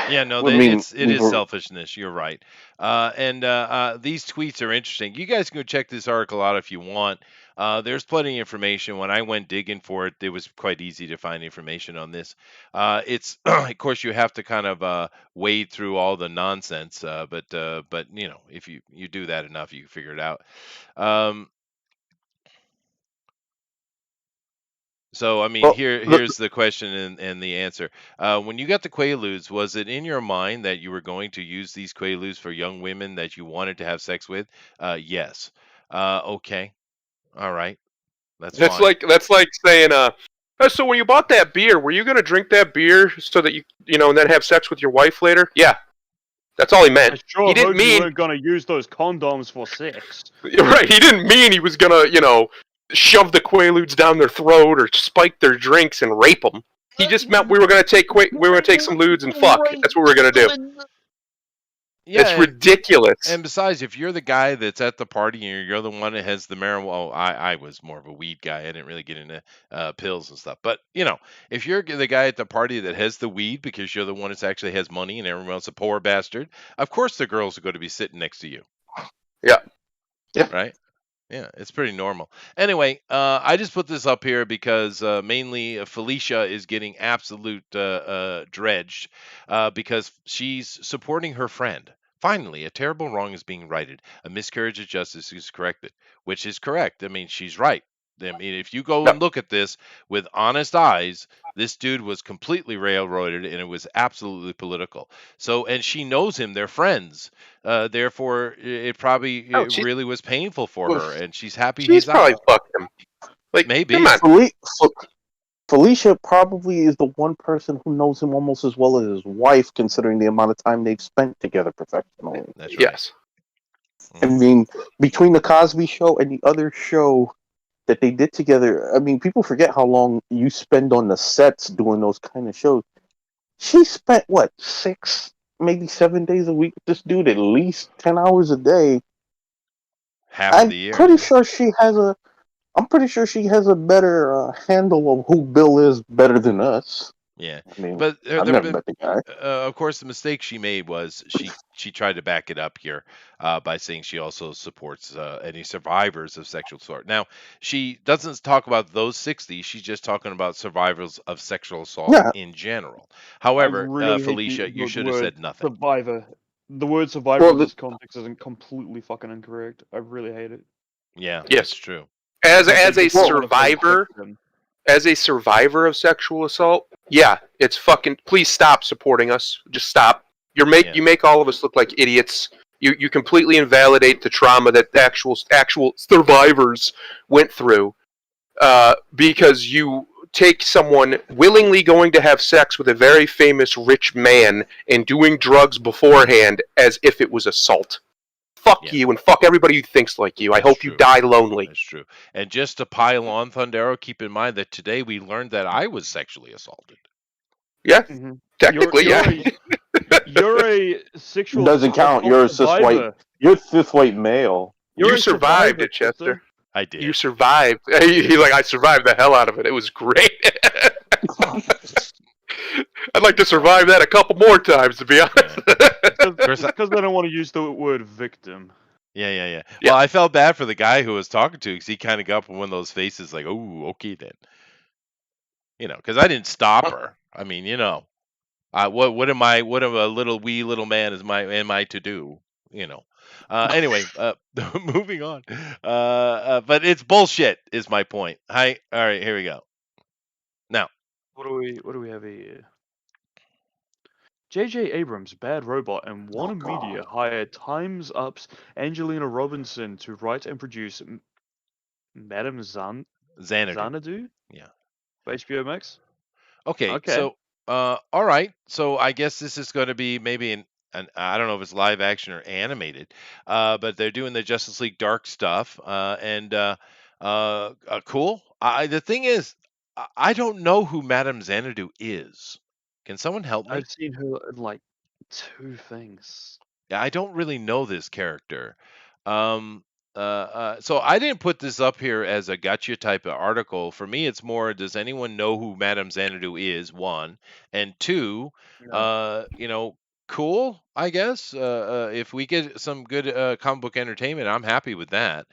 Yeah, no, I mean, it is selfishness. You're right. And these tweets are interesting. You guys can go check this article out if you want. There's plenty of information. When I went digging for it, it was quite easy to find information on this. It's of course you have to kind of wade through all the nonsense, but if you do that enough, you can figure it out. Um, So, I mean, well, here's the question and the answer. When you got the Quaaludes, was it in your mind that you were going to use these Quaaludes for young women that you wanted to have sex with? Yes. Okay. All right. That's fine. That's like saying, so when you bought that beer, were you gonna drink that beer so that and then have sex with your wife later? Yeah, that's all he I meant. sure He didn't hope you mean weren't gonna use those condoms for sex. right. He didn't mean he was gonna, shove the Quaaludes down their throat or spike their drinks and rape them. He just meant we were gonna take some ludes and fuck. That's what we were gonna do. Yeah, It's ridiculous. And besides, if you're the guy that's at the party and you're the one that has the marijuana, well, I was more of a weed guy. I didn't really get into pills and stuff. But if you're the guy at the party that has the weed because you're the one that actually has money and everyone else a poor bastard, of course the girls are going to be sitting next to you. Yeah. Right. Yeah, it's pretty normal. Anyway, I just put this up here because mainly Felicia is getting absolute dredged because she's supporting her friend. Finally, a terrible wrong is being righted. A miscarriage of justice is corrected, which is correct. I mean, she's right. I mean, if you go and look at this with honest eyes, this dude was completely railroaded and it was absolutely political. So, and she knows him, they're friends. Therefore, it probably really was painful for her, and she's happy She's he's probably out. fucked him. Like, Maybe. come on. Felicia probably is the one person who knows him almost as well as his wife, considering the amount of time they've spent together professionally. That's right. Yes. I mean, between the Cosby Show and the other show that they did together, I mean, people forget how long you spend on the sets doing those kind of shows. She spent, what, 6, maybe 7 days a week with this dude, at least 10 hours a day. Half of the year. I'm pretty sure she has a better handle of who Bill is better than us. Yeah, I mean, but I've never met the guy. Of course, the mistake she made was she tried to back it up here by saying she also supports any survivors of sexual assault. Now, she doesn't talk about those 60. She's just talking about survivors of sexual assault in general. However, really Felicia, you should have said nothing. Survivor. The word survivor in this context isn't completely fucking incorrect. I really hate it. Yeah, Yes. that's true. As a survivor, as a survivor of sexual assault, yeah, it's fucking. Please stop supporting us. Just stop. You make all of us look like idiots. You completely invalidate the trauma that actual survivors went through, because you take someone willingly going to have sex with a very famous rich man and doing drugs beforehand as if it was assault. Fuck you and fuck everybody who thinks like you. I hope you die lonely. That's true. And just to pile on, Thundero, keep in mind that today we learned that I was sexually assaulted. Yeah, technically, You're a sexual. Doesn't count. You're a cis white male. You survived it, Chester. I did. You survived. He's like, I survived the hell out of it. It was great. I'd like to survive that a couple more times, to be honest. Because I don't want to use the word victim. Yeah. Well, I felt bad for the guy who was talking to, because he kind of got up with one of those faces like, "Oh, okay then." Because I didn't stop her. I mean, what am I? What am a wee little man am I to do? Anyway, moving on. But it's bullshit, is my point. All right, here we go. Now, what do we have here? J.J. Abrams, Bad Robot, and Warner Media hired Time's Up's Angelina Robinson to write and produce Madame Xanadu? Yeah. For HBO Max? Okay. So, all right. So I guess this is going to be maybe an I don't know if it's live action or animated, but they're doing the Justice League Dark stuff, and cool. The thing is, I don't know who Madame Xanadu is. Can someone help me? I've seen her in like 2 things. Yeah, I don't really know this character. So I didn't put this up here as a gotcha type of article. For me, it's more, does anyone know who Madame Xanadu is? 1, and 2, cool, I guess. If we get some good comic book entertainment, I'm happy with that.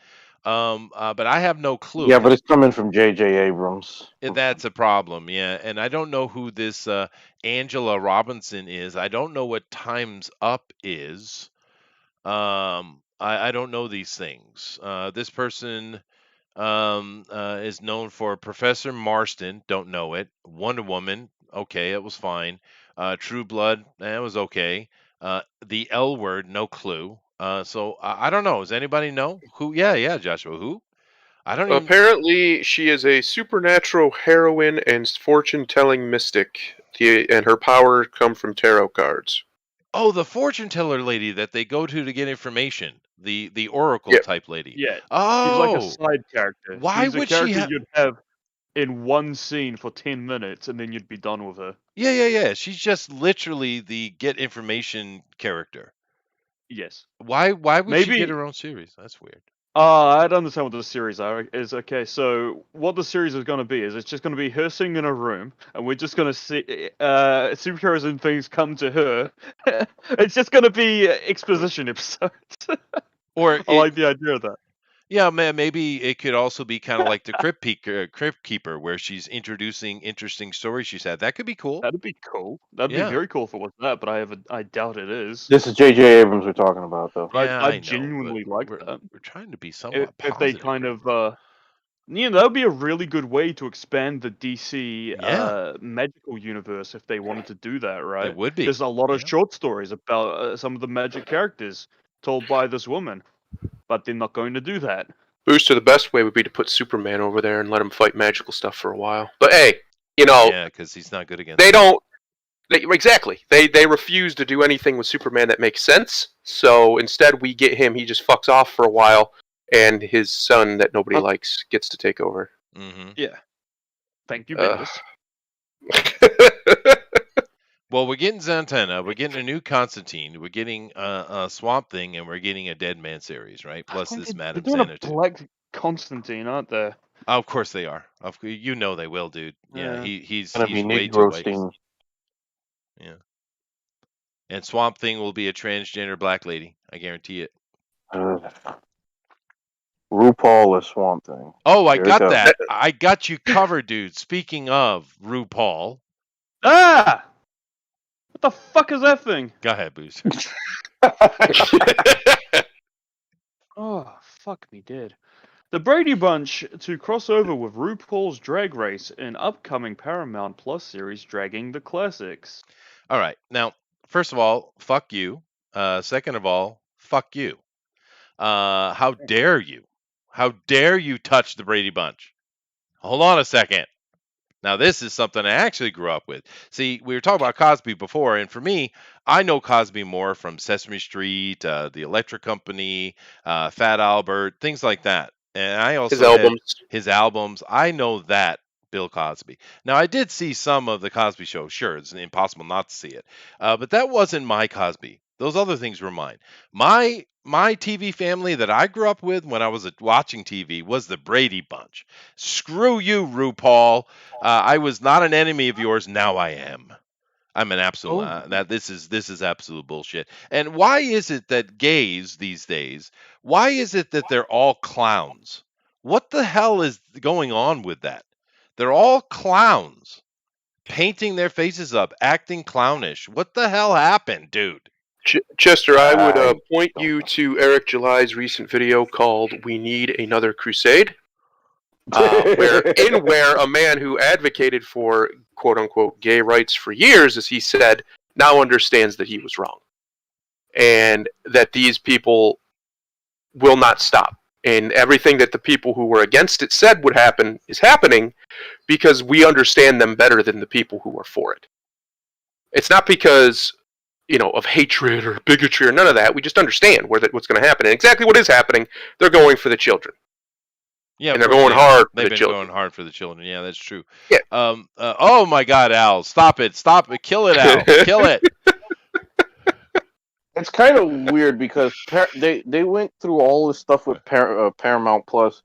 But I have no clue. Yeah, but it's coming from J.J. Abrams. That's a problem, yeah. And I don't know who this Angela Robinson is. I don't know what Time's Up is. I don't know these things. This person is known for Professor Marston. Don't know it. Wonder Woman. Okay, it was fine. True Blood. It was okay. The L Word. No clue. So I don't know. Does anybody know who? Yeah, Joshua. Who? I don't even... Apparently, she is a supernatural heroine and fortune-telling mystic, and her power come from tarot cards. Oh, the fortune teller lady that they go to get information. The oracle type lady. Yeah. Oh, she's like a side character. Why she's would a character she you'd have in one scene for 10 minutes, and then you'd be done with her. Yeah. She's just literally the get information character. Yes. Why would she get her own series? That's weird. I don't understand what the series is. Okay, so what the series is going to be is it's just going to be her sitting in a room, and we're just going to see superheroes and things come to her. It's just going to be exposition episodes. Or I like the idea of that. Yeah, man, maybe it could also be kind of like the Crypt Keeper, where she's introducing interesting stories she's had. That could be cool. That'd be cool. That'd be very cool if it was that, but I doubt it is. This is J.J. Abrams we're talking about, though. Yeah, I genuinely like that. We're trying to be somewhat if they kind of, that would be a really good way to expand the DC magical universe if they wanted to do that, right? It would be. There's a lot of short stories about some of the magic characters told by this woman, but they're not going to do that. Booster, the best way would be to put Superman over there and let him fight magical stuff for a while. But hey, yeah, because he's not good against. Exactly. They refuse to do anything with Superman that makes sense. So instead, we get him. He just fucks off for a while, and his son that nobody likes gets to take over. Mm-hmm. Yeah. Thank you, Bendis. Well, we're getting Zatanna, we're getting a new Constantine, we're getting a Swamp Thing, and we're getting a Dead Man series, right? Plus this Madame Xanadu. They're doing a Black Constantine, aren't they? Oh, of course they are. They will, dude. Yeah, he's way too roasting. white. Yeah. And Swamp Thing will be a transgender black lady. I guarantee it. RuPaul is Swamp Thing. Oh, I got that. I got you covered, dude. Speaking of RuPaul. Ah! What the fuck is that thing? Go ahead, Booster. Oh, fuck me dead. The Brady Bunch to cross over with RuPaul's Drag Race in upcoming Paramount Plus series Dragging the Classics. All right. Now, first of all, fuck you. Second of all, fuck you. How dare you? How dare you touch the Brady Bunch? Hold on a second. Now, this is something I actually grew up with. See, we were talking about Cosby before, and for me, I know Cosby more from Sesame Street, The Electric Company, Fat Albert, things like that. And I also His albums. his albums. I know that Bill Cosby. Now, I did see some of the Cosby Show. Sure, it's impossible not to see it, but that wasn't my Cosby. Those other things were mine. My TV family that I grew up with when I was watching TV was the Brady Bunch. Screw you, RuPaul. I was not an enemy of yours. Now I am. I'm an absolute. This is absolute bullshit. And why is it that gays these days? Why is it that they're all clowns? What the hell is going on with that? They're all clowns, painting their faces up, acting clownish. What the hell happened, dude? Chester, I would point you to Eric July's recent video called "We Need Another Crusade," where a man who advocated for quote-unquote gay rights for years, as he said, now understands that he was wrong. And that these people will not stop. And everything that the people who were against it said would happen is happening because we understand them better than the people who are for it. It's not because, of hatred or bigotry or none of that. We just understand what's going to happen. And exactly what is happening, they're going for the children. Yeah, and they're going hard for They've the been children. going hard for the children. Yeah, that's true. Yeah. Oh my God, Al, stop it! Stop it! Kill it, Al! Kill it! It's kind of weird because they went through all this stuff with Paramount Plus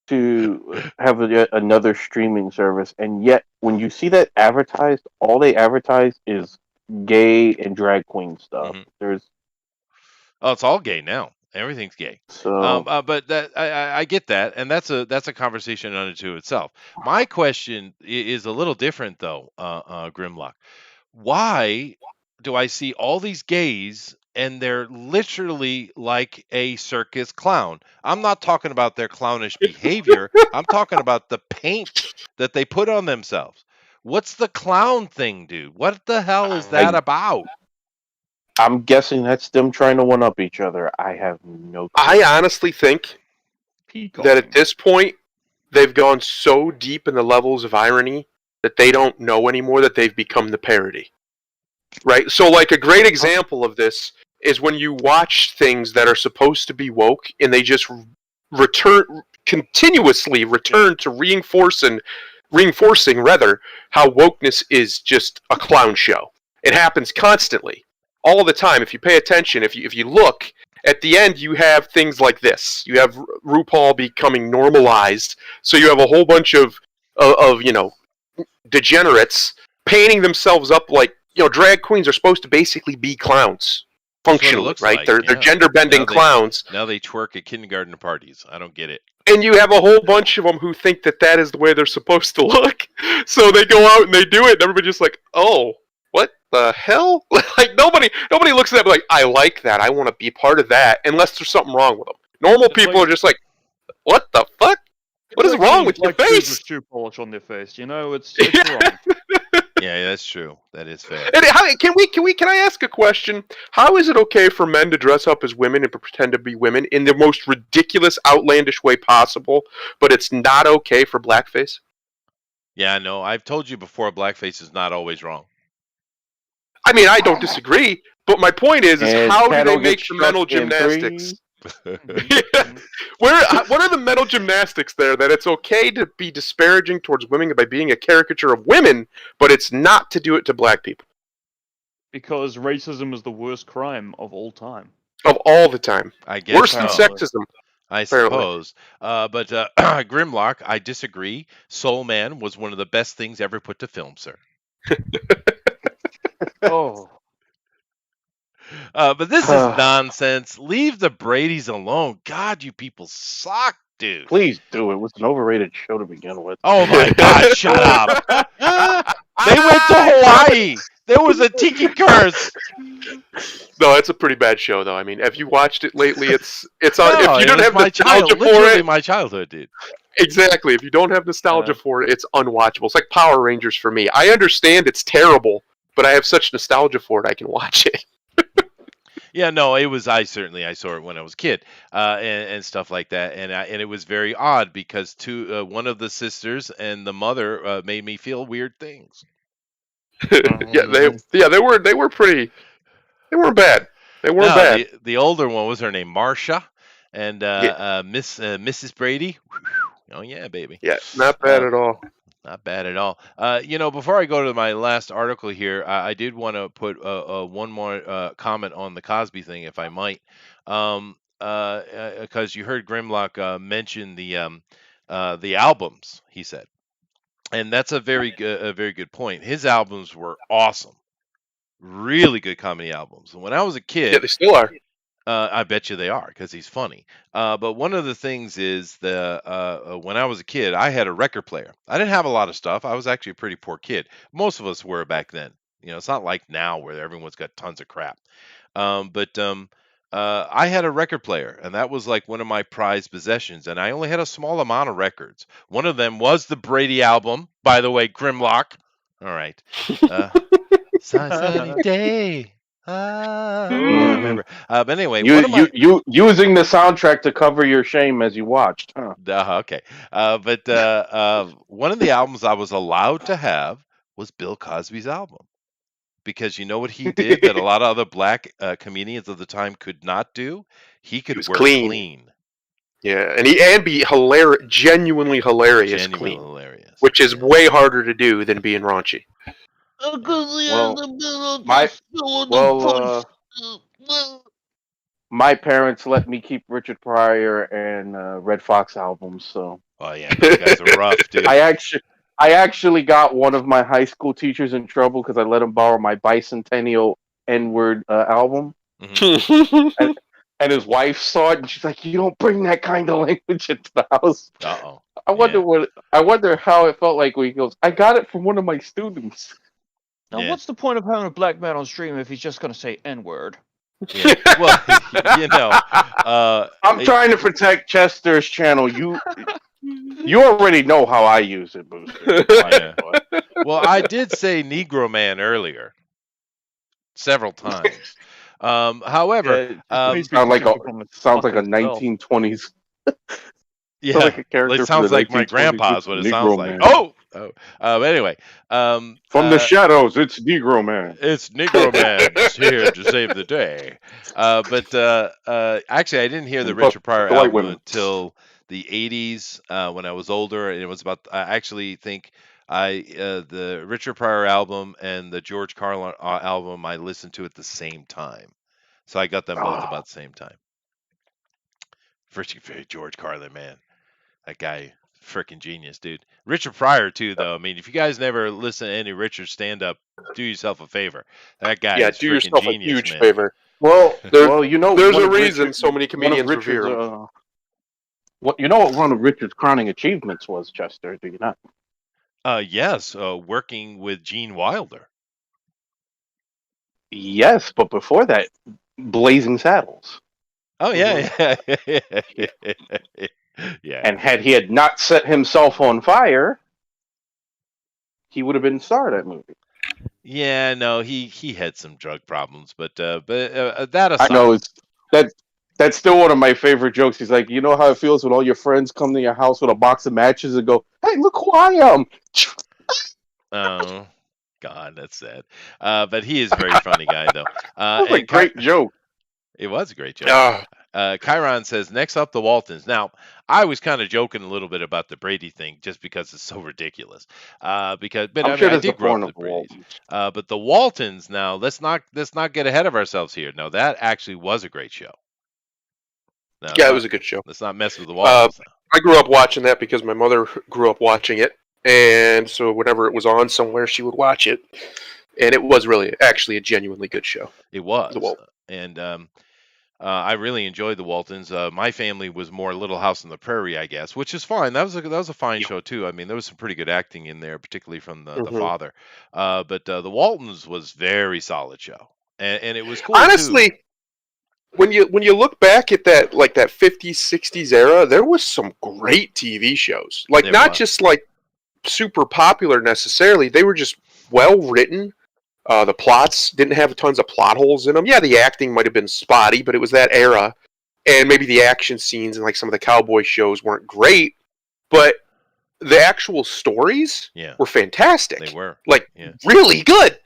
to have another streaming service, and yet when you see that advertised, all they advertise is gay and drag queen stuff. It's all gay now. Everything's gay. So, but that I get that, and that's a conversation unto itself. My question is a little different, though, Grimlock. Why do I see all these gays and they're literally like a circus clown? I'm not talking about their clownish behavior. I'm talking about the paint that they put on themselves. What's the clown thing, dude? What the hell is that about? I'm guessing that's them trying to one-up each other. I have no clue. I honestly think that at this point, they've gone so deep in the levels of irony that they don't know anymore that they've become the parody. Right? So, like, a great example of this is when you watch things that are supposed to be woke and they just continuously return to reinforcing how wokeness is just a clown show. It happens constantly. All the time. If you pay attention, if you look, at the end you have things like this. You have RuPaul becoming normalized. So you have a whole bunch of degenerates painting themselves up like, drag queens are supposed to basically be clowns. Functionally, right? Like. They're gender bending clowns. Now they twerk at kindergarten parties. I don't get it. And you have a whole bunch of them who think that is the way they're supposed to look. So they go out and they do it, and everybody's just like, oh, what the hell? Like, nobody looks at that like, I like that. I want to be part of that, unless there's something wrong with them. Normal people are just like, what the fuck? What is wrong with your face? With shoe polish on their face, it's wrong. Yeah, that's true. That is fair. And can I ask a question? How is it okay for men to dress up as women and pretend to be women in the most ridiculous, outlandish way possible, but it's not okay for blackface? Yeah, no, I've told you before, blackface is not always wrong. I mean, I don't disagree, but my point is how do they make the mental gymnastics? What are the mental gymnastics there that it's okay to be disparaging towards women by being a caricature of women, but it's not to do it to black people? Because racism is the worst crime of all time. Of all the time. I guess worse than sexism. I suppose. But Grimlock, I disagree. Soul Man was one of the best things ever put to film, sir. Oh. But this is nonsense. Leave the Bradys alone. God, you people suck, dude. Please do. It was an overrated show to begin with. Oh my God, shut up. They went to Hawaii. There was a tiki curse. No, it's a pretty bad show, though. I mean, have you watched it lately? It's on. No, If you it don't was have my nostalgia for literally it, my childhood, dude. exactly. If you don't have nostalgia for it, it's unwatchable. It's like Power Rangers for me. I understand it's terrible, but I have such nostalgia for it, I can watch it. Yeah, no, it was. I saw it when I was a kid, and stuff like that, and it was very odd because one of the sisters and the mother made me feel weird things. Yeah, they were pretty. They weren't bad. They weren't No, bad. the older one was her name Marcia, and Yeah. Mrs. Brady. Oh yeah, baby. Yeah, not bad at all. Not bad at all. Before I go to my last article here, I did want to put one more comment on the Cosby thing, if I might, because you heard Grimlock mention the albums. He said, and that's a very good point. His albums were awesome, really good comedy albums. And when I was a Yeah, kid, they still are. I bet you they are because he's funny. But one of the things is when I was a kid, I had a record player. I didn't have a lot of stuff. I was actually a pretty poor kid. Most of us were back then. It's not like now where everyone's got tons of crap. But I had a record player, and that was like one of my prized possessions. And I only had a small amount of records. One of them was the Brady album, by the way, Grimlock. All right. Sunny day. I remember. But anyway, You using the soundtrack to cover your shame as you watched, huh? Okay. But one of the albums I was allowed to have was Bill Cosby's album. Because you know what he did that a lot of other black comedians of the time could not do? He could was work clean. clean. Yeah, and be hilarious, genuinely hilarious, Genuinely clean, hilarious. which is way harder to do than being raunchy. My parents let me keep Richard Pryor and Red Fox albums, so. Oh yeah, those guys are rough, dude. I actually got one of my high school teachers in trouble because I let him borrow my Bicentennial N-word album. Mhm. And his wife saw it, and she's like, "You don't bring that kind of language into the house." Uh-oh. I wonder how it felt like when he goes, "I got it from one of my students." Now, Yeah. what's the point of having a black man on stream if he's just going to say N-word? Yeah. Well, I'm trying to protect Chester's channel. You already know how I use it, Booster. Yeah. Well, I did say Negro Man earlier, several times. However, sounds like a 1920s. yeah, sounds like a character it sounds from the like my 1920s grandpa's what it Negro sounds like. Man. Oh. Anyway, From the shadows, it's Negro Man. It's Negro Man here to save the day. But actually, I didn't hear the Richard Pryor the white album women. until the '80s when I was older, and it was about. I actually think the Richard Pryor album and the George Carlin album I listened to at the same time, so I got them both about the same time. First, George Carlin, man, that guy. Freaking genius, dude. Richard Pryor too, though. I mean, if you guys never listen to any Richard stand-up, do yourself a favor. That guy is do freaking yourself genius, a huge Well, man. favor. There's one a of reason so many comedians revere him. You know what one of Richard's crowning achievements was, Chester? Do you not? Yes, working with Gene Wilder. Yes, but before that, Blazing Saddles. Oh yeah. Yeah. And had he not set himself on fire, he would have been the star of that movie. Yeah, no, he had some drug problems, but that aside, I know that's still one of my favorite jokes. He's like, you know how it feels when all your friends come to your house with a box of matches and go, "Hey, look who I am." Oh God, that's sad. But he is a very funny guy, though. That was a great joke. It was a great joke. Chiron says, next up, the Waltons. Now, I was kind of joking a little bit about the Brady thing just because it's so ridiculous. I did grow up with the Bradys. But the Waltons, now, let's not get ahead of ourselves here. No, that actually was a great show. No, it was a good show. Let's not mess with the Waltons. I grew up watching that because my mother grew up watching it. And so whenever it was on somewhere, she would watch it. And it was really actually a genuinely good show. It was. The Waltons. And I really enjoyed the Waltons. My family was more Little House on the Prairie, I guess, which is fine. That was a fine Yeah. show too. I mean, there was some pretty good acting in there, particularly from the hmm father. But the Waltons was very solid show, and it was cool too. Honestly, when you look back at that like that 50s 60s era, there was some great TV shows. Like There not was. just like super popular necessarily. They were just well written. The plots didn't have tons of plot holes in them. Yeah, the acting might have been spotty, but it was that era, and maybe the action scenes and like some of the cowboy shows weren't great, but the actual stories Yeah, were fantastic. they were. Like Yeah. really good.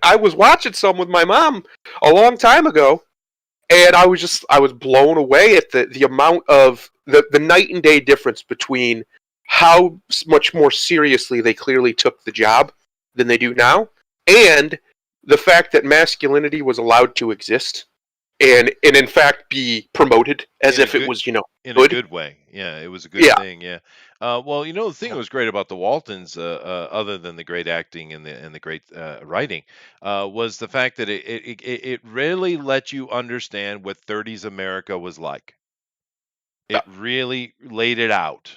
I was watching some with my mom a long time ago, and I was blown away at the amount of the night and day difference between how much more seriously they clearly took the job than they do now, and the fact that masculinity was allowed to exist and in fact be promoted as In a if it good was in a good. good way. Yeah, it was a good Yeah. thing. Yeah. Well, the thing that was great about the Waltons, other than the great acting and the great writing, was the fact that it really let you understand what 30s America was like. Yeah. It really laid it out.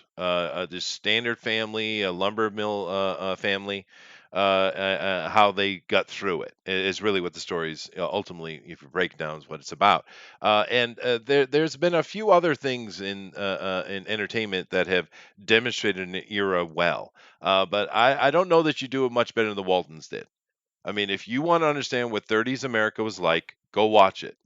This standard family, a lumber mill family, how they got through it is really what the story's ultimately, if you break down, is what it's about. And there's been a few other things in entertainment that have demonstrated an era well, but I don't know that you do it much better than the Waltons did. I mean, if you want to understand what 30s America was like, go watch it.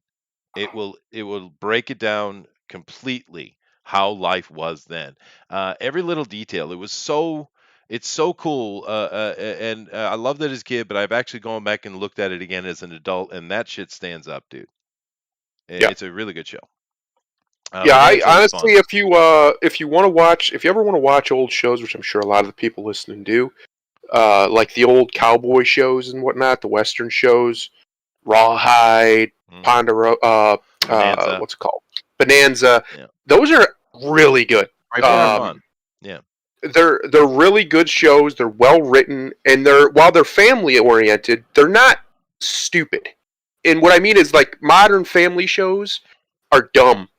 It will break it down completely how life was then. Every little detail. It's so cool. And I loved it as a kid, but I've actually gone back and looked at it again as an adult, and that shit stands up, dude. Yeah. It's a really good show. Yeah, I Bonanza was fun. honestly, if you want to watch, if you ever want to watch old shows, which I'm sure a lot of the people listening do, like the old cowboy shows and whatnot, the western shows, Rawhide, Mhm. Bonanza. what's it called, Bonanza. Yeah. Those are really good. They're Um, fun. Yeah. they're really good shows. They're well written, and while they're family oriented, they're not stupid. And what I mean is, like modern family shows are dumb.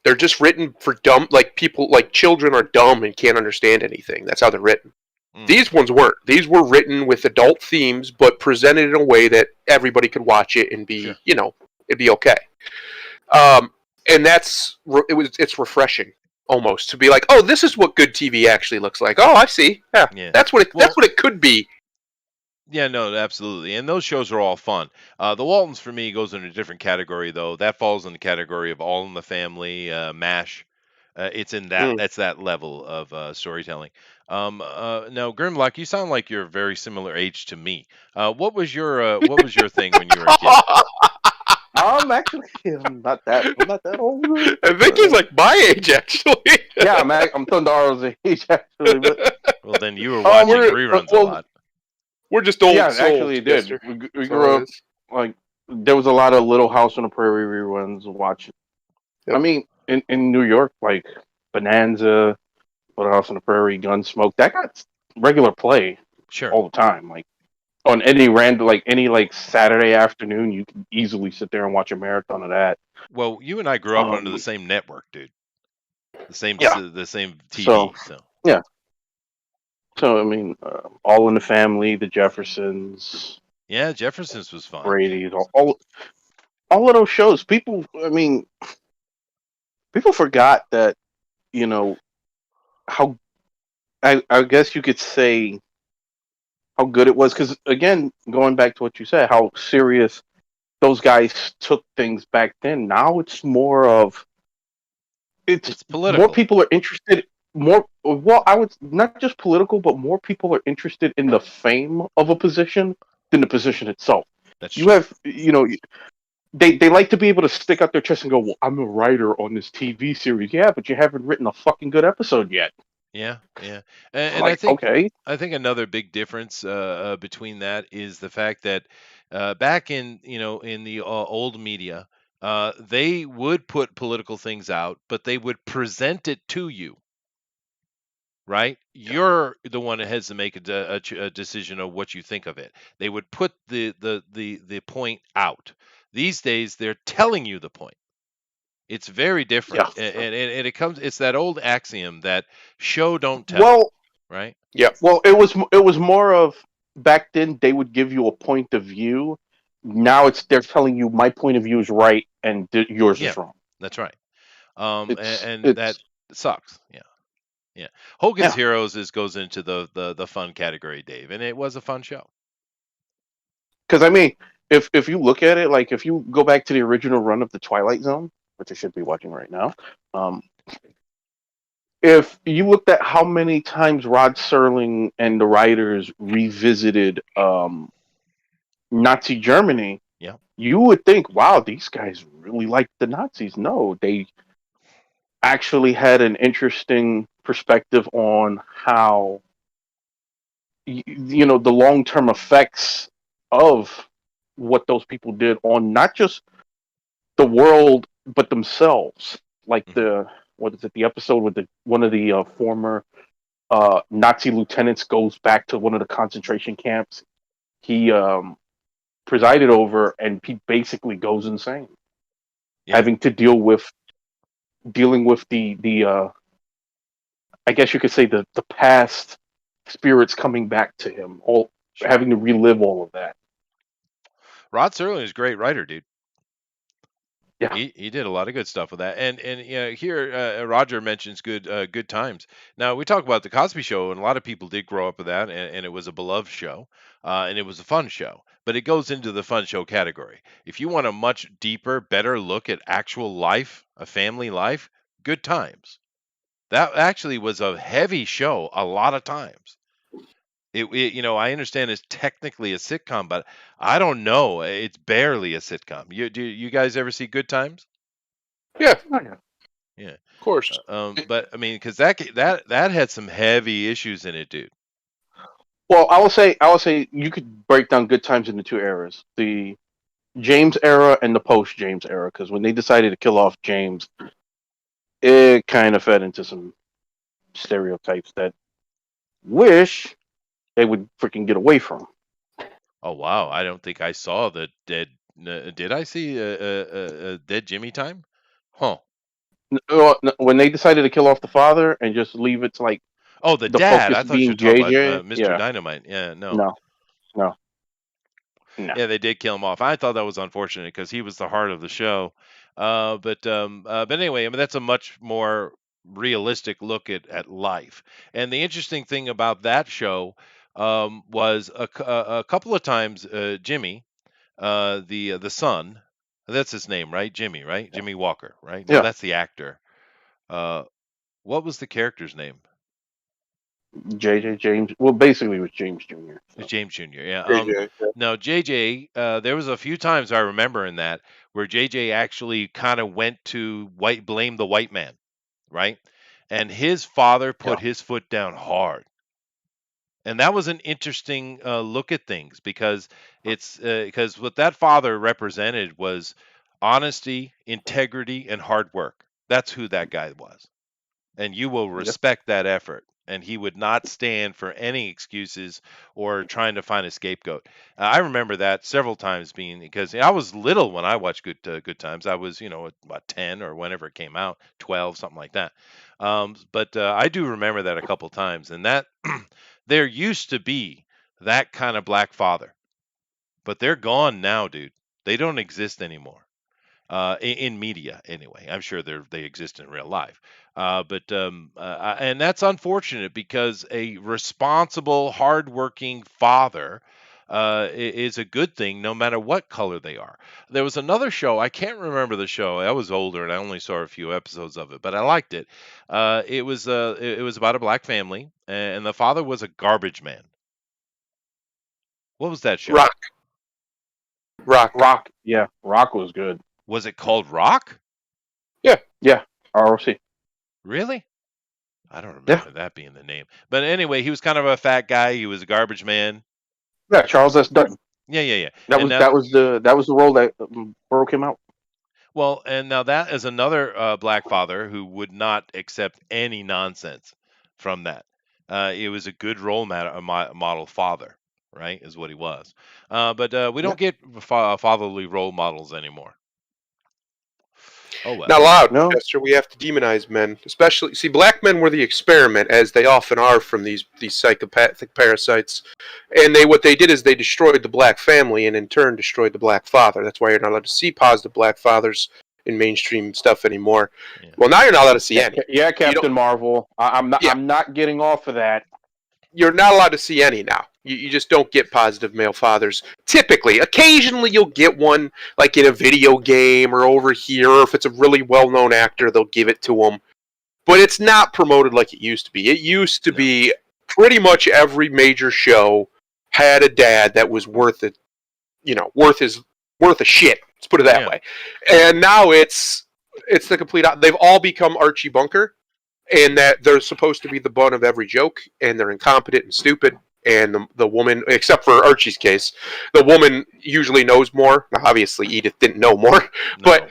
They're just written for dumb, like people, like children are dumb and can't understand anything. That's how they're written. Mm. These ones weren't. These were written with adult themes, but presented in a way that everybody could watch it and be, Sure. it'd be okay. And it's refreshing almost to be like, oh, this is what good TV actually looks like. Oh, I see. Yeah, Yeah. that's what it could be. Yeah, no, absolutely. And those shows are all fun. The Waltons for me goes in a different category though. That falls in the category of All in the Family, MASH. It's in that Mm. that's that level of storytelling. Now, Grimlock, you sound like you're a very similar age to me. What was your thing when you were a kid? Actually, I'm not that old. I think he's like my age, actually. Yeah, I'm Thundaro's age actually, but Well, then you were watching reruns a lot. We're just old yeah, souls. actually, it did. Mister. We That's grew all it up is. like there was a lot of Little House on the Prairie reruns watching. Yep. I mean, in New York, like Bonanza, Little House on the Prairie, Gunsmoke, that got regular play Sure. all the time. Like on any Saturday afternoon, you can easily sit there and watch a marathon of that. Well, you and I grew up under the Um, same network, dude. The same Yeah. the same TV. So- So So I mean, All in the Family, The Jeffersons, yeah, Jefferson's was fun. Brady's, all of those shows. People forgot that, how I guess you could say how good it was, because again, going back to what you said, how serious those guys took things back then. Now it's more of It's political. more people are interested. I would not just political, but more people are interested in the fame of a position than the position itself. That's You true. have, they like to be able to stick out their chest and go, "Well, I'm a writer on this TV series." Yeah, but you haven't written a fucking good episode yet. Yeah. And I Like, think okay, another big difference between that is the fact that back in in the old media, they would put political things out, but they would present it to you. Right? You're the one that has to make a decision of what you think of it. They would put the point out. These days, they're telling you the point. It's very different, Yeah. and it comes. It's that old axiom that show don't tell, Well, right? well, it was more of back then they would give you a point of view. Now they're telling you my point of view is right and yours Yeah, is wrong. that's right. It's And that it's sucks. Yeah, yeah. Hogan's yeah. Heroes goes into the fun category, Dave, and it was a fun show. Because I mean, if you look at it, like if you go back to the original run of the Twilight Zone, which I should be watching right now, um, if you looked at how many times Rod Serling and the writers revisited Nazi Germany, Yeah. you would think, wow, these guys really liked the Nazis. No, they actually had an interesting perspective on how the long-term effects of what those people did on not just the world but themselves. Like Mhm. the episode with one of the former Nazi lieutenants goes back to one of the concentration camps he presided over, and he basically goes insane, Yeah. having to dealing with the I guess you could say the past spirits coming back to him, all Sure. having to relive all of that. Rod Serling is a great writer, dude. Yeah. He did a lot of good stuff with that, and here Roger mentions good times. Now we talk about the Cosby Show, and a lot of people did grow up with that, and it was a beloved show, and it was a fun show. But it goes into the fun show category. If you want a much deeper, better look at actual life, a family life, Good Times. That actually was a heavy show a lot of times. I understand it's technically a sitcom, but I don't know. It's barely a sitcom. Do you guys ever see Good Times? Yeah, Yeah. of course. But I mean, because that had some heavy issues in it, dude. Well, I will say you could break down Good Times into two eras: the James era and the post James era. Because when they decided to kill off James, it kind of fed into some stereotypes that wish they would freaking get away from. Oh wow, I don't think I saw the dead. Did I see a dead Jimmy time? Huh. When they decided to kill off the father and just leave it to like Oh, the the dad. focus I thought you were being talking about JJ, Mr. yeah, Dynamite. Yeah, no. no, no, no. Yeah, they did kill him off. I thought that was unfortunate because he was the heart of the show. But anyway, I mean that's a much more realistic look at life. And the interesting thing about that show was a couple of times Jimmy, the son, that's his name, right? Jimmy, right? Jimmy Walker, right? No, Yeah, that's the actor. Uh, what was the character's name? JJ James. Well, basically, it was James Jr. It's So. James Jr. Yeah. JJ, yeah. No, JJ. There was a few times I remember in that where JJ actually kind of went to blame the white man, right? And his father Yeah. put his foot down hard, and that was an interesting look at things because because what that father represented was honesty, integrity, and hard work. That's who that guy was, and you will Yep. respect that effort. And he would not stand for any excuses or trying to find a scapegoat. I remember that several times being because I was little when I watched Good Times. I was about 10 or whenever it came out, 12, something like that. But I do remember that a couple times, and that there used to be that kind of black father, but they're gone now, dude. They don't exist anymore in media anyway. I'm sure they exist in real life, and that's unfortunate because a responsible, hardworking father is a good thing no matter what color they are. There was another show, I can't remember the show. I was older and I only saw a few episodes of it, but I liked it. It was about a black family, and the father was a garbage man. What was that show? Rock. Rock. Yeah, Rock was good. Was it called Rock? Yeah, ROC. Really? I don't Yeah. remember that being the name. But anyway, he was kind of a fat guy. He was a garbage man. Yeah, Charles S. Dutton. Yeah. That And was now, that was the role that broke him out. well, and now that is another black father who would not accept any nonsense from that. It was a good role model father, right? Is what he was. But we Yeah. don't get fatherly role models anymore. Oh well. Not allowed, No. Chester. We have to demonize men, especially. See, black men were the experiment, as they often are from these psychopathic parasites. And what they did is they destroyed the black family, and in turn destroyed the black father. That's why you're not allowed to see positive black fathers in mainstream stuff anymore. Yeah. Well, now you're not allowed to see any. Yeah, Captain Marvel. I'm not. Yeah. I'm not getting off of that. You're not allowed to see any now. You just don't get positive male fathers. Typically, occasionally you'll get one, like in a video game or over here, or if it's a really well-known actor, they'll give it to them. But it's not promoted like it used to be. It used to be pretty much every major show had a dad that was worth it, worth a shit. Let's put it that way. And now it's the complete. They've all become Archie Bunker. And that they're supposed to be the butt of every joke, and they're incompetent and stupid. And the woman, except for Archie's case, the woman usually knows more. Now, obviously, Edith didn't know more, but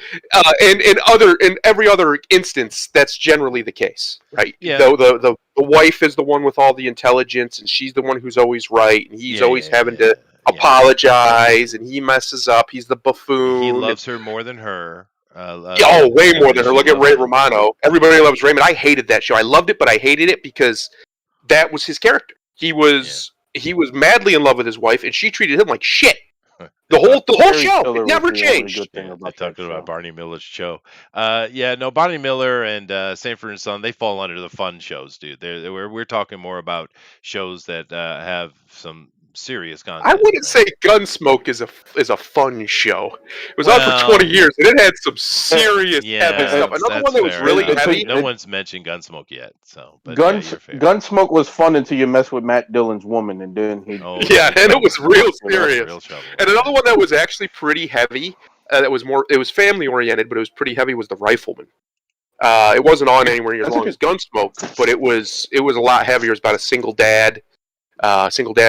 in every other instance, that's generally the case, right? Yeah. The wife is the one with all the intelligence, and she's the one who's always right, and he's always having to apologize, and he messes up. He's the buffoon. He loves her more than her. Way more than her. Look at Ray Romano. Everybody loves Raymond. I hated that show. I loved it, but I hated it because that was his character. He was madly in love with his wife, and she treated him like shit. The whole show. It never changed. They're talking about Barney Miller's show. Barney Miller and Sanford and Son, they fall under the fun shows, dude. We're talking more about shows that have some serious content. I wouldn't say Gunsmoke is a fun show. It was on for 20 years, and it had some serious heavy stuff. Another one that was really heavy. No one's mentioned Gunsmoke yet, so. But Gunsmoke was fun until you mess with Matt Dillon's woman, and then he. And it was real serious. And another one that was actually pretty heavy. It was family oriented, but it was pretty heavy. Was The Rifleman. It wasn't on anywhere near as long as Gunsmoke, but it was a lot heavier. It was about a single dad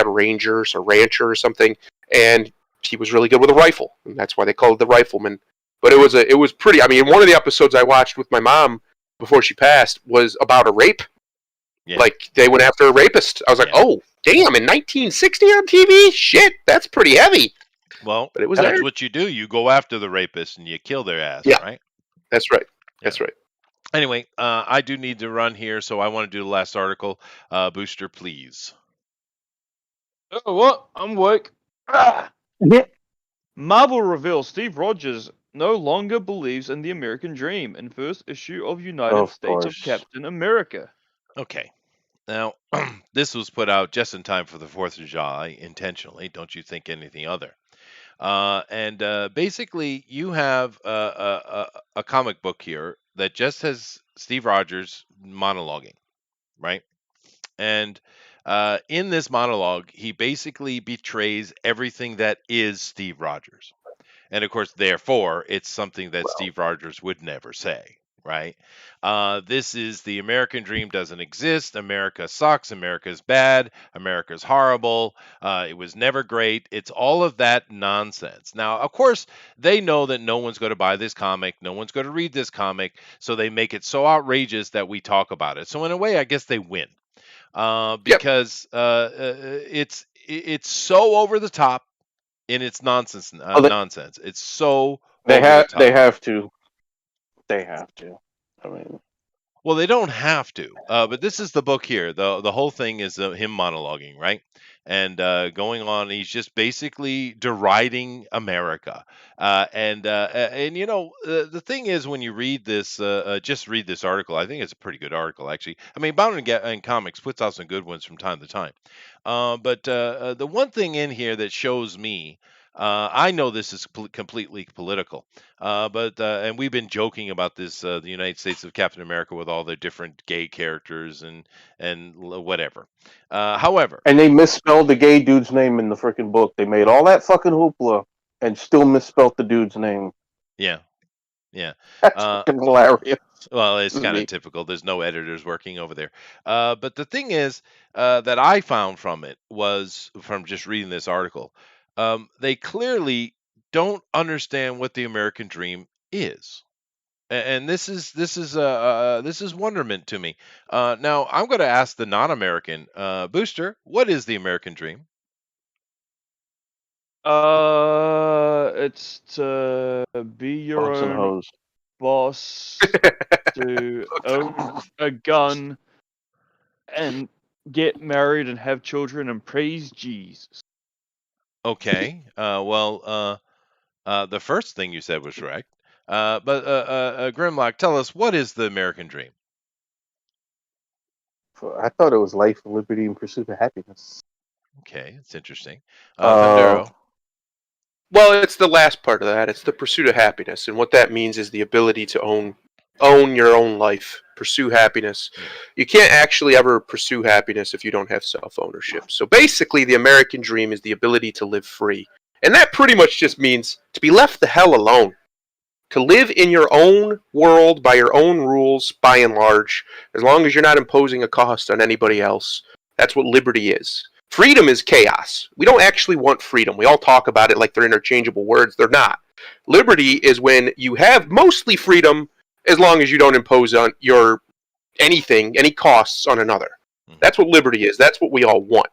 ranger or rancher or something, and he was really good with a rifle, and that's why they called it The Rifleman. But it was pretty. I mean, one of the episodes I watched with my mom before she passed was about a rape. Like they went after a rapist. I was like, oh damn! In 1960 on TV, shit, that's pretty heavy. Well, but that's what you do. You go after the rapist and you kill their ass. Right. That's right. That's right. Anyway, I do need to run here, so I want to do the last article. Booster, please. Oh, what? I'm awake. Marvel reveals Steve Rogers no longer believes in the American dream in first issue of United States of Captain America. Okay. Now, this was put out just in time for the 4th of July, intentionally. Don't you think anything other? And basically, you have a comic book here that just has Steve Rogers monologuing, right? And in this monologue, he basically betrays everything that is Steve Rogers. And of course, therefore, it's something that Steve Rogers would never say, right? This is the American dream doesn't exist. America sucks. America's bad. America's horrible. It was never great. It's all of that nonsense. Now, of course, they know that no one's going to buy this comic. No one's going to read this comic. So they make it so outrageous that we talk about it. So in a way, I guess they win. Because it's so over the top in its nonsense. Nonsense. It's so they have to. I mean, well, they don't have to. But this is the book here. The whole thing is him monologuing, right? And going on, he's just basically deriding America. And the thing is, when you read this, just read this article. I think it's a pretty good article, actually. I mean, Bound and Comics puts out some good ones from time to time. But the one thing in here that shows me, I know this is completely political, and we've been joking about this, the United States of Captain America with all their different gay characters and whatever. However, and they misspelled the gay dude's name in the freaking book. They made all that fucking hoopla and still misspelled the dude's name. Yeah. That's fucking hilarious. Well, it's kind of typical. There's no editors working over there. But the thing is that I found from it was from just reading this article. They clearly don't understand what the American dream is, and this is wonderment to me. Now I'm going to ask the non-American Booster, what is the American dream? It's to be your Hooks and own. hoes. boss, to own a gun, and get married and have children and praise Jesus. Okay. The first thing you said was correct. Grimlock, tell us, what is the American dream? I thought it was life, liberty, and pursuit of happiness. Okay, it's interesting. Uh, Thundero. Well, it's the last part of that. It's the pursuit of happiness, and what that means is the ability to own your own life, pursue happiness. You can't actually ever pursue happiness if you don't have self-ownership. So basically, the American dream is the ability to live free, and that pretty much just means to be left the hell alone, to live in your own world by your own rules, by and large, as long as you're not imposing a cost on anybody else. That's what liberty is. Freedom is chaos. We don't actually want freedom. We all talk about it like they're interchangeable words. They're not. Liberty is when you have mostly freedom as long as you don't impose on your anything, any costs on another. That's what liberty is. That's what we all want.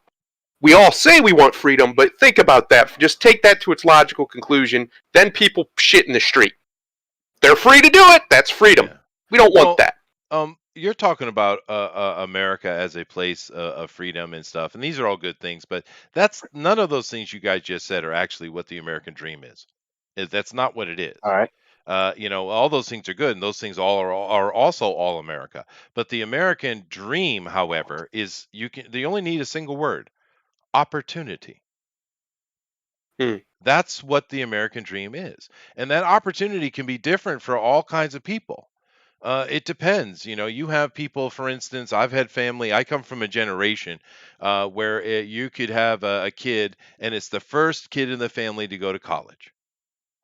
We all say we want freedom, but think about that. Just take that to its logical conclusion. Then people shit in the street. They're free to do it. That's freedom. Yeah. We don't want that. You're talking about America as a place of freedom and stuff, and these are all good things, but that's none of those things you guys just said are actually what the American dream is. That's not what it is. all right. All those things are good, and those things are also all America. But the American dream, however, is they only need a single word: opportunity. That's what the American dream is, and that opportunity can be different for all kinds of people. It depends. You have people, for instance, I've had family. I come from a generation where you could have a kid, and it's the first kid in the family to go to college,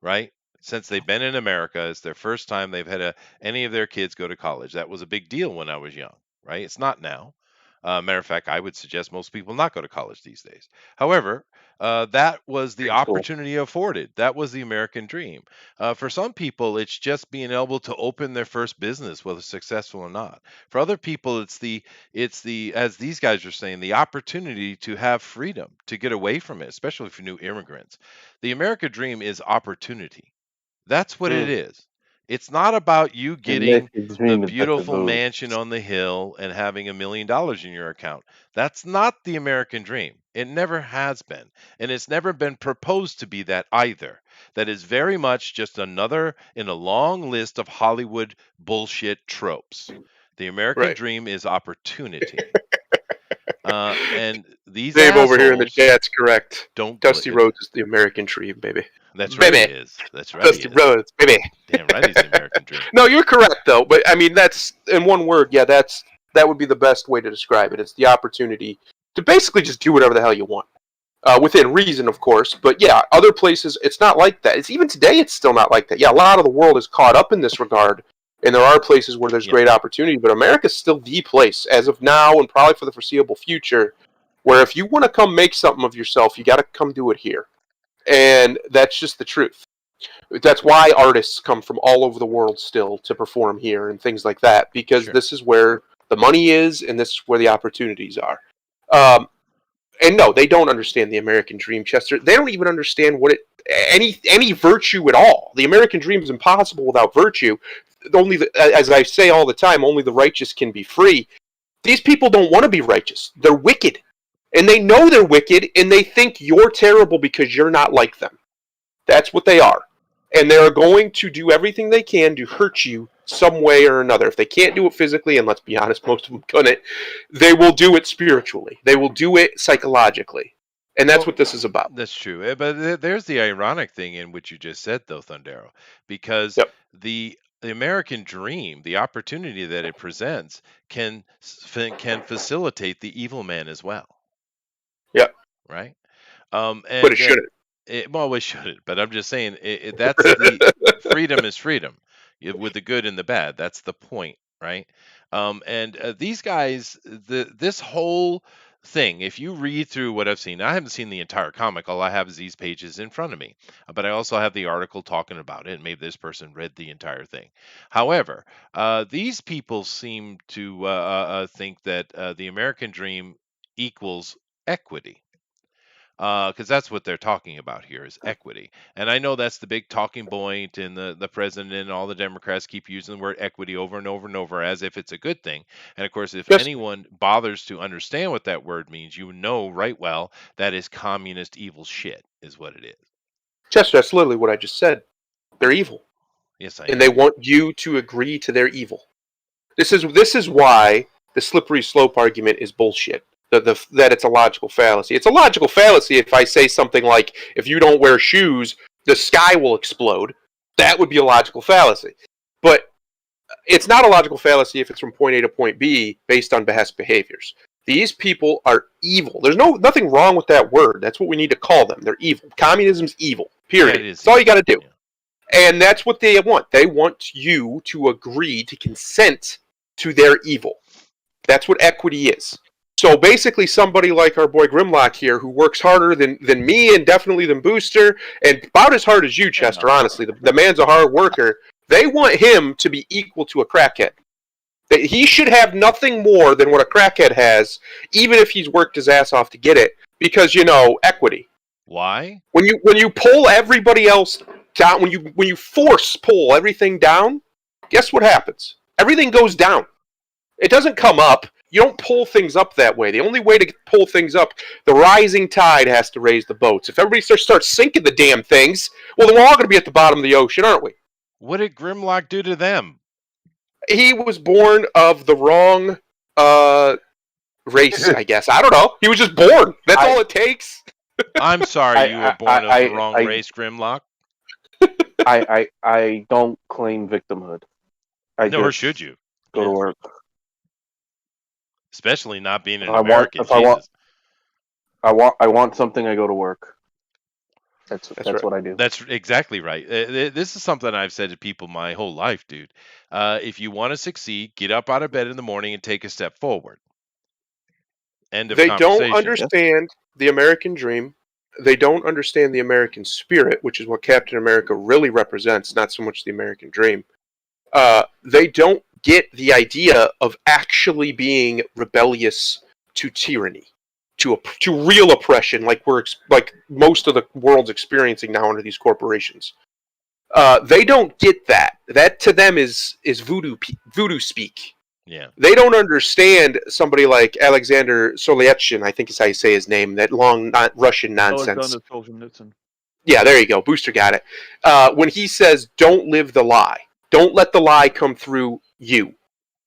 right? Since they've been in America, it's their first time they've had any of their kids go to college. That was a big deal when I was young, right? It's not now. Matter of fact, I would suggest most people not go to college these days. However, that was the Pretty cool. opportunity afforded. That was the American dream. For some people, it's just being able to open their first business, whether successful or not. For other people, it's the as these guys are saying, the opportunity to have freedom, to get away from it, especially for new immigrants. The American dream is opportunity. That's what it is. It's not about you getting the beautiful mansion on the hill and having $1 million in your account. That's not the American dream. It never has been. And it's never been proposed to be that either. That is very much just another in a long list of Hollywood bullshit tropes. The American dream is opportunity. And these Dave over here in the chat's correct. Don't Dusty Rhodes is the American dream, baby. That's right, baby. he is. That's right, Dusty Rhodes, baby. Damn right, he's the American dream. No, you're correct though. But I mean, that's in one word. Yeah, that would be the best way to describe it. It's the opportunity to basically just do whatever the hell you want, within reason, of course. But yeah, other places it's not like that. It's even today, it's still not like that. Yeah, a lot of the world is caught up in this regard. And there are places where there's great opportunity, but America's still the place, as of now and probably for the foreseeable future, where if you want to come make something of yourself, you got to come do it here. And that's just the truth. That's why artists come from all over the world still to perform here and things like that, because this is where the money is and this is where the opportunities are. And no, they don't understand the American dream, Chester. They don't even understand what any virtue at all. The American dream is impossible without virtue. As I say all the time, only the righteous can be free. These people don't want to be righteous. They're wicked. And they know they're wicked, and they think you're terrible because you're not like them. That's what they are. And they're going to do everything they can to hurt you some way or another. If they can't do it physically, and let's be honest, most of them couldn't, they will do it spiritually. They will do it psychologically. And that's what this is about. That's true. But there's the ironic thing in what you just said, though, Thundero, because the American dream, the opportunity that it presents, can facilitate the evil man as well. Yep. Right. But it shouldn't. Well, it shouldn't. But I'm just saying that's the freedom is freedom, with the good and the bad. That's the point, right? These guys, this whole thing, if you read through what I've seen, I haven't seen the entire comic. All I have is these pages in front of me, but I also have the article talking about it. Maybe this person read the entire thing. However, these people seem to think that the American dream equals equity. because that's what they're talking about here is equity. And I know that's the big talking point, and the president and all the Democrats keep using the word equity over and over and over as if it's a good thing. And of course, if Yes. anyone bothers to understand what that word means, you know right well that is communist evil shit, is what it is. Chester, that's literally what I just said. They're evil. Yes, I And know. they want you to agree to their evil. This is why the slippery slope argument is bullshit. That it's a logical fallacy. It's a logical fallacy if I say something like, if you don't wear shoes, the sky will explode. That would be a logical fallacy. But it's not a logical fallacy if it's from point A to point B based on behest behaviors. These people are evil. There's nothing wrong with that word. That's what we need to call them. They're evil. Communism's evil. Period. Yeah, it is That's all you evil. got to do. Yeah. And that's what they want. They want you to agree to consent to their evil. That's what equity is. So basically, somebody like our boy Grimlock here, who works harder than me and definitely than Booster, and about as hard as you, Chester, honestly. The man's a hard worker. They want him to be equal to a crackhead. That he should have nothing more than what a crackhead has, even if he's worked his ass off to get it, because, equity. Why? When you pull everybody else down, when you force pull everything down, guess what happens? Everything goes down. It doesn't come up. You don't pull things up that way. The only way to pull things up, the rising tide has to raise the boats. If everybody starts sinking the damn things, well, then we're all going to be at the bottom of the ocean, aren't we? What did Grimlock do to them? He was born of the wrong race, I guess. I don't know. He was just born. That's all it takes. I'm sorry you were born of the wrong race, Grimlock. I don't claim victimhood. Nor should you. Go to work. Especially not being an If I American. I want something, I go to work. That's right. what I do. That's exactly right. This is something I've said to people my whole life, dude. If you want to succeed, get up out of bed in the morning and take a step forward. End of They conversation. don't understand the American dream. They don't understand the American spirit, which is what Captain America really represents, not so much the American dream. They don't get the idea of actually being rebellious to tyranny, to real oppression, like like most of the world's experiencing now under these corporations. They don't get that. That to them is voodoo speak. Yeah. They don't understand somebody like Alexander Solzhenitsyn, I think is how you say his name, that long Russian nonsense. Alexander Solzhenitsyn. Yeah, there you go. Booster got it. When he says, don't live the lie. Don't let the lie come through you.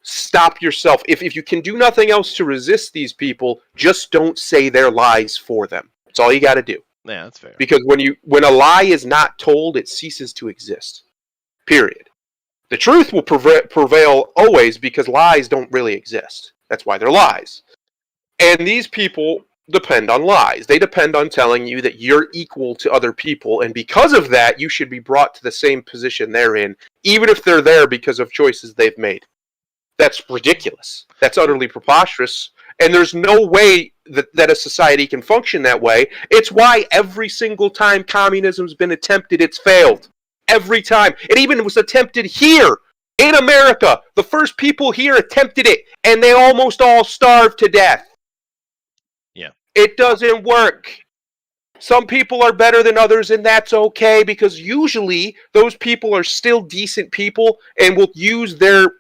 Stop yourself. If you can do nothing else to resist these people, just don't say their lies for them. That's all you got to do. Yeah, that's fair. Because when a lie is not told, it ceases to exist. Period. The truth will prevail always because lies don't really exist. That's why they're lies. And these people depend on lies. They depend on telling you that you're equal to other people, and because of that, you should be brought to the same position they're in, even if they're there because of choices they've made. That's ridiculous. That's utterly preposterous. And there's no way that a society can function that way. It's why every single time communism's been attempted, it's failed. Every time. It even was attempted here in America. The first people here attempted it, and they almost all starved to death. Yeah. It doesn't work. Some people are better than others, and that's okay, because usually those people are still decent people and will use their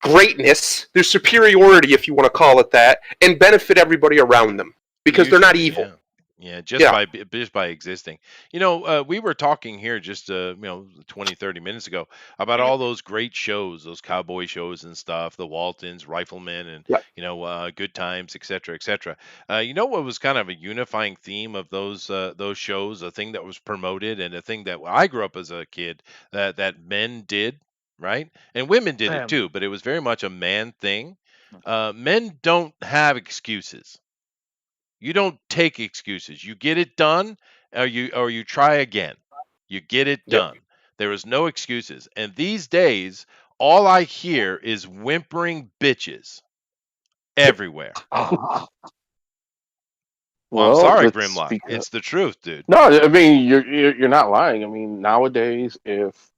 greatness, their superiority, if you want to call it that, and benefit everybody around them because they're not evil. Yeah. Yeah, just by existing. We were talking here just 20, 30 minutes ago about all those great shows, those cowboy shows and stuff, the Waltons, Riflemen, and Good Times, etc., etc. What was kind of a unifying theme of those shows, a thing that was promoted, and a thing that I grew up as a kid that men did, right, and women did it too, but it was very much a man thing. Men don't have excuses. You don't take excuses. You get it done, or you try again. You get it done. There is no excuses. And these days, all I hear is whimpering bitches everywhere. Well, I'm sorry, Grimlock. It's the truth, dude. No, I mean you're not lying. I mean, nowadays, if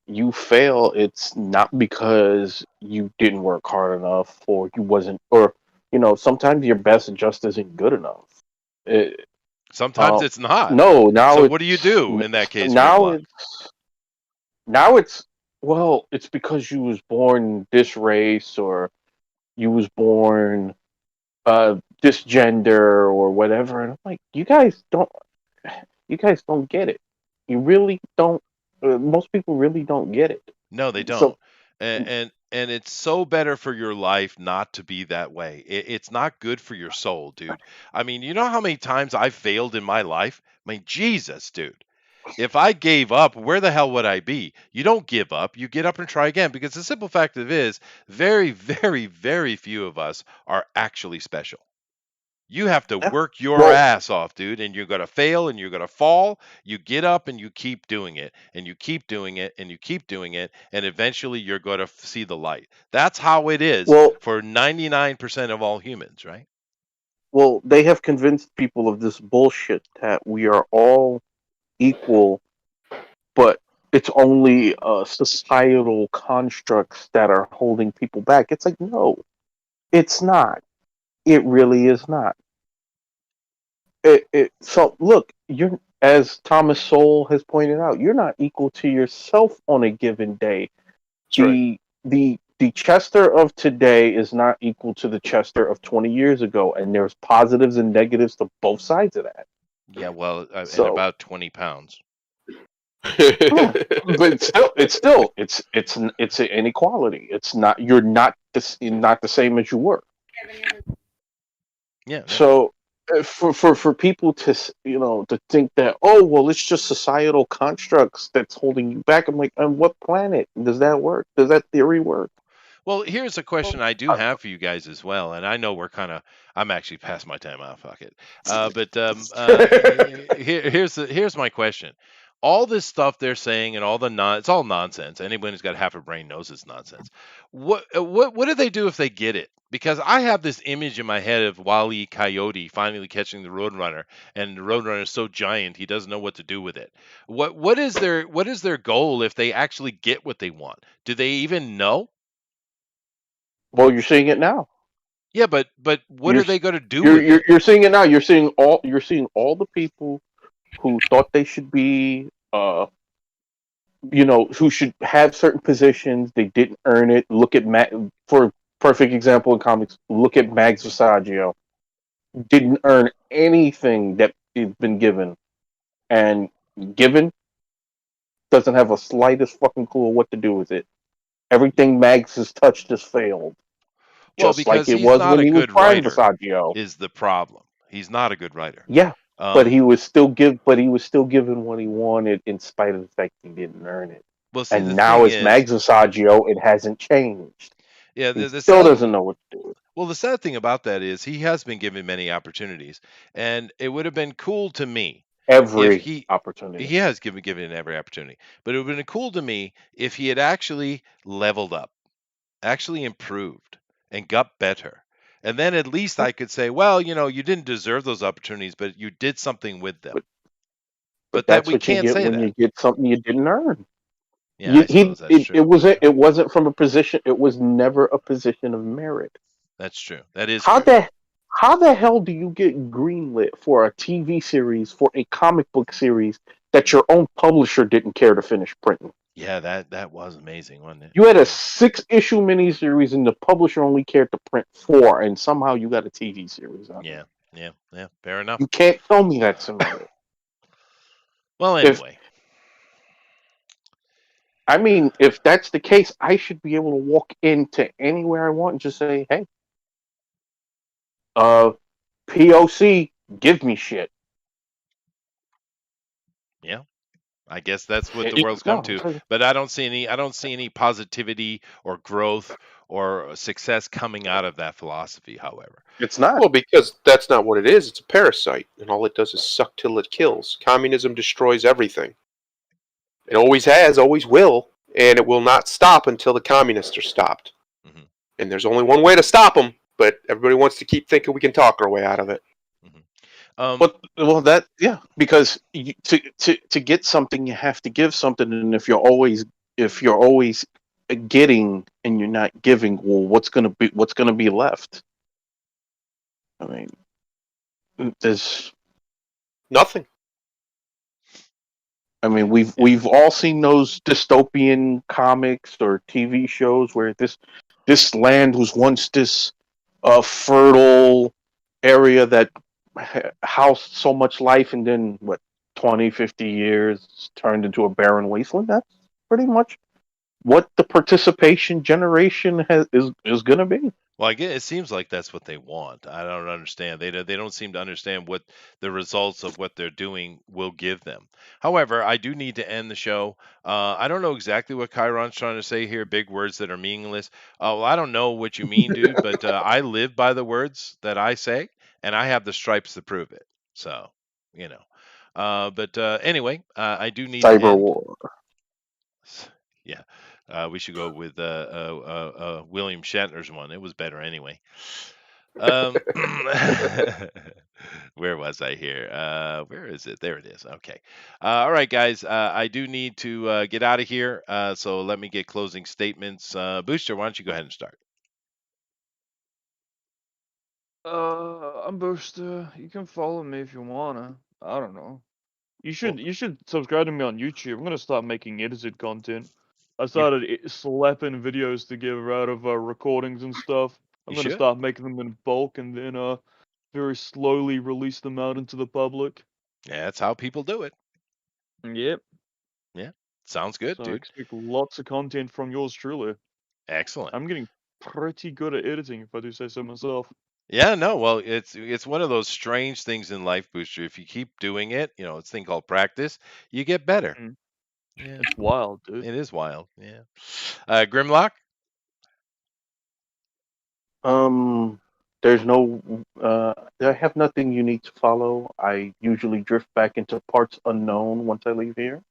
you fail, it's not because you didn't work hard enough, or you wasn't, or sometimes your best just isn't good enough. It, Sometimes it's not. no, now So it's what do you do in that case, now Grimlock? it's well, it's because you was born this race or you was born this gender or whatever, and I'm like, you guys don't get it. You really don't. Most people really don't get it. No, they don't. So And it's so better for your life not to be that way. It's not good for your soul, dude. I mean, you know how many times I've failed in my life? I mean, Jesus, dude. If I gave up, where the hell would I be? You don't give up. You get up and try again because the simple fact of it is, very, very, very few of us are actually special. You have to yeah. work your Well, ass off, dude, and you're going to fail and you're going to fall. You get up and you keep doing it, and you keep doing it, and you keep doing it, and eventually you're going to see the light. That's how it is well, for 99% of all humans, right? well. They have convinced people of this bullshit that we are all equal, but it's only societal constructs that are holding people back. It's like, no, it's not. It really is not. So look, you're as Thomas Sowell has pointed out, you're not equal to yourself on a given day. That's right. The Chester of today is not equal to the Chester of 20 years ago, and there's positives and negatives to both sides of that. Yeah, well, and So, about 20 pounds. yeah, but it's an inequality. It's not you're not the same as you were. Yeah, yeah. So for people to to think that, oh well, it's just societal constructs that's holding you back. I'm like, on what planet does that work? Does that theory work? Well, here's a question I do have for you guys as well, and I know I'm actually past my time out. Fuck it. Here's my question. All this stuff they're saying and it's all nonsense. Anyone who's got half a brain knows it's nonsense. What do they do if they get it? Because I have this image in my head of Wile E. Coyote finally catching the Roadrunner, and the Roadrunner is so giant he doesn't know what to do with it. What is their goal if they actually get what they want? Do they even know? Well, you're seeing it now. Yeah, but what You're are they going to do you're with it? you're seeing it now. You're seeing all the people who thought they should be who should have certain positions. They didn't earn it. Look at for a perfect example in comics. Look at Mags Visaggio. Didn't earn anything that he's been given, and given doesn't have a slightest fucking clue of what to do with it. Everything Mags has touched has failed, Well, just like because it he's was not when a he was good Prime writer Visaggio. is the problem. He's not a good writer. Yeah, but Um, he was still given what he wanted in spite of the fact he didn't earn it. well, see, the And now thing as is, Mags Visaggio, it hasn't changed. yeah, He the still sad doesn't know what to do. well, the sad thing about that is he has been given many opportunities, and it would have been cool to me if Every he opportunity. has given every opportunity, but it would have been cool to me if he had actually leveled up, actually improved, and got better. And then at least I could say, well, you didn't deserve those opportunities, but you did something with them. But But that that's we what you can't get say when that. you get something you didn't earn. Yeah, I suppose that's It true. wasn't from a position. It was never a position of merit. That's true. That is How true. the how the hell do you get greenlit for a TV series, for a comic book series that your own publisher didn't care to finish printing? Yeah, that was amazing, wasn't it? You had Yeah. a 6-issue miniseries and the publisher only cared to print 4, and somehow you got a TV series on it. Yeah. Fair enough. You can't tell me that's a merit. Well, If anyway. I mean, if that's the case, I should be able to walk into anywhere I want and just say, "Hey, POC, give me shit." Yeah. I guess that's what the It- world's come no, to. But I don't see any positivity or growth or success coming out of that philosophy, however. it's not. Well, because that's not what it is. It's a parasite, and all it does is suck till it kills. Communism destroys everything. It always has, always will, and it will not stop until the communists are stopped. Mhm. And there's only one way to stop them, but everybody wants to keep thinking we can talk our way out of it. Because to get something, you have to give something, and if you're always getting and you're not giving, well, what's gonna be left? I mean, There's, Nothing. I mean, we've all seen those dystopian comics or TV shows where this land was once this fertile area that housed so much life, and then what, 20, 50 years turned into a barren wasteland. That's pretty much what the participation generation is going to be. Well, I guess it seems like that's what they want. I don't understand. They don't seem to understand what the results of what they're doing will give them. However, I do need to end the show. I don't know exactly what Chiron's trying to say here. Big words that are meaningless. Well, I don't know what you mean, dude, but I live by the words that I say, and I have the stripes to prove it. So, you know. But anyway, I do need to Cyber end. war. Yeah. We should go with William Shatner's one. It was better anyway. Where was I here? Where is it? There it is. Okay. All right, guys. I do need to get out of here. So let me get closing statements. Booster, why don't you go ahead and start? I'm Booster. You can follow me if you wanna. I don't know. You should subscribe to me on YouTube. I'm gonna start making edited content. I started slapping videos together out of recordings and stuff. I'm You gonna should. start making them in bulk and then very slowly release them out into the public. Yeah, that's how people do it. Yep. Sounds good, So I dude. expect lots of content from yours truly. Excellent. I'm getting pretty good at editing, if I do say so myself. Yeah, no, well, it's one of those strange things in life, Booster. If you keep doing it, it's a thing called practice, you get better. Mm. Yeah, It's wild, dude. it is wild. Yeah. Grimlock? There's no. I have nothing you need to follow. I usually drift back into parts unknown once I leave here.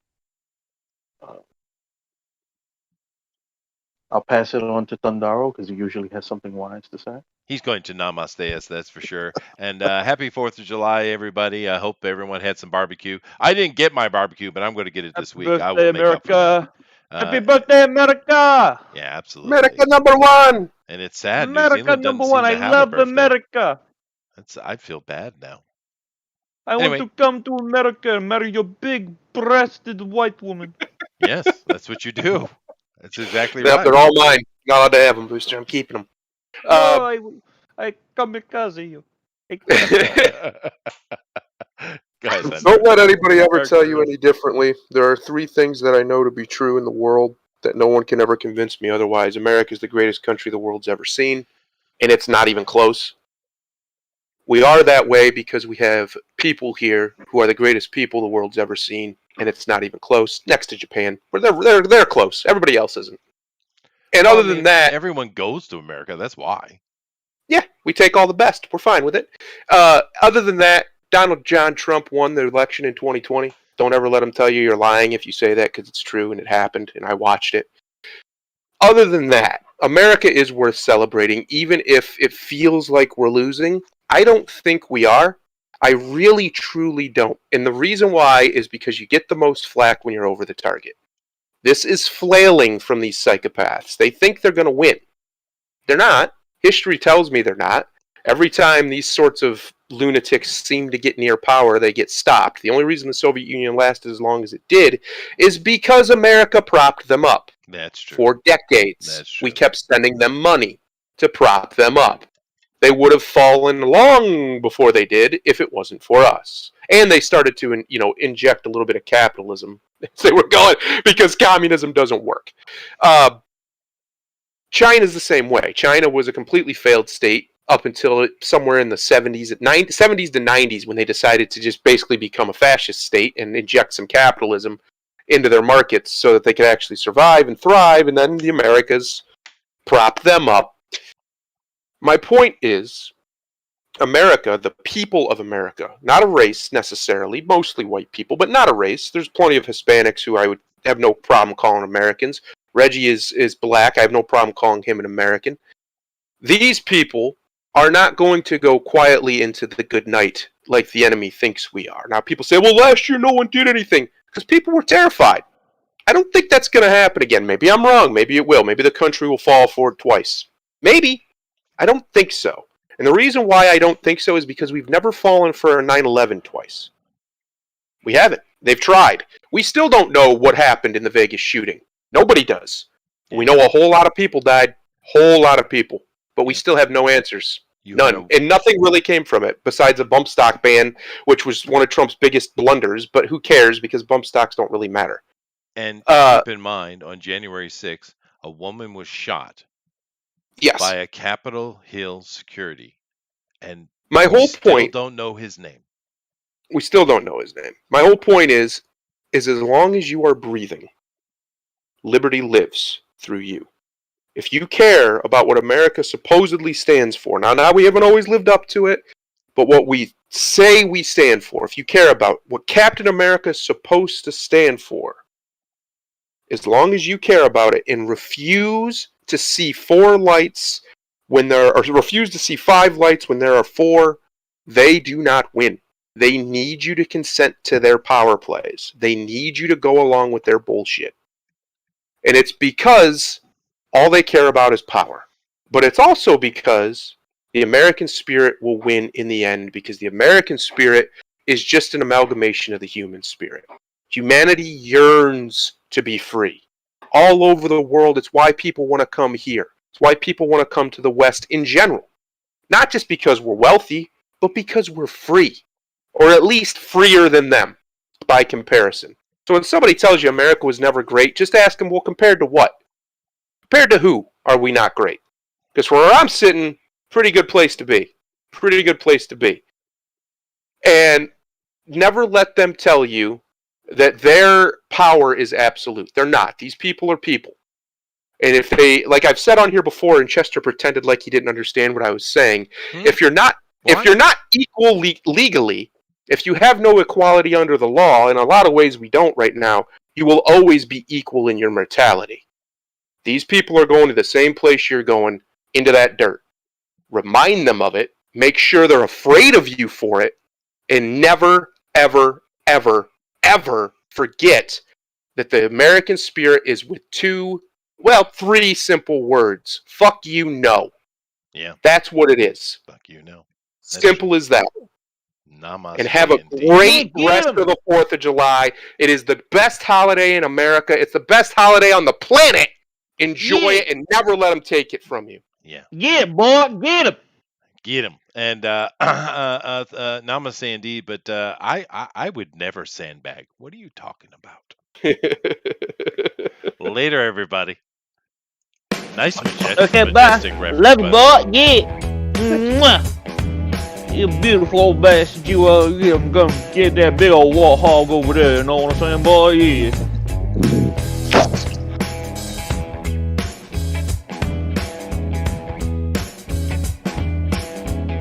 I'll pass it on to Thundaro because he usually has something wise to say. He's going to namaste us, that's for sure. And happy 4th of July, everybody. I hope everyone had some barbecue. I didn't get my barbecue, but I'm going to get it this week. I will make up for that. Happy birthday, America! Yeah, absolutely. America #1. And it's sad. New America Zealand doesn't number seem one. to I have a love birthday. America. I feel bad now. I Anyway. want to come to America and marry your big-breasted white woman. Yes, that's what you do. That's exactly Yep, right. they're all mine. Not allowed to have them, Booster. I'm keeping them. No, I kamikaze you. Go ahead, Thunder. Don't let anybody ever tell you any differently. There are 3 things that I know to be true in the world that no one can ever convince me otherwise. America is the greatest country the world's ever seen, and it's not even close. We are that way because we have people here who are the greatest people the world's ever seen, and it's not even close. Next to Japan, where they're close. Everybody else isn't. And Well, other than that, everyone goes to America. That's why. yeah, we take all the best. We're fine with it. Other than that, Donald John Trump won the election in 2020. Don't ever let him tell you you're lying if you say that, because it's true and it happened and I watched it. Other than that, America is worth celebrating, even if it feels like we're losing. I don't think we are. I really, truly don't. And the reason why is because you get the most flack when you're over the target. This is flailing from these psychopaths. They think they're going to win. They're not. History tells me they're not. Every time these sorts of lunatics seem to get near power, they get stopped. The only reason the Soviet Union lasted as long as it did is because America propped them up. That's true. For decades. That's true. We kept sending them money to prop them up. They would have fallen long before they did if it wasn't for us. And they started to, inject a little bit of capitalism as they were going, because communism doesn't work. China's the same way. China was a completely failed state up until somewhere in the 70s to 90s when they decided to just basically become a fascist state and inject some capitalism into their markets so that they could actually survive and thrive, and then the Americas prop them up. My point is, America, the people of America, not a race necessarily, mostly white people, but not a race. There's plenty of Hispanics who I would have no problem calling Americans. Reggie is black. I have no problem calling him an American. These people are not going to go quietly into the good night like the enemy thinks we are. Now, people say, well, last year no one did anything, because people were terrified. I don't think that's going to happen again. Maybe I'm wrong. Maybe it will. Maybe the country will fall for it twice. Maybe. I don't think so. And the reason why I don't think so is because we've never fallen for a 9/11 twice. We haven't. They've tried. We still don't know what happened in the Vegas shooting. Nobody does. We know a whole lot of people died. Whole lot of people. But we still have no answers. None. And nothing really came from it besides a bump stock ban, which was one of Trump's biggest blunders. But who cares, because bump stocks don't really matter. And keep in mind, on January 6th, a woman was shot by a Capitol Hill security. And my whole point, don't know his name. We still don't know his name. My whole point is as long as you are breathing, liberty lives through you. If you care about what America supposedly stands for, now we haven't always lived up to it, but what we say we stand for, if you care about what Captain America is supposed to stand for, as long as you care about it and refuse to see 4 lights when there are, refuse to see 5 lights when there are 4, they do not win. They need you to consent to their power plays. They need you to go along with their bullshit. And it's because all they care about is power. But it's also because the American spirit will win in the end, because the American spirit is just an amalgamation of the human spirit. Humanity yearns to be free. All over the world, it's why people want to come here. It's why people want to come to the West in general. Not just because we're wealthy, but because we're free. Or at least freer than them, by comparison. So when somebody tells you America was never great, just ask them, well, compared to what? Compared to who are we not great? Because where I'm sitting, pretty good place to be. Pretty good place to be. And never let them tell you that their power is absolute. They're not. These people are people. And if they, like I've said on here before, and Chester pretended like he didn't understand what I was saying, if you're not equal legally, if you have no equality under the law, in a lot of ways we don't right now, you will always be equal in your mortality. These people are going to the same place you're going, into that dirt. Remind them of it, make sure they're afraid of you for it, and never, ever, ever, ever forget that the American spirit is with 3 simple words. Fuck you, no. Yeah. That's what it is. Fuck you, no. Simple as that. Namaste. And have a great rest of the 4th of July. It is the best holiday in America. It's the best holiday on the planet. Enjoy it and never let them take it from you. Yeah. Get it, boy. Get him. Get him. And namaste indeed, but I would never sandbag. What are you talking about? Later, everybody. Nice majestic reference. Love you, boy. Yeah. Mwah. You beautiful old bastard. You gonna get that big old warthog over there. You know what I'm saying, boy? Yeah.